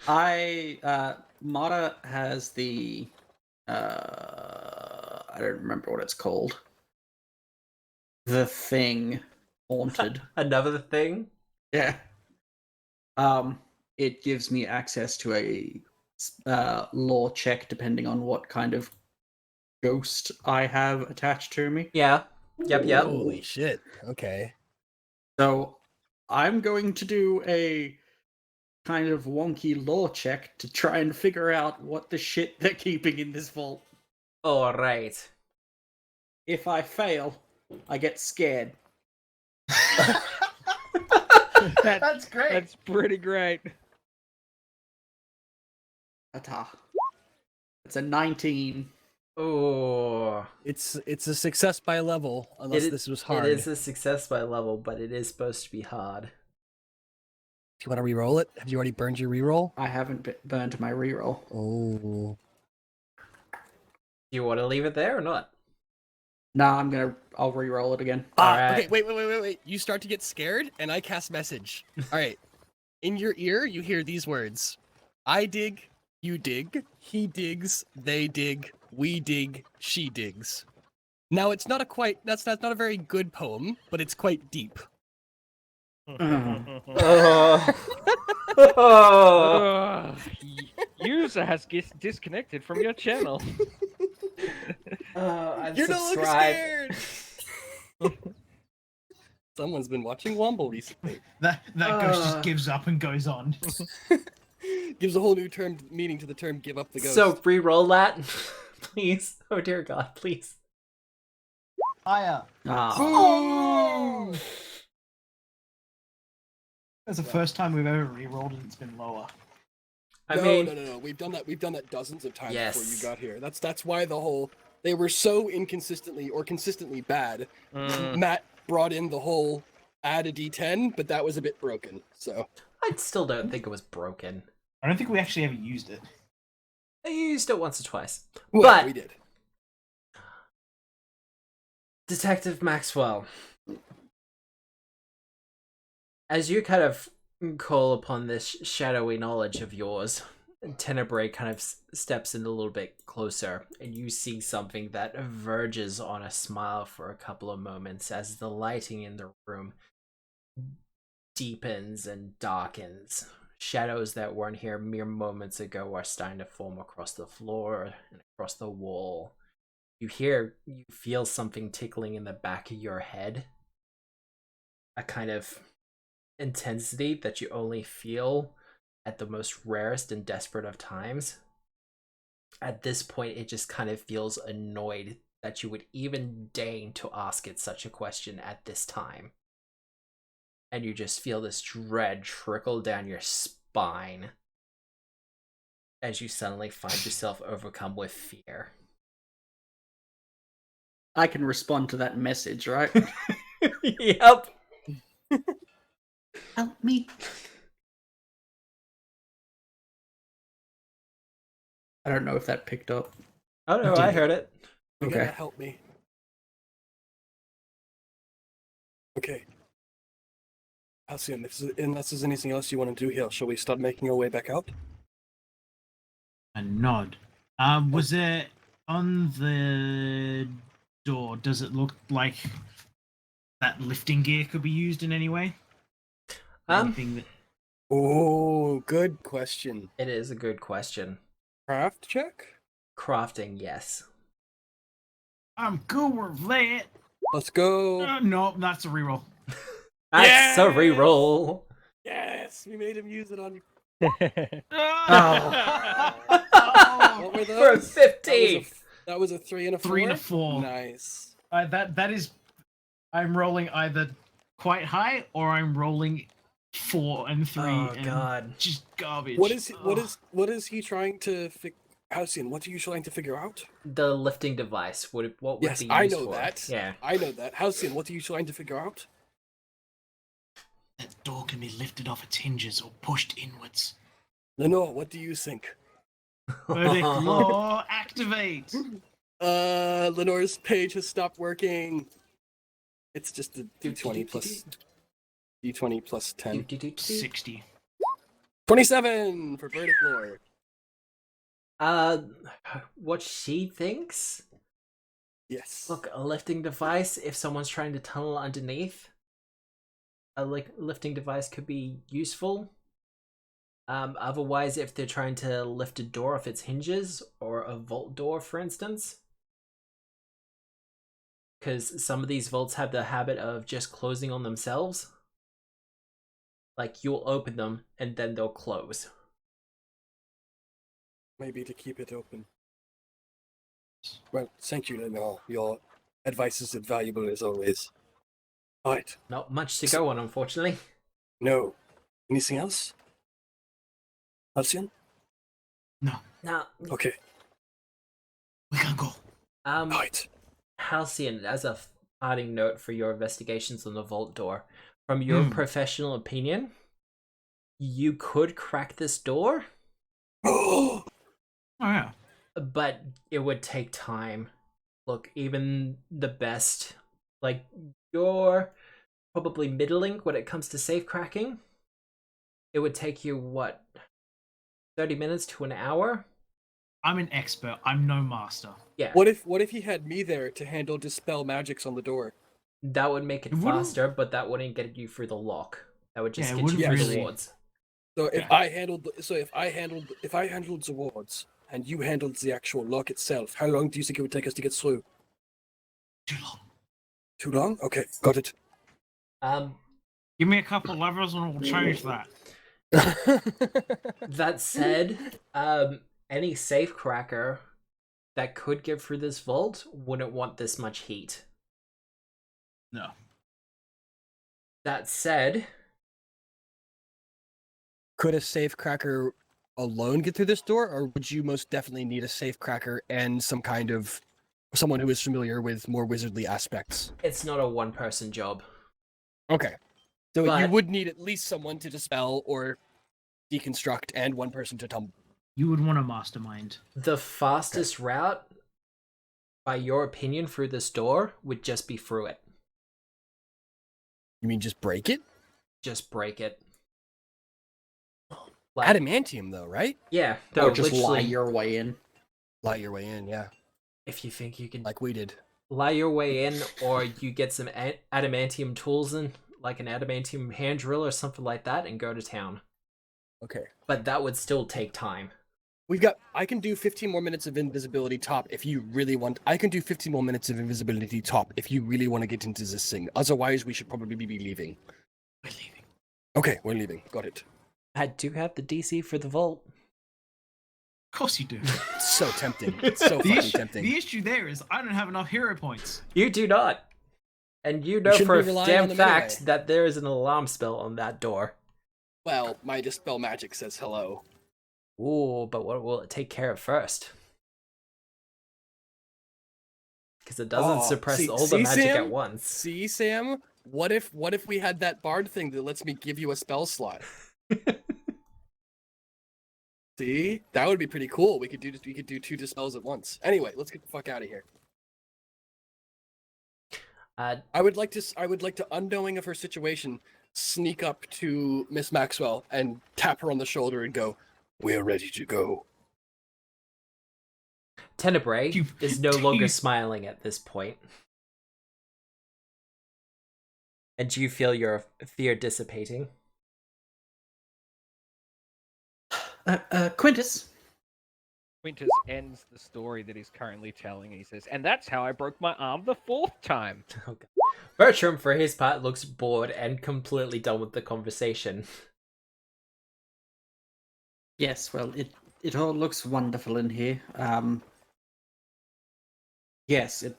Mata has the I don't remember what it's called. The thing haunted. Another thing. Yeah. It gives me access to a law check depending on what kind of ghost I have attached to me. Yeah. Yep. Holy shit. Okay. So I'm going to do a kind of wonky law check to try and figure out what the shit they're keeping in this vault. All right. If I fail, I get scared. That's great. That's pretty great. Ta. It's a 19. Oh, It's a success by level, unless this was hard. It is a success by level, but it is supposed to be hard. Do you want to re-roll it? Have you already burned your re-roll? I haven't burned my reroll. Oh. Do you want to leave it there or not? Nah, I'll re-roll it again. Okay, wait. You start to get scared, and I cast message. Alright. In your ear, you hear these words. I dig, you dig, he digs, they dig, we dig, she digs. Now, it's not that's not a very good poem, but it's quite deep. User has disconnected from your channel. You're not looking scared! Someone's been watching Womble recently. That ghost just gives up and goes on. Gives a whole new meaning to the term "give up the ghost." So re-roll that, please. Oh dear God, please. Higher. Boom! That's the first time we've ever re-rolled and it's been lower. I mean, No. We've done that dozens of times Yes. before you got here. That's why they were so inconsistently or consistently bad. Matt brought in the whole add a d10, but that was a bit broken. So I still don't think it was broken. I don't think we actually ever used it. I used it once or twice. well, But we did. Detective Maxwell, as you kind of call upon this shadowy knowledge of yours, Tenebrae kind of steps in a little bit closer, and you see something that verges on a smile for a couple of moments as the lighting in the room deepens and darkens. Shadows that weren't here mere moments ago are starting to form across the floor and across the wall. You feel something tickling in the back of your head. A kind of intensity that you only feel at the most rarest and desperate of times. At this point, it just kind of feels annoyed that you would even deign to ask it such a question at this time. And you just feel this dread trickle down your spine as you suddenly find yourself overcome with fear. I can respond to that message, right? Yep. Help me. I don't know if that picked up. Oh no, I heard it. You Okay. gotta help me. Okay. Halcyon, unless there's anything else you want to do here, shall we start making our way back out? A nod. Was it on the door? Does it look like that lifting gear could be used in any way? Anything that... Oh, good question. It is a good question. Craft check? Crafting, yes. I'm cool with that. Let's go. No, that's a reroll. That's a Yes! reroll. Yes, we made him use it on. Oh. What were For those? 15. That was a 3 and a 4. 3 and a 4. Nice. That is. I'm rolling either quite high, or I'm rolling 4 and 3 Oh, and God. just garbage. What is Ugh. what is he trying to Halcyon, what are you trying to figure out? The lifting device. What would Yes, be I used know for? that. Yeah. I know that. Halcyon, what are you trying to figure out? That door can be lifted off its hinges or pushed inwards. Lenore, what do you think? Verdict law, activate! Lenore's page has stopped working. It's just a D20 plus 10. 60. 27 for verdict lore. What she thinks? Yes. Look, a lifting device, if someone's trying to tunnel underneath, a lifting device could be useful. Otherwise, if they're trying to lift a door off its hinges, or a vault door, for instance. Because some of these vaults have the habit of just closing on themselves. Like, you'll open them, and then they'll close. Maybe to keep it open. Well, thank you, Lenore. Your advice is invaluable as always. Alright. Not much to go on, unfortunately. No. Anything else? Halcyon? Now, Okay. We can go. Right. Halcyon, as a parting note for your investigations on the vault door, from your professional opinion, you could crack this door, Oh, Oh, yeah. but it would take time. Look, even the best, like, you're probably middling when it comes to safe cracking. It would take you, what, 30 minutes to an hour? I'm an expert. I'm no master. Yeah. what if he had me there to handle dispel magics on the door? That would make it It wouldn't- faster, but that wouldn't get you through the lock. That would just Yeah, it get you wouldn't through the really- wards. So if Yeah. I handled the wards and you handled the actual lock itself, how long do you think it would take us to get through? Too long. Too long? Okay, got it. Give me a couple levers and we'll change that. That said, any safe cracker that could get through this vault wouldn't want this much heat. No. That said, Could a safe cracker alone get through this door, or would you most definitely need a safe cracker and some kind of someone who is familiar with more wizardly aspects? it's not a one-person job. Okay. So you But- would need at least someone to dispel or deconstruct and one person to tumble. You would want a mastermind. The fastest route, by your opinion, through this door would just be through it. You mean just break it? Just break it. Adamantium, though, right? Yeah, Or no, just lie literally, your way in. Lie your way in, yeah, if you think you can like we did. lie your way in, or you get some adamantium tools in, like an adamantium hand drill or something like that, and go to town. Okay. But that would still take time. I can do 15 more minutes of invisibility top if you really want. I can do 15 more minutes of invisibility top if you really want to get into this thing. Otherwise, we should probably be leaving. We're leaving. Okay, we're leaving. Got it. I do have the DC for the vault. Of course you do. It's so tempting. It's so The fucking issue, tempting. the issue there is I don't have enough hero points. You do not. And you know shouldn't for be a relying damn on them fact anyway. that there is an alarm spell on that door. Well, my dispel magic says hello. Ooh, but what will it take care of first? Because it doesn't Oh, suppress see- all the see, magic Sam? at once. See, Sam? What if we had that bard thing that lets me give you a spell slot? See? That would be pretty cool. We could do 2 dispels at once. Anyway, let's get the fuck out of here. I would like to, unknowing of her situation, sneak up to Miss Maxwell and tap her on the shoulder and go, "We're ready to go." Tenebrae You- is no longer you- smiling at this point. And you feel your fear dissipating. Quintus, Quintus ends the story that he's currently telling. He says, "And that's how I broke my arm the 4th time." Okay. Bertram, for his part, looks bored and completely done with the conversation. yes, well, it all looks wonderful in here. Yes, it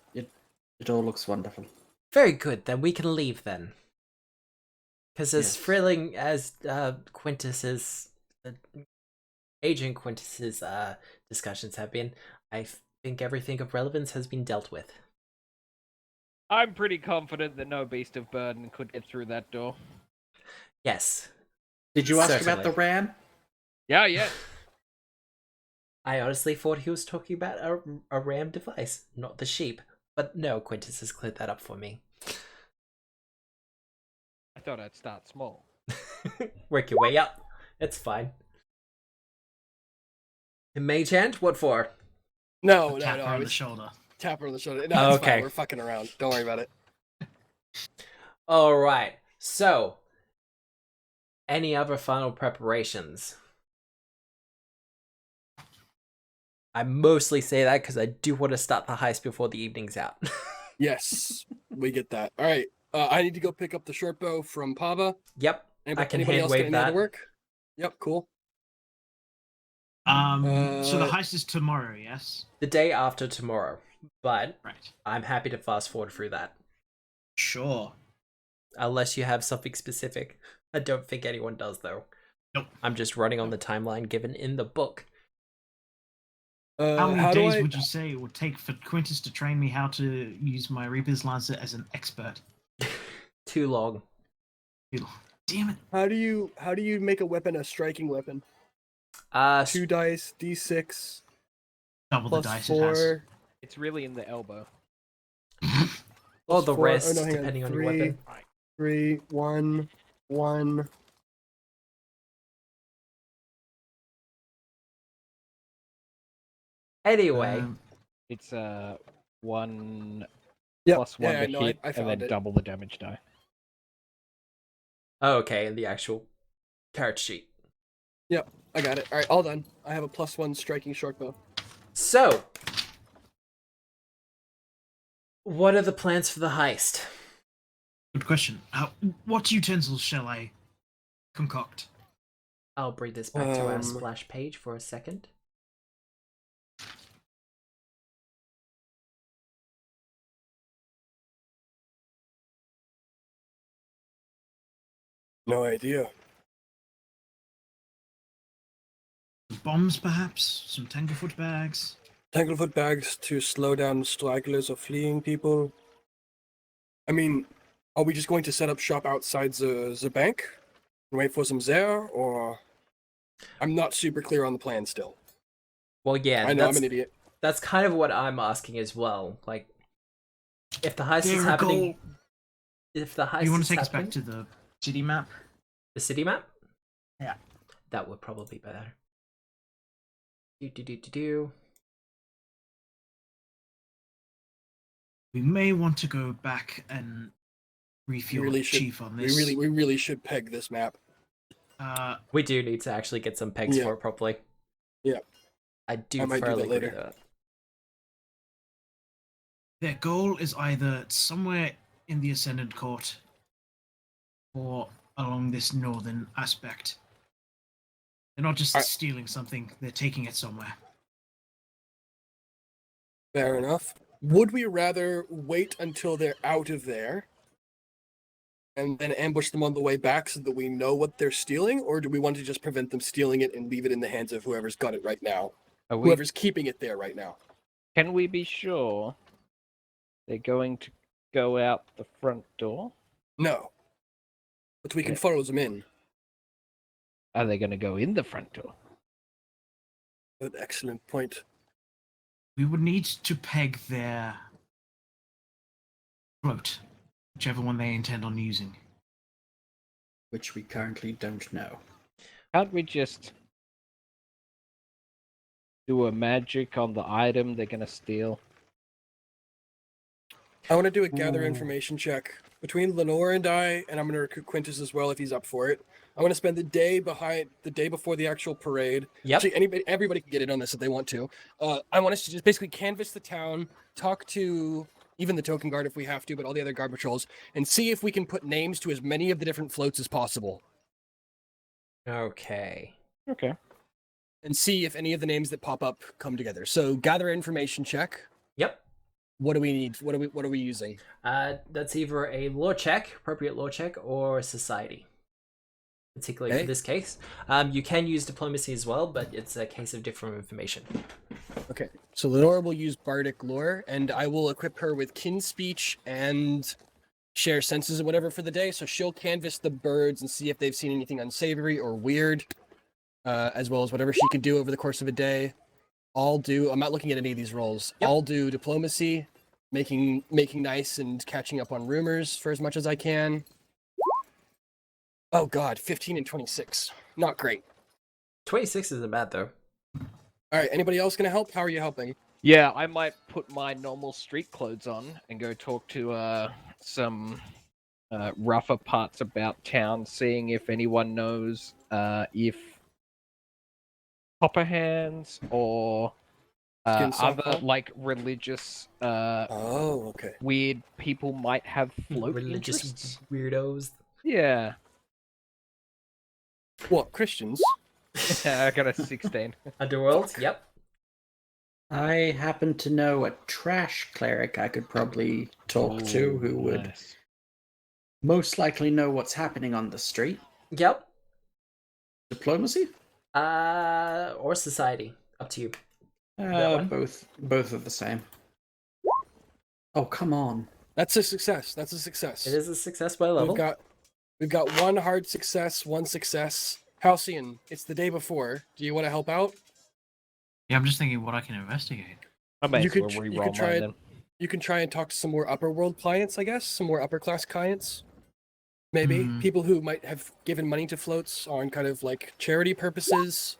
all looks wonderful. Very good, then we can leave then. Because as Yes. thrilling as Quintus's Agent Quintus's discussions have been, I think everything of relevance has been dealt with. I'm pretty confident that no beast of burden could get through that door. Yes. Did you ask about Certainly. the ram? Yeah. I honestly thought he was talking about a RAM device, not the sheep. But no, Quintus has cleared that up for me. I thought I'd start small. Work your way up. It's fine. Mage hand? What for? No, Tap her I on the was shoulder. tap her on the shoulder. No, it's Okay. fine. We're fucking around. Don't worry about it. Alright, so any other final preparations? I mostly say that because I do want to start the heist before the evening's out. Yes, we get that. All right. I need to go pick up the short bow from Pava. Yep, Anybody, I can anybody else hand get wave any other that. work? Yep, cool. So the heist is tomorrow, yes? The day after tomorrow, but Right. I'm happy to fast forward through that. Sure. Unless you have something specific. I don't think anyone does, though. Nope. I'm just running on the timeline given in the book. How many do days I- would you say it would take for Quintus to train me how to use my Reaper's Lancer as an expert? Too long. Damn it. How do you make a weapon a striking weapon? 2 dice, d6 Double the plus dice it has. 4. It's really in the elbow. Or the four- rest, hang on, depending on your 3, weapon. 3, 1, 1. Anyway, It's 1 Yep. plus 1 to no, hit, I and found then it. double the damage die. okay, the actual character sheet. Yep, I got it. All right, all done. I have a +1 striking short bow. So, what are the plans for the heist? Good question. What utensils shall I concoct? I'll bring this back to our Um, splash page for a second. No idea. Bombs, perhaps? Some Tanglefoot bags? Tanglefoot bags to slow down stragglers or fleeing people. I mean, are we just going to set up shop outside the bank and wait for some there, or I'm not super clear on the plan still. Well, yeah, I know I'm that's, an idiot. that's kind of what I'm asking as well. Like, if the heist is There, happening, Cole. if the heist You want is to take us happening, back to the city map? the city map? Yeah. That would probably be better. Do. We may want to go back and refuel really should- Chief on We this. really should peg this map. We do need to actually get some pegs Yeah. for it properly. Yeah. I do I might do thoroughly that later. agree with that. Their goal is either somewhere in the Ascendant Court or along this northern aspect. They're not just Alright. stealing something, they're taking it somewhere. Fair enough. Would we rather wait until they're out of there and then ambush them on the way back so that we know what they're stealing, or do we want to just prevent them stealing it and leave it in the hands of whoever's got it right now? Whoever's keeping it there right now. Can we be sure they're going to go out the front door? No. But we can Yeah. follow them in. Are they going to go in the front door? Good, excellent point. We would need to peg their float, whichever one they intend on using. Which we currently don't know. Can't we just do a magic on the item they're going to steal? I want to do a gather Ooh. information check between Lenore and I'm going to recruit Quintus as well if he's up for it. I want to spend the day before the actual parade. Yep. Actually, everybody can get in on this if they want to. I want us to just basically canvass the town, talk to even the token guard if we have to, but all the other guard patrols, and see if we can put names to as many of the different floats as possible, Okay. Okay. and see if any of the names that pop up come together. So gather information check. Yep. What do we need? What are we using? That's either a law check, appropriate law check, or society. Particularly for Okay. this case. You can use diplomacy as well, but it's a case of different information. Okay, so Lenora will use bardic lore, and I will equip her with kin speech and share senses or whatever for the day. So she'll canvass the birds and see if they've seen anything unsavory or weird, as well as whatever she can do over the course of a day. I'm not looking at any of these rolls. Yep. I'll do diplomacy, making nice and catching up on rumors for as much as I can. Oh god, 15 and 26. Not great. 26 isn't bad though. All right, anybody else gonna help? How are you helping? Yeah, I might put my normal street clothes on and go talk to some rougher parts about town, seeing if anyone knows if Copperhands or Skin other softball? like religious Oh, okay. weird people might have float Religious interests. weirdos. Yeah. What, Christians? I got a 16. Underworld, yep. I happen to know a trash cleric I could probably talk to who would Nice. most likely know what's happening on the street. Yep. Diplomacy? Or society. Up to you. That one? Both are the same. Oh, come on. That's a success. That's a success. It is a success by level. We've got one hard success, one success. Halcyon, it's the day before. Do you want to help out? Yeah, I'm just thinking what I can investigate. I may You as could well tr- you re-roll could try mine it. then. You can try and talk to some more upper world clients, I guess. Some more upper class clients. Maybe Hmm. people who might have given money to floats on kind of like charity purposes.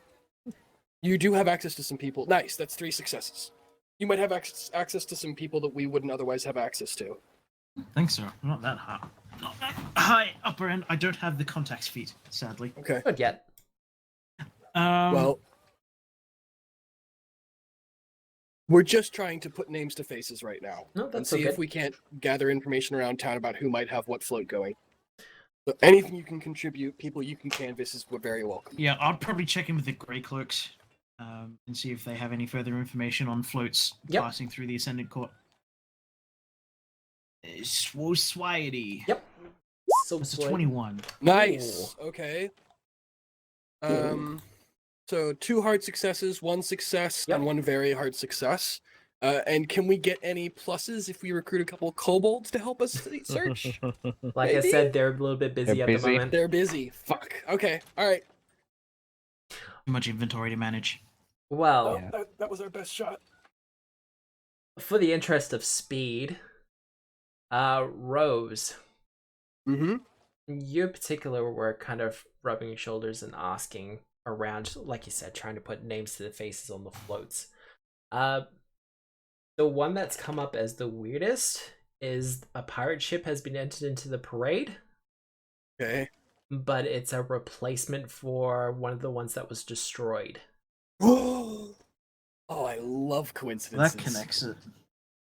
You do have access to some people. Nice, that's 3 successes. You might have access to some people that we wouldn't otherwise have access to. I think so. Not that high. Not that high upper end. I don't have the contacts feat, sadly. Okay. Not yet. Well, we're just trying to put names to faces right now. No, And that's see okay. if we can't gather information around town about who might have what float going. So anything you can contribute, people you can canvas is very welcome. Yeah, I'll probably check in with the Grey Cloaks and see if they have any further information on floats Yep. passing through the Ascendant Court. Society. Yep. So That's a sweet. 21. Nice. Okay. So 2 hard successes, 1 success, Yep. and 1 very hard success. And can we get any pluses if we recruit a couple kobolds to help us search? Like I Maybe? said, they're a little bit busy They're at the busy. moment. They're busy. Fuck. Okay. All right. Too much inventory to manage. Well, Yeah. That was our best shot. for the interest of speed, Rose, Mm-hmm. you in particular were kind of rubbing your shoulders and asking around, like you said, trying to put names to the faces on the floats. The one that's come up as the weirdest is a pirate ship has been entered into the parade, Okay. but it's a replacement for one of the ones that was destroyed. Oh, I love coincidences. That connects it.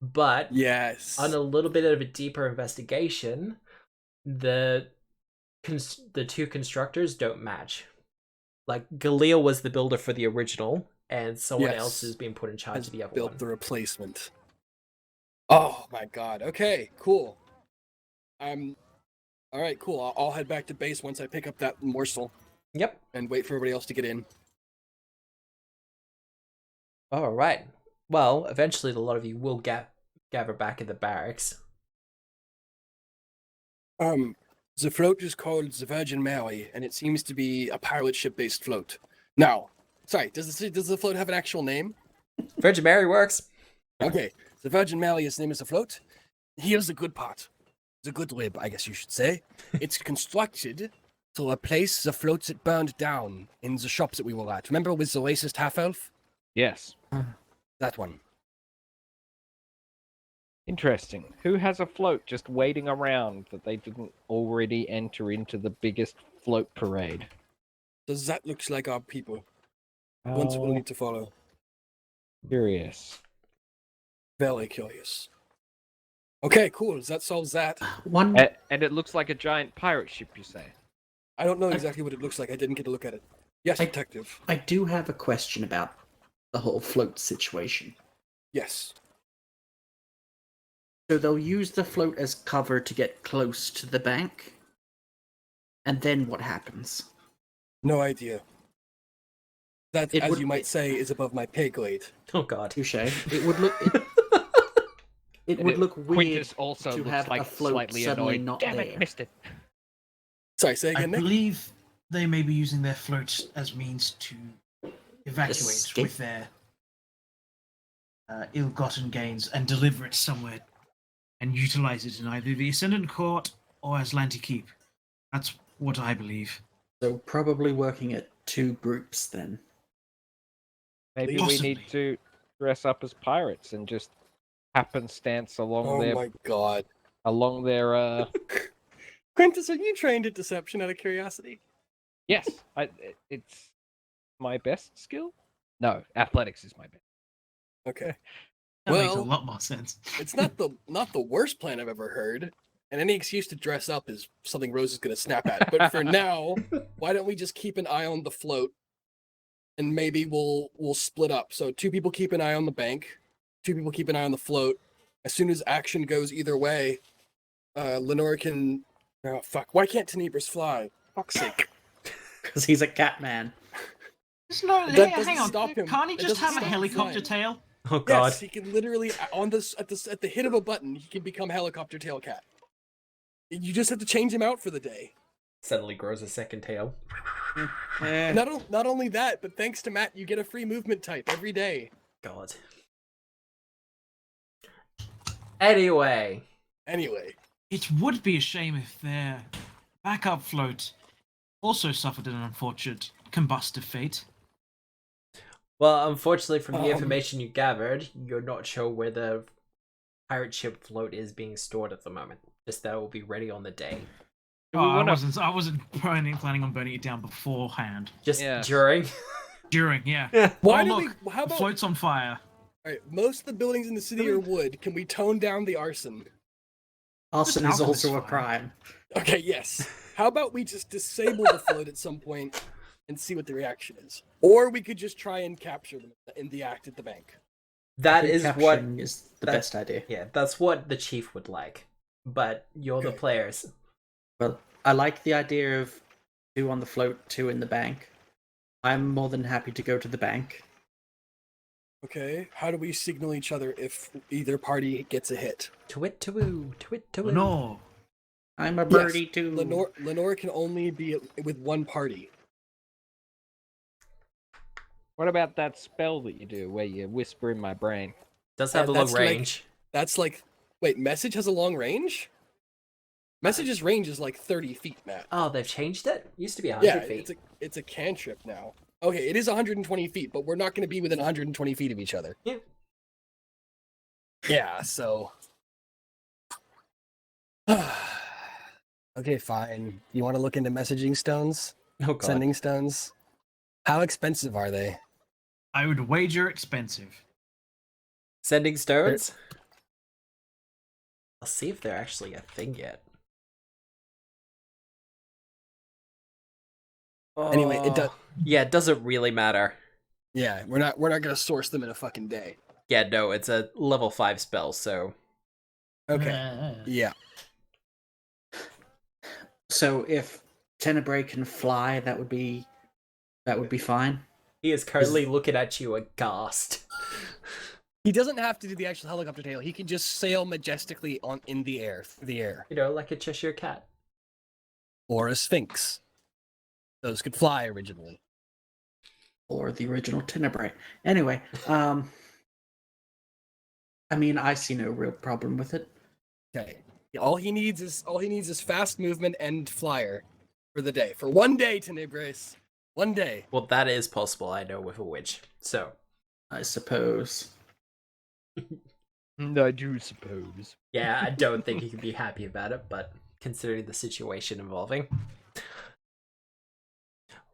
But Yes. on a little bit of a deeper investigation, the 2 constructors don't match. Like, Galil was the builder for the original, and someone Yes. else is being put in charge Has of the other built one. the replacement. Oh my god. Okay. Cool. All right. Cool. I'll head back to base once I pick up that morsel Yep. and wait for everybody else to get in. All right. Well, eventually, a lot of you will gather back at the barracks. The float is called the Virgin Mary, and it seems to be a pirate ship-based float. Now, sorry, does the float have an actual name? Virgin Mary works. Okay, the Virgin Mary is named as a float. Here's the good part. The good rib, I guess you should say. It's constructed to replace the floats that burned down in the shops that we were at. Remember with the racist half-elf? Yes. That one. Interesting. Who has a float just waiting around that they didn't already enter into the biggest float parade? Does that looks like our people? Ones we'll Oh, need to follow. curious. Very curious. Okay, cool. That solves that. One And it looks like a giant pirate ship, you say? I don't know exactly what it looks like. I didn't get a look at it. Yes, I- detective. I do have a question about the whole float situation. Yes. So they'll use the float as cover to get close to the bank. And then what happens? No idea. That, It as would- you might say, is above my pay grade. Oh god. Touche. It would look. It would look weird Quintus also to looks have like a float slightly suddenly annoyed. not Damn there. it, missed it. Sorry, say I again, Nick? believe they may be using their floats as means to evacuate Escape. with their ill-gotten gains and deliver it somewhere and utilize it in either the Ascendant Court or Aslanti Keep. That's what I believe. So probably working at 2 groups then. Maybe we Possibly. need to dress up as pirates and just happenstance along Oh their my god. Quintus, are you trained at deception out of curiosity? Yes, it's my best skill. No, athletics is my best. Okay. That makes a Well- lot more sense. It's not the worst plan I've ever heard. And any excuse to dress up is something Rose is gonna snap at. But for now, why don't we just keep an eye on the float? And maybe we'll split up. So 2 people keep an eye on the bank, 2 people keep an eye on the float. As soon as action goes either way, Lenore can. Oh fuck! Why can't Tenebris fly? Fuck's sake! Because he's a cat man. There's no, That hey, doesn't hang on. stop him. Can't he It just doesn't have a stop him helicopter flying. tail? Oh god. Yes, he can literally at the hit of a button, he can become helicopter tail cat. You just have to change him out for the day. Suddenly grows a second tail. Not only that, but thanks to Matt, you get a free movement type every day. God. Anyway. Anyway, It would be a shame if their backup float also suffered an unfortunate combustive fate. Well, unfortunately, from the Um, information you gathered, you're not sure where the pirate ship float is being stored at the moment. Just that it will be ready on the day. Do we I wanna- wasn't planning on burning it down beforehand. Just Yes. during. During, yeah. why Oh, do look, we? How the about? float's on fire. All right, most of the buildings in the city are wood. Can we tone down the arson? Arson Just is alchemist also a fire. crime. Okay, yes. How about we just disable the float at some point and see what the reaction is, or we could just try and capture them in the act at the bank. That is what. Capturing is the that- best idea. Yeah, that's what the chief would like. But you're the Okay. players. Well, I like the idea of 2 on the float, 2 in the bank. I'm more than happy to go to the bank. Okay, how do we signal each other if either party gets a hit? Twit-to-woo, twit-to-woo. No. I'm a birdie too. Lenore can only be with one party. What about that spell that you do where you whisper in my brain? Does have a long That's like- range. That's like, wait, message has a long range? Message's range is like 30 feet, Matt. Oh, they've changed it? Used to be 100 Yeah, feet. it's a cantrip now. Okay, it is 120 feet, but we're not going to be within 120 feet of each other. Yeah. Yeah, so. Okay, fine. You want to look into messaging stones? Oh god. Sending stones? How expensive are they? I would wager expensive. Sending stones? I'll see if they're actually a thing yet. Anyway, it does. Yeah, it doesn't really matter. Yeah, we're not going to source them in a fucking day. Yeah, no, it's a level 5 spell, so Okay. Yeah. So if Tenebrae can fly, that would be fine. he is currently looking at you aghast. He doesn't have to do the actual helicopter tail. He can just sail majestically in the air, through the air. You know, like a Cheshire cat. Or a sphinx. Those could fly originally. Or the original Tenebrae. Anyway, I mean, I see no real problem with it. Okay. All he needs is fast movement and flyer for the day. For one day, Tenebris. One day. Well, that is possible, I know, with a witch. So, I suppose. I do suppose. yeah, I don't think you can be happy about it, but considering the situation involving.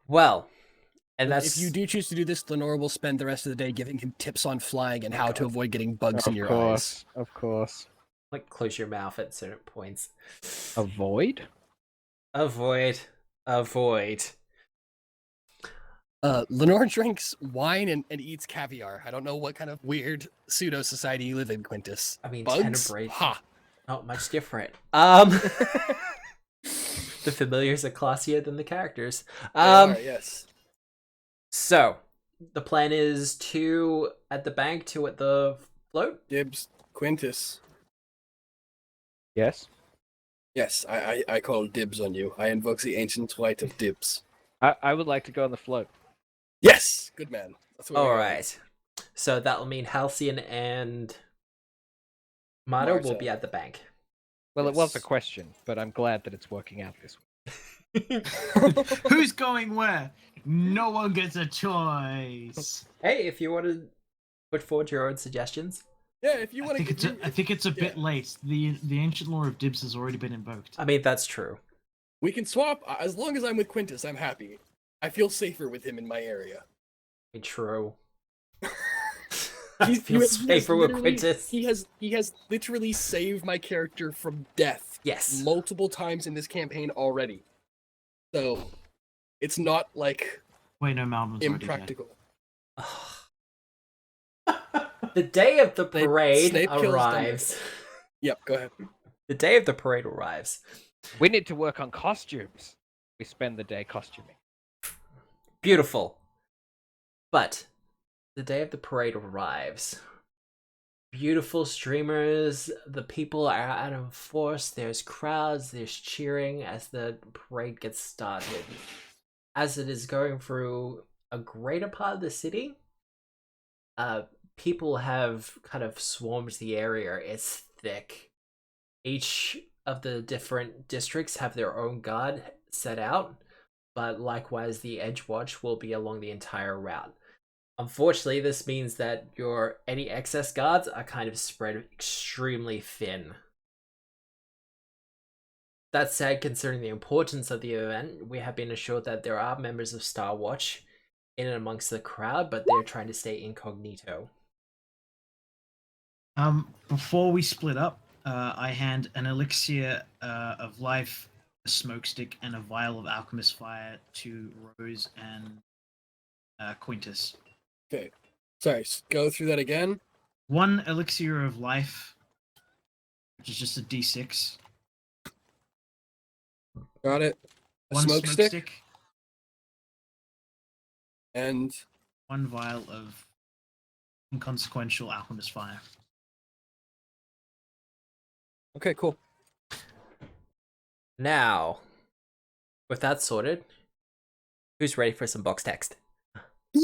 Well, and that's... If you do choose to do this, Lenore will spend the rest of the day giving him tips on flying and how to avoid getting bugs in your eyes. Of course. like, close your mouth at certain points. Avoid? Avoid. Lenore drinks wine and eats caviar. I don't know what kind of weird pseudo society you live in, Quintus. I mean, Bugs? Tenebrae, Ha! not much different. The familiars are classier than the characters. They are, yes. So the plan is 2 at the bank, 2 at the float. Dibs, Quintus. Yes. Yes, I call dibs on you. I invoke the ancient right of dibs. I would like to go on the float. Yes! Good man. That's what All we're right. So that'll mean Halcyon and Marta will Marta. be at the bank. Well, it was a Yes. question, but I'm glad that it's working out this way. Who's going where? No one gets a choice. Hey, if you want to put forward your own suggestions. Yeah, if you I want think to I think it's a bit yeah. late. The ancient law of dibs has already been invoked. I mean, that's true. we can swap. As long as I'm with Quintus, I'm happy. I feel safer with him in my area. True. I He feel has safer with literally- Quintus. He has literally saved my character from death Yes. multiple times in this campaign already. So it's not like Wait, no, Malvin's already dead. impractical. The day of the Snape- parade Snape kills arrives. Yep, go ahead. The day of the parade arrives. We need to work on costumes. We spend the day costuming. Beautiful. But the day of the parade arrives. Beautiful streamers, the people are out in force, there's crowds, there's cheering as the parade gets started. As it is going through a greater part of the city, people have kind of swarmed the area. It's thick. Each of the different districts have their own guard set out, but likewise the Edgewatch will be along the entire route. Unfortunately, this means that any excess guards are kind of spread extremely thin. That said, considering the importance of the event, we have been assured that there are members of Star Watch in and amongst the crowd, but they're trying to stay incognito. Before we split up, I hand an elixir of life, a smoke stick, and a vial of alchemist fire to Rose and Quintus. Okay. Sorry, go through that again. 1 elixir of life, which is just a d6. Got it. A 1 smoke stick and 1 vial of inconsequential alchemist fire. okay, cool. Now, with that sorted, who's ready for some box text?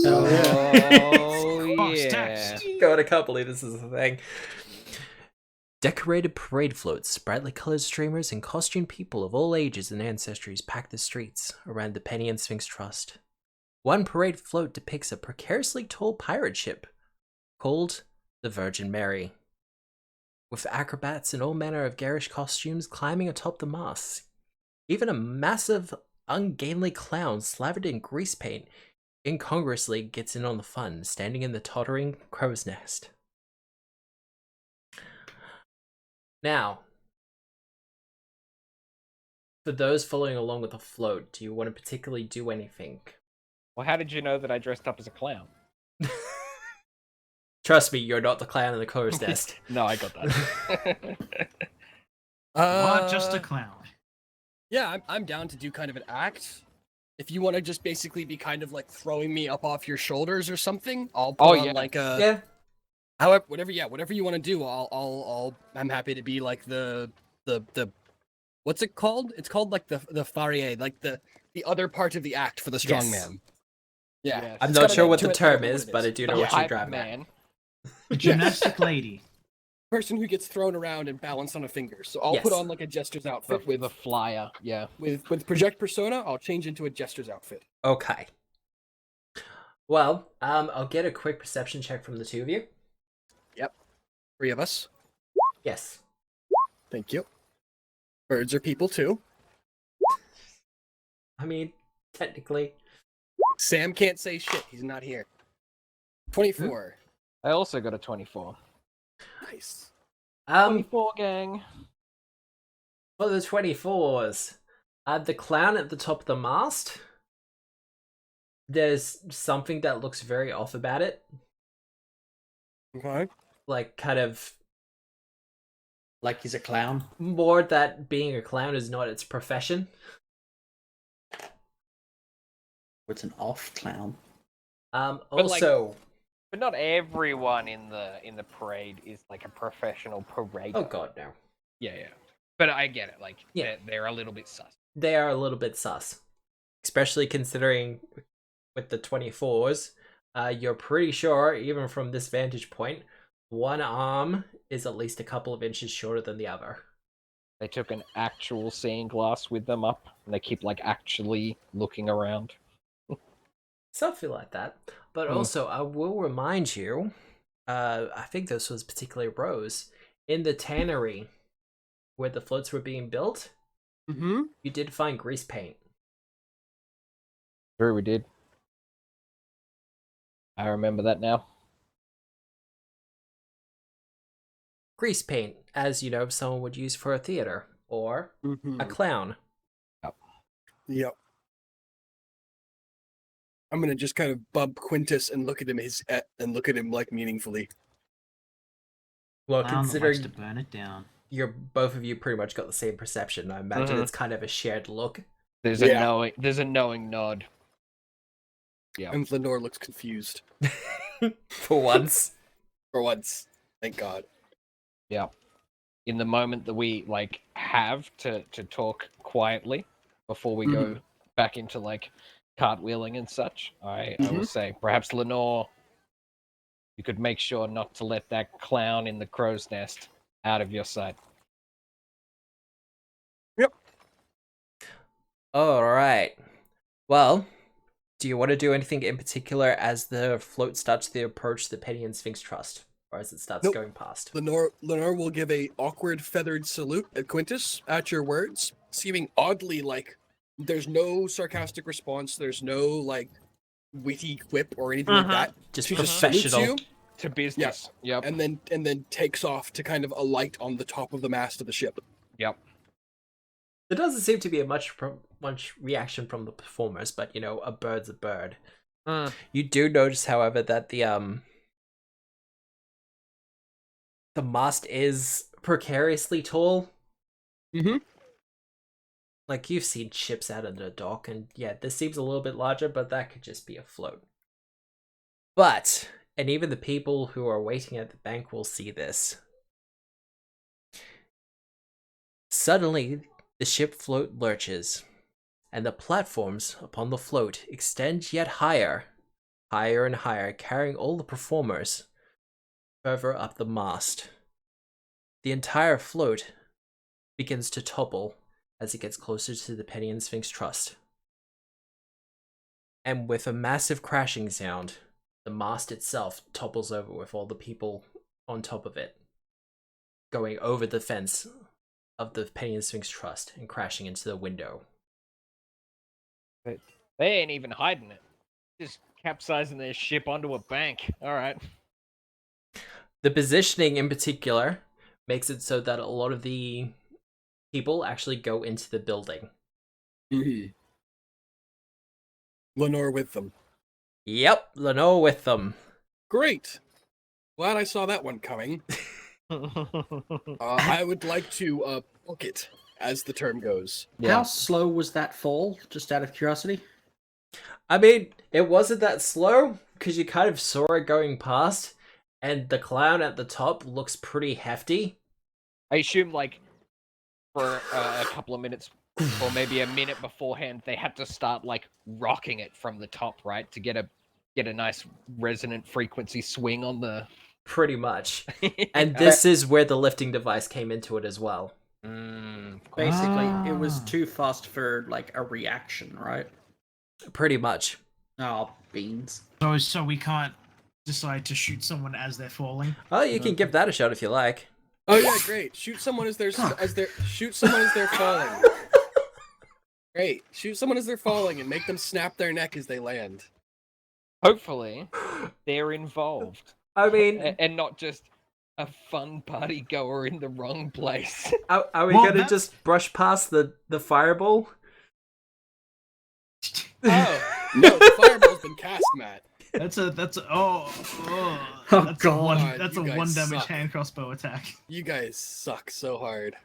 Oh, Box yeah. text. God, I can't believe this is a thing. Decorated parade floats, brightly colored streamers, and costumed people of all ages and ancestries pack the streets around the Penny and Sphinx Trust. One parade float depicts a precariously tall pirate ship called the Virgin Mary, with acrobats in all manner of garish costumes climbing atop the masts. Even a massive, ungainly clown slathered in grease paint incongruously gets in on the fun, standing in the tottering crow's nest. Now, for those following along with the float, do you want to particularly do anything? Well, how did you know that I dressed up as a clown? Trust me, you're not the clown in the crow's nest. No, I got that. Not just a clown. Yeah, I'm down to do kind of an act. If you want to just basically be kind of like throwing me up off your shoulders or something, I'll put on yeah. like a Yeah. however whatever you want to do. I'm happy to be like the what's it called? It's called like the farie, like the other part of the act for the strong Yes. man. Yeah. Yes. I'm It's not got sure a what name the to it, I don't term know what is, it but I is. do The know what you're hype driving at. man. The gymnastic lady. Person who gets thrown around and balanced on a finger. So I'll put Yes. on like a jester's The, outfit the flyer, yeah. with project persona. I'll change into a jester's outfit. Okay. Well, I'll get a quick perception check from the two of you. 3 of us. Yes. Thank you. Birds are people too. I mean, technically. Sam can't say shit. He's not here. 24. I also got a 24. Nice. 24, gang. For the 24s, the clown at the top of the mast there's something that looks very off about it. Okay. Like, kind of Like he's a clown. more that being a clown is not its profession. It's an off clown. like- Also, But not everyone in the parade is like a professional parader. oh god, no. Yeah. But I get it. Like, Yeah. they're a little bit sus. They are a little bit sus. Especially considering with the 24s, you're pretty sure, even from this vantage point, one arm is at least a couple of inches shorter than the other. They took an actual seeing glass with them up, and they keep like actually looking around. Something like that. But also, I will remind you, I think this was particularly Rose, in the tannery where the floats were being built, Mm-hmm. you did find grease paint. Sure, we did. I remember that now. Grease paint, as you know, someone would use for a theater or Mm-hmm. a clown. Yep. I'm gonna just kind of bump Quintus and look at him like meaningfully. Well, Clown that likes considering to burn it down. you're both of you pretty much got the same perception, I imagine Mhm. it's kind of a shared look. There's Yeah. a knowing nod. Yeah. And Lenore looks confused For once. for once. Thank God. Yeah. In the moment that we like have to talk quietly before we go back into like cartwheeling and such, I will say perhaps Lenore, you could make sure not to let that clown in the crow's nest out of your sight. Alright. Well, do you want to do anything in particular as the float starts to approach the Penny and Sphinx Trust? Or as it starts Nope. going past? Lenore will give a awkward feathered salute at Quintus at your words, seeming oddly like there's no sarcastic response, there's no like witty quip or anything like that. Just She just salutes professional. you To business. Yep. and then takes off to kind of alight on the top of the mast of the ship. Yep. There doesn't seem to be a much reaction from the performers, but you know, a bird's a bird. You do notice, however, that the mast is precariously tall. Mhm. Like, you've seen ships out of the dock, and yeah, this seems a little bit larger, but that could just be a float. But, and even the people who are waiting at the bank will see this. Suddenly, the ship float lurches, and the platforms upon the float extend yet higher, higher and higher, carrying all the performers further up the mast. The entire float begins to topple as it gets closer to the Penny and Sphinx Trust. And with a massive crashing sound, the mast itself topples over with all the people on top of it, going over the fence of the Penny and Sphinx Trust and crashing into the window. They ain't even hiding it. Just capsizing their ship onto a bank. All right. The positioning in particular makes it so that a lot of the people actually go into the building. Lenore with them. Yep, Lenore with them. Great. Glad I saw that one coming. I would like to book it, as the term goes. How slow was that fall? Just out of curiosity. I mean, it wasn't that slow, because you kind of saw it going past, and the clown at the top looks pretty hefty. I assume, like, for a couple of minutes, or maybe a minute beforehand, they had to start, like, rocking it from the top, right? To get a nice resonant frequency swing on the... Pretty much. And this is where the lifting device came into it as well. Basically, it was too fast for like a reaction, right? Pretty much. Oh, beans. So we can't decide to shoot someone as they're falling. Oh, you can give that a shot if you like. Oh yeah, great. Shoot someone as they're falling. Great. Shoot someone as they're falling and make them snap their neck as they land. Hopefully, they're involved. I mean, And not just a fun party goer in the wrong place. are we Well, gonna that's- just brush past the fireball? Oh, No, the fireball's been cast, Matt. That's a Oh, that's God, that's you a guys 1 damage suck. hand crossbow attack. You guys suck so hard.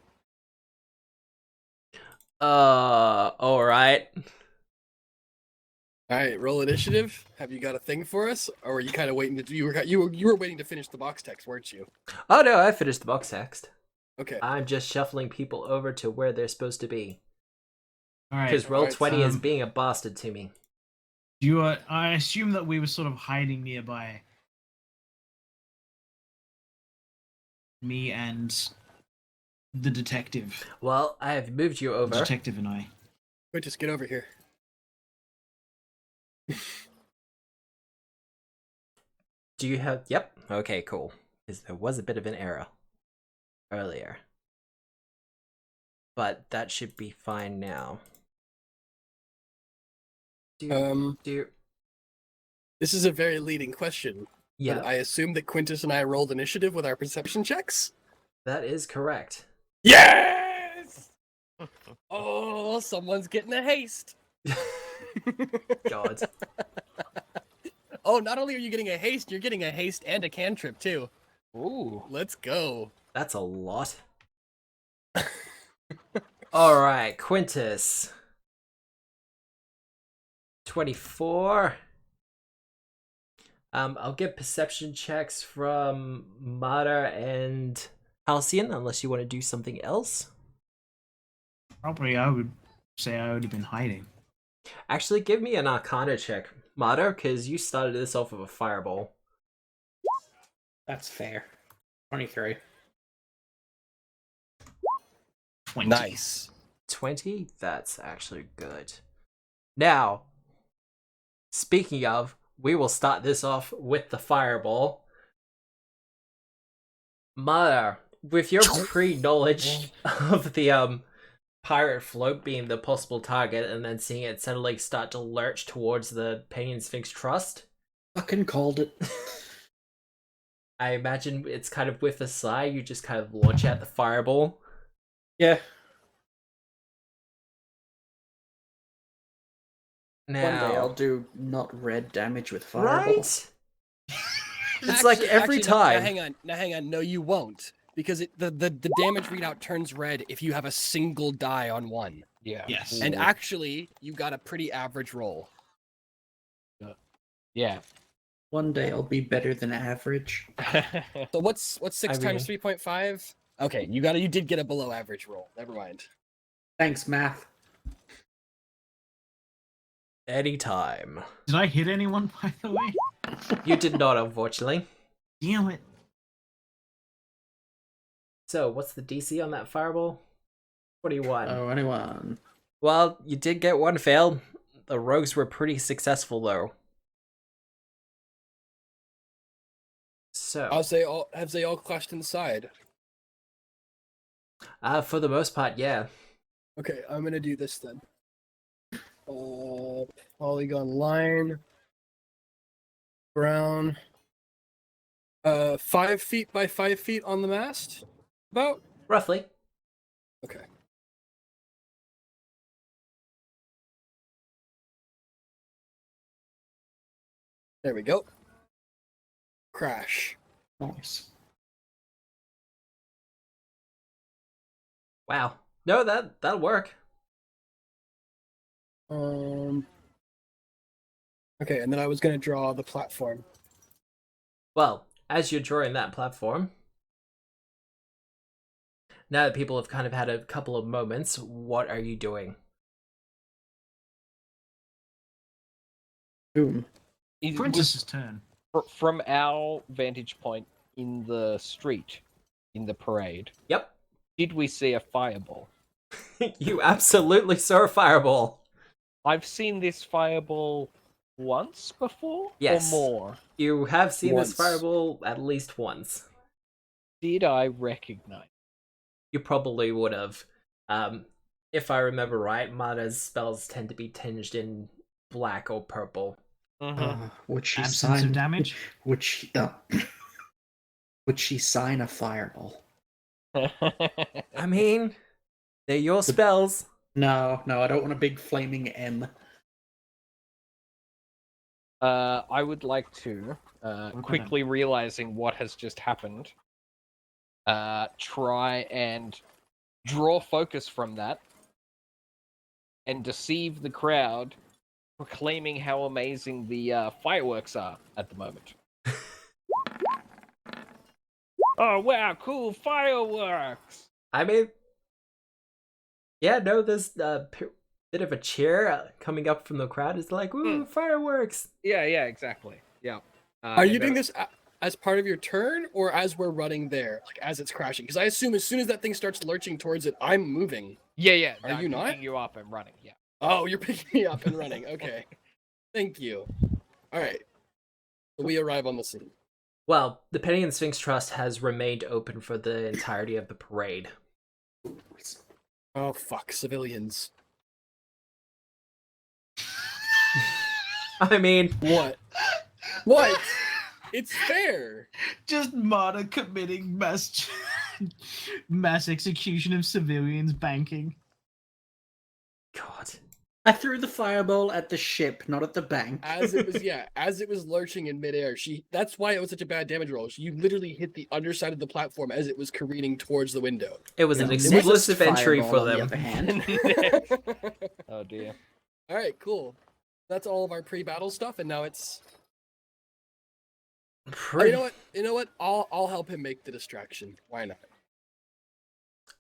All right. All right, roll initiative. Have you got a thing for us, or were you kind of waiting to? You were waiting to finish the box text, weren't you? Oh no, I finished the box text. Okay. I'm just shuffling people over to where they're supposed to be. All right. Because Roll20 is um, being a bastard to me. I assume that we were sort of hiding nearby. Me and the detective. Well, I have moved you The over. detective and I. Wait, just get over here. Do you have... Yep. Okay, cool. Because there was a bit of an error earlier. But that should be fine now. This is a very leading question. Yeah, But I assume that Quintus and I rolled initiative with our perception checks? that is correct. Yes! Oh, someone's getting a haste. God. Oh, not only are you getting a haste, you're getting a haste and a cantrip, too. Ooh. Let's go. That's a lot. Alright, Quintus. 24. I'll get perception checks from Mata and Halcyon, unless you want to do something else. Probably I would say I would have been hiding. Actually, give me an Arcana check, Mata, because you started this off with a fireball. That's fair. 23. 20. Nice. 20? That's actually good. Now, speaking of, we will start this off with the fireball. Mata, with your pre-knowledge of the pirate float being the possible target and then seeing it suddenly start to lurch towards the Pain Sphinx Trust, Fucking called it. I imagine it's kind of with a sigh, you just kind of launch out the fireball. Yeah. Now, One day I'll do not red damage with fireball. right? It's like every time. Now hang on. No, you won't. Because the damage readout turns red if you have a single die on one. Yeah. Yes. And actually, you got a pretty average roll. Yeah. One day I'll be better than average. So what's 6 times 3.5? Okay, you did get a below average roll. Never mind. Thanks, math. Anytime. Did I hit anyone, by the way? You did not, unfortunately. Damn it. So, what's the DC on that fireball? 21. Oh, anyone. Well, you did get one fail. The rogues were pretty successful, though. So, Have they all clashed inside? for the most part, yeah. Okay, I'm gonna do this then. Polygon line. Brown. 5 feet by 5 feet on the mast? About? Roughly. Okay. There we go. Crash. Nice. Wow. No, that'll work. Okay, and then I was gonna draw the platform. Well, as you're drawing that platform, now that people have kind of had a couple of moments, what are you doing? Boom. Quintus's turn. From our vantage point in the street, in the parade, Yep. did we see a fireball? You absolutely saw a fireball. I've seen this fireball once before? Yes. Or more? You have seen Once. this fireball at least once. Did I recognize? You probably would have. If I remember right, Mata's spells tend to be tinged in black or purple. Would she Absence sign of damage? Would she sign a fireball? I mean, they're your spells. No, I don't want a big flaming M. I would like to, at quickly realizing what has just happened, try and draw focus from that and deceive the crowd, proclaiming how amazing the fireworks are at the moment. Oh wow, cool fireworks! I mean, yeah, no, there's a bit of a cheer coming up from the crowd. It's like, woo, fireworks! Yeah, exactly. Yeah. Are you doing this as part of your turn or as we're running there, like as it's crashing? Because I assume as soon as that thing starts lurching towards it, I'm moving. Yeah. Are I'm you not? picking you up and running. Yeah. Oh, you're picking me up and running. Okay. Thank you. All right. So we arrive on the scene. Well, the Penny and Sphinx Trust has remained open for the entirety of the parade. Oh, fuck. Civilians. I mean, What? What? It's fair. Just Marta committing mass execution of civilians banking. God. I threw the fireball at the ship, not at the bank. As it was lurching in midair, that's why it was such a bad damage roll. You literally hit the underside of the platform as it was careening towards the window. It was an Yeah, explosive next entry fireball, for on the them. other hand. Oh dear. All right, cool. That's all of our pre-battle stuff, and now it's. Oh, you know what? I'll help him make the distraction. Why not?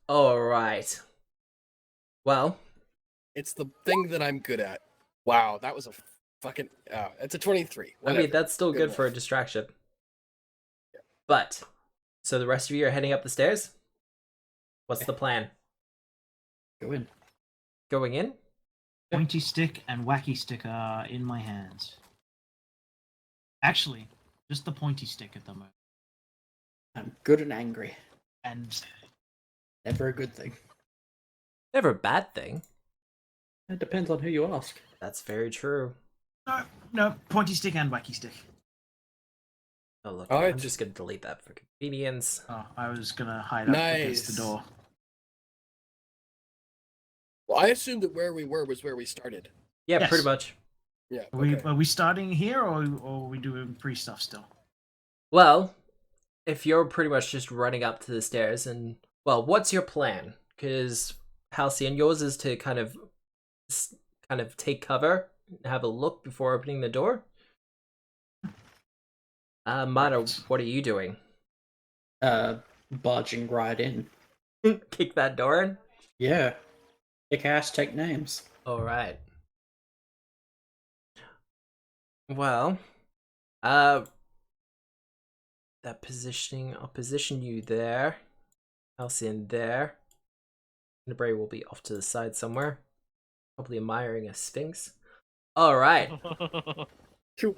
All right. Well, It's the thing that I'm good at. Wow, that was a fucking. It's a 23. I mean, that's still good for a enough. distraction. But, so the rest of you are heading up the stairs? What's the plan? Go in. Going in? Pointy stick and wacky stick are in my hands. Actually, just the pointy stick at the moment. I'm good and angry. And Never a good thing. Never a bad thing. It depends on who you ask. That's very true. no, pointy stick and wacky stick. Oh, look, All right. I'm just going to delete that for convenience. Oh, I was gonna hide up against the Nice. door. Well, I assumed that where we were was where we started. Yeah, Yes. pretty much. Yeah. Are Okay. we starting here or are we doing pre stuff still? Well, if you're pretty much just running up to the stairs and... Well, what's your plan? Because, Halcyon, yours is to kind of take cover, have a look before opening the door. Mata, what are you doing? Barging right in. Kick that door in? Yeah. Kick ass, take names. Alright. Well, that positioning, I'll position you there. Halcyon there. Nabray will be off to the side somewhere. Probably admiring a sphinx. Alright.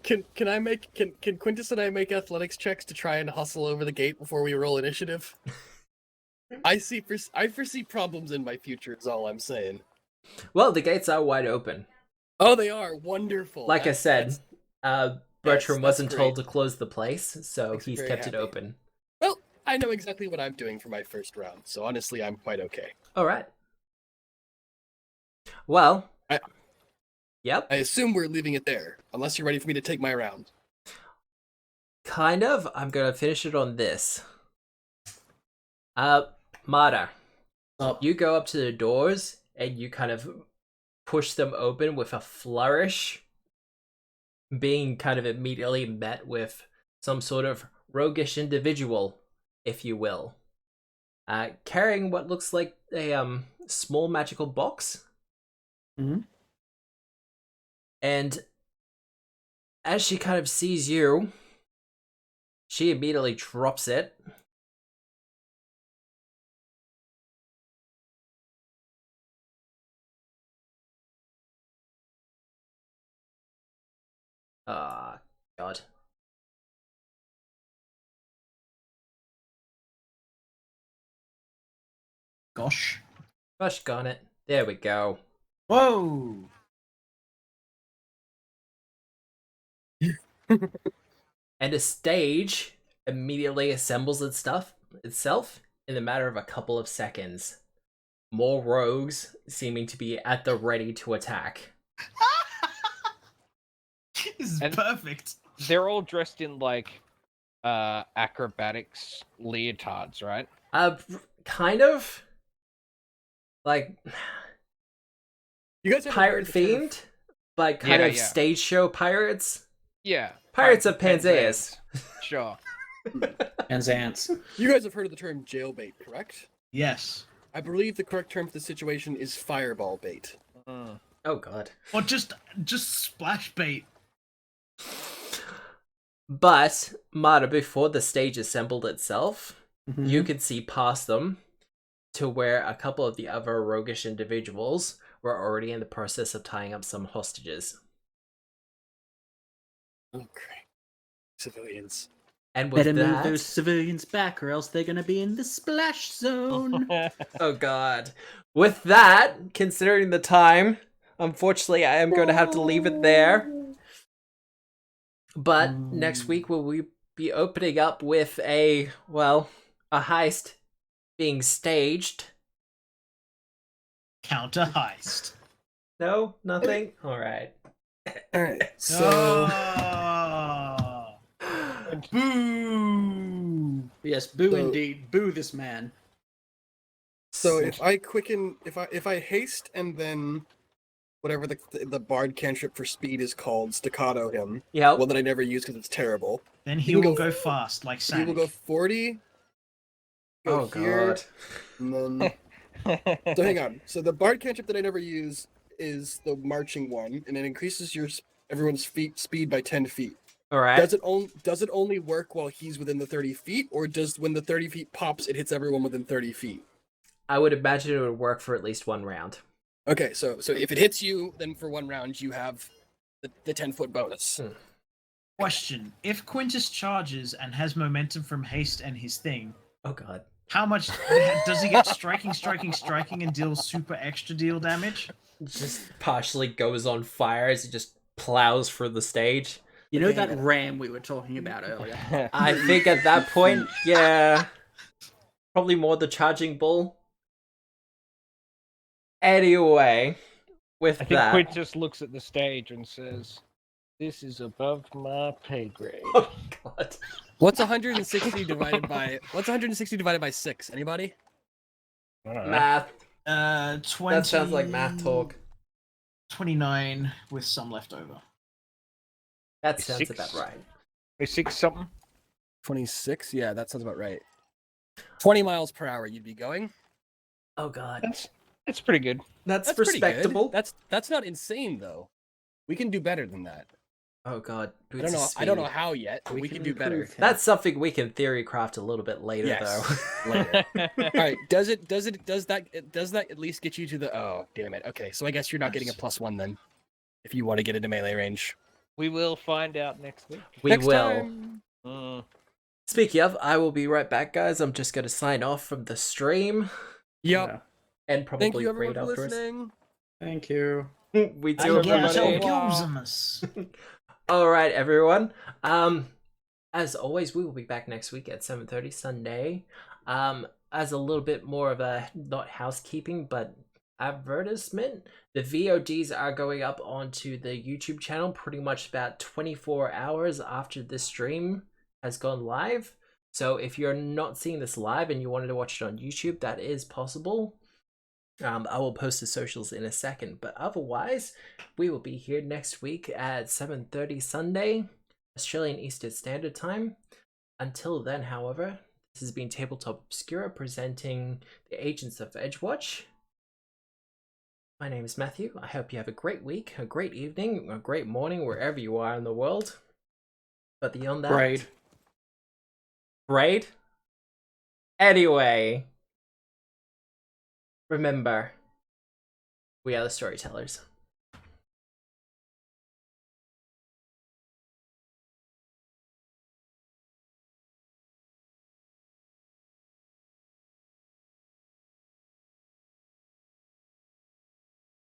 Can I make can Quintus and I make athletics checks to try and hustle over the gate before we roll initiative? I foresee problems in my future. Is all I'm saying. Well, the gates are wide open. Oh, they are wonderful. Like I said, Bertram that's wasn't told great. to close the place, so Makes me he's very kept it happy. open. Well, I know exactly what I'm doing for my first round, so honestly, I'm quite okay. Alright. Well. I- Yep. I assume we're leaving it there, unless you're ready for me to take my round. Kind of. I'm gonna finish it on this. Mata, Up. you go up to the doors and you kind of push them open with a flourish, being kind of immediately met with some sort of roguish individual, if you will, carrying what looks like a small magical box. Mhm. And as she kind of sees you, she immediately drops it. Ah, God. Gosh. Gosh darn it. There we go. Whoa! And a stage immediately assembles itself in the matter of a couple of seconds. More rogues seeming to be at the ready to attack. This is And- perfect. They're all dressed in like acrobatics leotards, right? Kind of like You guys ever pirate heard the term- themed, but kind Yeah, of yeah. stage show pirates. Yeah. Pirates of Panzeas. Sure. And Xants. You guys have heard of the term jailbait, correct? Yes. I believe the correct term for the situation is fireball bait. Mm. Oh god. Or just splash bait. But Mara, before the stage assembled itself, Mm-hmm. you could see past them to where a couple of the other roguish individuals were already in the process of tying up some hostages. Oh, great. Civilians. And with Better move that, those civilians back, or else they're gonna be in the splash zone. oh god. With that, considering the time, unfortunately I am going to have to leave it there. But next week we'll be opening up with a heist being staged. Counter heist. No, nothing. All right. All right. So Oh. Boo! Yes, boo So- indeed. Boo this man. if I quicken, if I haste and then whatever the bard cantrip for speed is called, staccato him. Yep. One that I never use because it's terrible. Then he You will go- go fast like He will go Sonic. 40. Go Oh here, god. and then so hang on. So the bard cantrip that I never use is the marching one, and it increases everyone's speed by 10 feet. All right. Does it only work while he's within the 30 feet, or does when the 30 feet pops, it hits everyone within 30 feet? I would imagine it would work for at least one round. Okay, so if it hits you, then for one round you have the 10-foot bonus. Question: if Quintus charges and has momentum from haste and his thing, Oh god. how much does he get? Striking, and deal super extra deal damage? Just partially goes on fire as he just plows through the stage. You know Okay, that hang on. ram we were talking about earlier? I think at that point, yeah. Probably more the charging bull. Anyway, with I think that. Quintus looks at the stage and says, "This is above my pay grade." Oh god. What's 160 divided by 6? Anybody? I don't know. Math. 20. That sounds like math talk. 29 with some left over. That sounds Six. about right. 6 something. 26? Yeah, that sounds about right. 20 miles per hour you'd be going. Oh god. That's pretty good. That's pretty good. respectable. That's not insane though. We can do better than that. Oh god. I don't know. I don't know how yet, but we can do better. That's something we can theory craft a little bit later Yes. though. Later. All right. Does that at least get you to the? Oh, damn it. Okay, so I guess you're not getting a +1 then, if you want to get into melee range. We will find out next week. We Next will. time. Speaking of, I will be right back, guys. I'm just gonna sign off from the stream Yep. and probably Thank you everyone raid for afterwards. listening. Thank you. We I do, guess everybody. I'll All right, everyone. As always, we will be back next week at 7:30 Sunday. As a little bit more of a not housekeeping, but advertisement. The VODs are going up onto the YouTube channel pretty much about 24 hours after this stream has gone live. So if you're not seeing this live and you wanted to watch it on YouTube, that is possible. I will post the socials in a second, but otherwise, we will be here next week at 7:30 Sunday, Australian Eastern Standard Time. Until then, however, this has been Tabletop Obscura presenting the Agents of Edgewatch. My name is Matthew. I hope you have a great week, a great evening, a great morning, wherever you are in the world. But beyond that... Braid. Braid? Anyway... Remember, we are the storytellers.